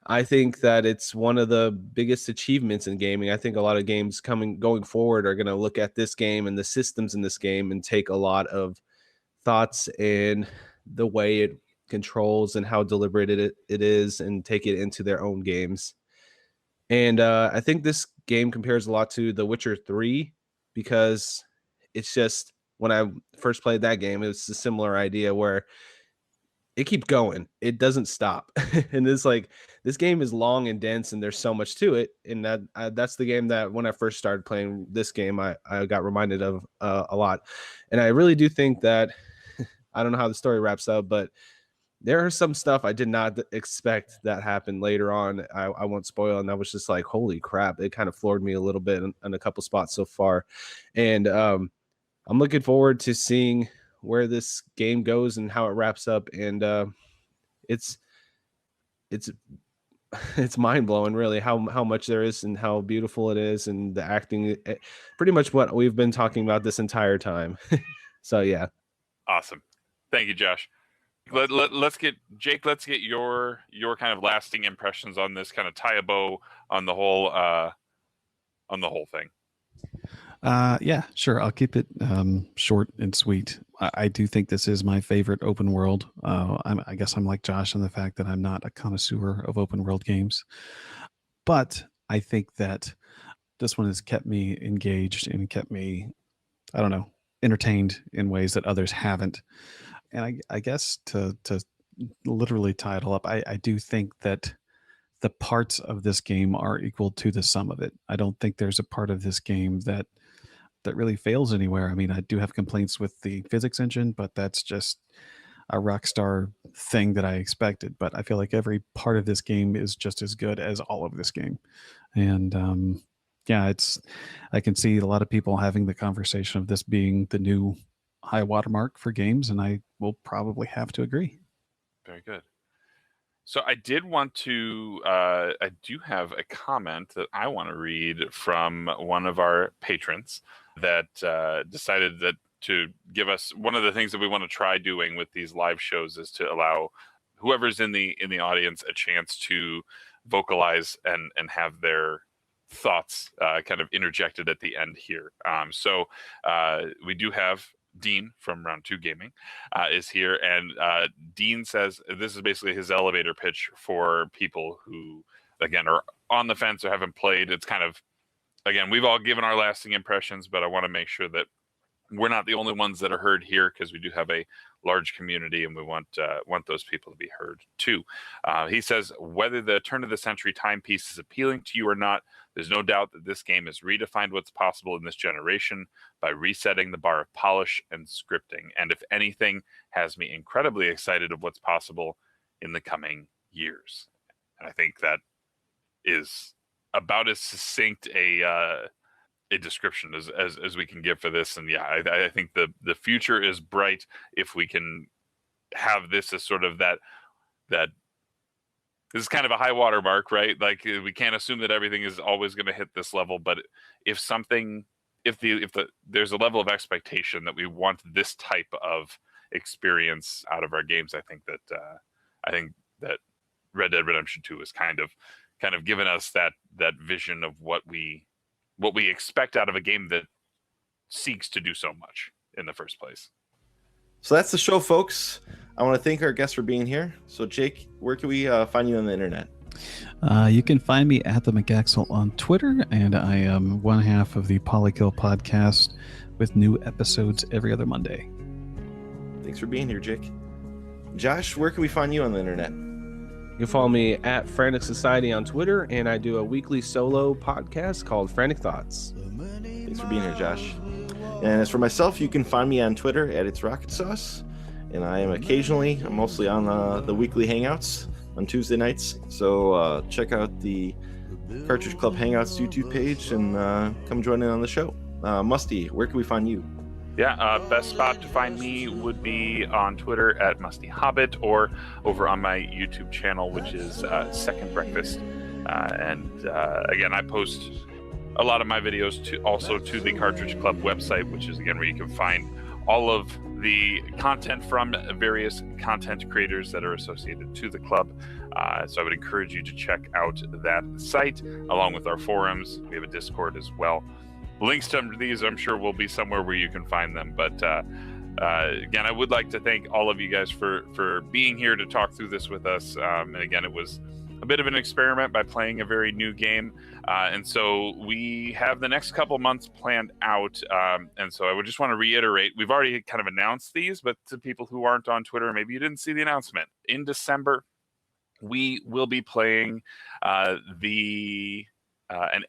I think that it's one of the biggest achievements in gaming. I think a lot of games going forward are going to look at this game and the systems in this game and take a lot of thoughts in the way it controls and how deliberate it is, and take it into their own games. And I think this game compares a lot to The Witcher 3, because it's just, when I first played that game, it was a similar idea where it keeps going. It doesn't stop. And it's this game is long and dense, and there's so much to it. And that's the game that when I first started playing this game, I got reminded of a lot. And I really do think that, I don't know how the story wraps up, but there are some stuff I did not expect that happened later on. I won't spoil, and I was just like, holy crap. It kind of floored me a little bit in a couple spots so far. And I'm looking forward to seeing where this game goes and how it wraps up. And it's mind-blowing, really, how much there is and how beautiful it is, and the acting, pretty much what we've been talking about this entire time. So yeah. Awesome. Thank you, Josh. Let's get your kind of lasting impressions on this, kind of tie a bow on the whole thing. Yeah, sure. I'll keep it short and sweet. I do think this is my favorite open world. I guess I'm like Josh in the fact that I'm not a connoisseur of open world games, but I think that this one has kept me engaged and kept me, I don't know, entertained in ways that others haven't. And I guess to literally tie it all up, I do think that the parts of this game are equal to the sum of it. I don't think there's a part of this game that really fails anywhere. I mean, I do have complaints with the physics engine, but that's just a Rockstar thing that I expected. But I feel like every part of this game is just as good as all of this game. And yeah, I can see a lot of people having the conversation of this being the new high watermark for games, and I will probably have to agree. Very good. So I did want to, I do have a comment that I want to read from one of our patrons that decided that to give us one of the things that we want to try doing with these live shows is to allow whoever's in the audience a chance to vocalize and have their thoughts kind of interjected at the end here. So we do have Dean from Round 2 Gaming is here, and Dean says this is basically his elevator pitch for people who, again, are on the fence or haven't played. It's kind of, again, we've all given our lasting impressions, but I want to make sure that we're not the only ones that are heard here, because we do have a large community and we want those people to be heard too. He says, whether the turn of the century timepiece is appealing to you or not, there's no doubt that this game has redefined what's possible in this generation by resetting the bar of polish and scripting, and if anything, has me incredibly excited of what's possible in the coming years. And I think that is about as succinct a description as we can give for this. And yeah, I think the future is bright if we can have this as sort of that this is kind of a high water mark, right? Like, we can't assume that everything is always going to hit this level, but if there's a level of expectation that we want this type of experience out of our games, I think that Red Dead Redemption 2 is kind of given us that vision of what we expect out of a game that seeks to do so much in the first place. So that's the show, folks. I want to thank our guests for being here. So, Jake, where can we find you on the internet? You can find me at the McAxel on Twitter, and I am one half of the Polykill podcast with new episodes every other Monday. Thanks for being here, Jake. Josh, where can we find you on the internet? You can follow me at Frantic Society on Twitter, and I do a weekly solo podcast called Frantic Thoughts. Thanks for being here, Josh. And as for myself, you can find me on Twitter at It's Rocket Sauce, and I'm mostly on the weekly Hangouts on Tuesday nights. So check out the Cartridge Club Hangouts YouTube page and come join in on the show. Musty, where can we find you? Yeah, best spot to find me would be on Twitter at Musty Hobbit, or over on my YouTube channel, which is Second Breakfast. Again, I post a lot of my videos to the Cartridge Club website, which is, again, where you can find all of the content from various content creators that are associated to the club. So I would encourage you to check out that site, along with our forums. We have a Discord as well. Links to these, I'm sure, will be somewhere where you can find them. But again, I would like to thank all of you guys for being here to talk through this with us. And again, it was a bit of an experiment by playing a very new game. And so we have the next couple months planned out. And so I would just want to reiterate, we've already kind of announced these, but to people who aren't on Twitter, maybe you didn't see the announcement. In December, we will be playing an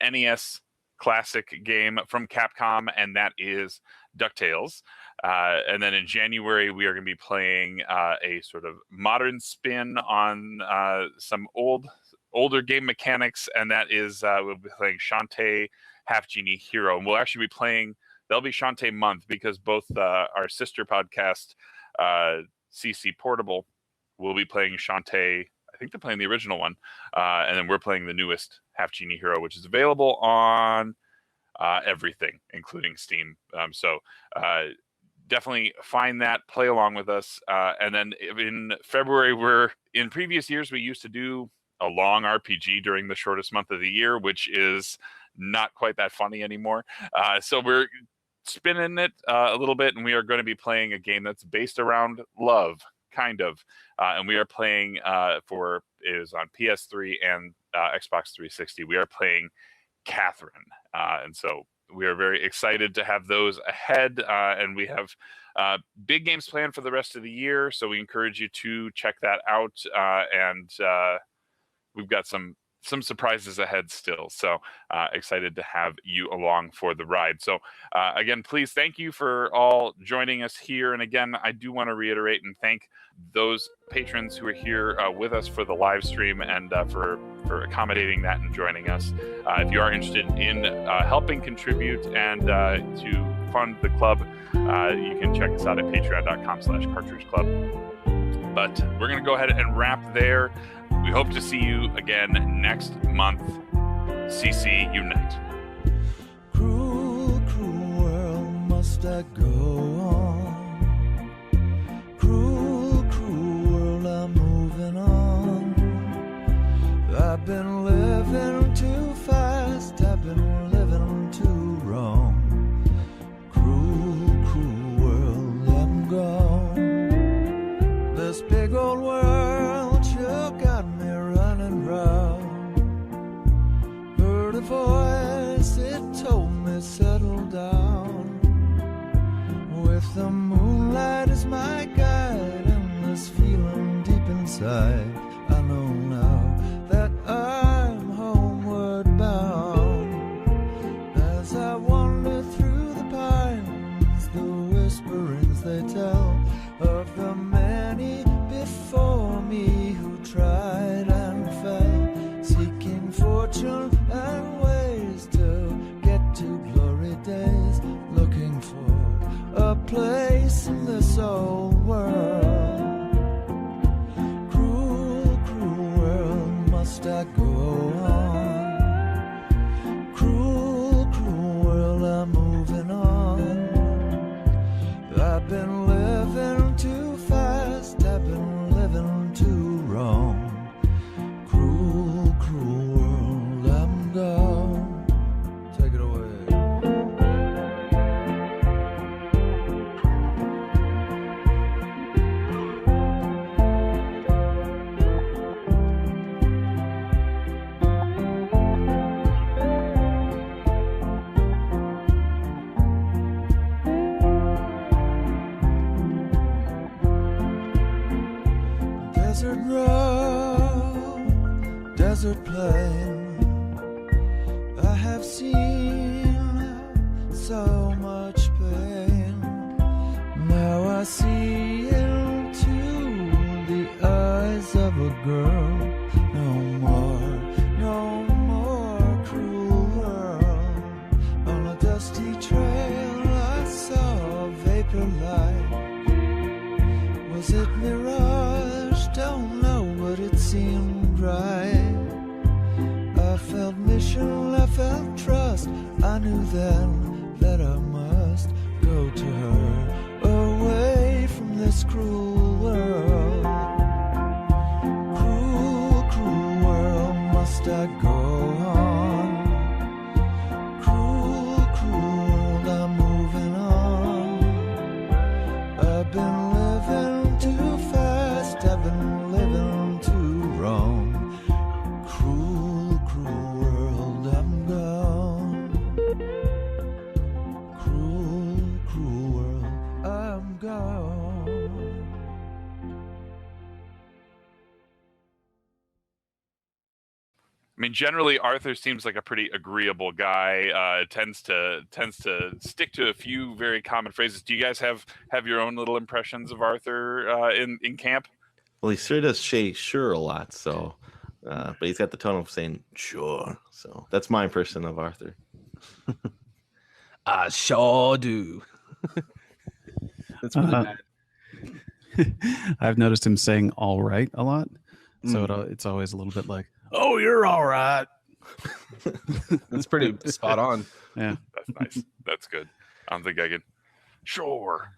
NES classic game from Capcom, and that is DuckTales. And then in January, we are going to be playing a sort of modern spin on some older game mechanics, and that is we'll be playing Shantae Half Genie Hero. And we'll actually be playing, there'll be Shantae month, because both our sister podcast, CC Portable, will be playing Shantae. I think they're playing the original one, and then we're playing the newest Half Genie Hero, which is available on everything, including Steam. So definitely find that, play along with us. And then in February, in previous years, we used to do a long RPG during the shortest month of the year, which is not quite that funny anymore. So we're spinning it a little bit, and we are going to be playing a game that's based around love, kind of. And we are playing is on PS3 and Xbox 360. We are playing Catherine. And so we are very excited to have those ahead, and we have big games planned for the rest of the year. So we encourage you to check that out, and we've got some surprises ahead still. So excited to have you along for the ride. So again, please, thank you for all joining us here. And again, I do want to reiterate and thank those patrons who are here with us for the live stream and for accommodating that and joining us. If you are interested in helping contribute and to fund the club, you can check us out at patreon.com/Cartridge Club. But we're going to go ahead and wrap there. We hope to see you again next month. CC Unite. Cruel, cruel world, must I go on? Cruel, cruel world, I'm moving on. I've been living too fast, I've been living too wrong. Cruel, cruel world, I'm gone. This big old world sure got me running round. Heard a voice, it told me settle down. With the moonlight as my guide and this feeling deep inside, I know now that I'm homeward bound. As I wander through the pines, the whisperings they tell of the many before me who tried and fell, seeking fortune and ways to get to glory days, looking for a place in this old world. Cruel, cruel world, must I go on? Cruel, cruel world, I'm moving on. I've been living too fast, I've been living too wrong. Cruel, cruel world, I'm gone. Take it away. Desert road, desert plain, I have seen so much pain. Now I see into the eyes of a girl. No more cruel world. On a dusty trail I saw a vapor light. Was it mirage? Don't know, but it seemed right. I felt mission, I felt trust. I knew then that I must go to her, away from this cruel world. Cruel, cruel world, must I go on? Cruel, cruel world, I'm moving on. I've been living too fast, I've been living too wrong. Cruel, cruel world, I'm gone. Cruel, cruel world, I'm gone. I mean, generally, Arthur seems like a pretty agreeable guy. Tends to stick to a few very common phrases. Do you guys have your own little impressions of Arthur in camp? Well, he sure does say sure a lot. So, but he's got the tone of saying sure. So that's my impression of Arthur. I sure do. That's really bad. I've noticed him saying "all right" a lot, so it's always a little bit like, "Oh, you're all right." That's pretty spot on. Yeah, That's nice. That's good. I don't think I could. Sure.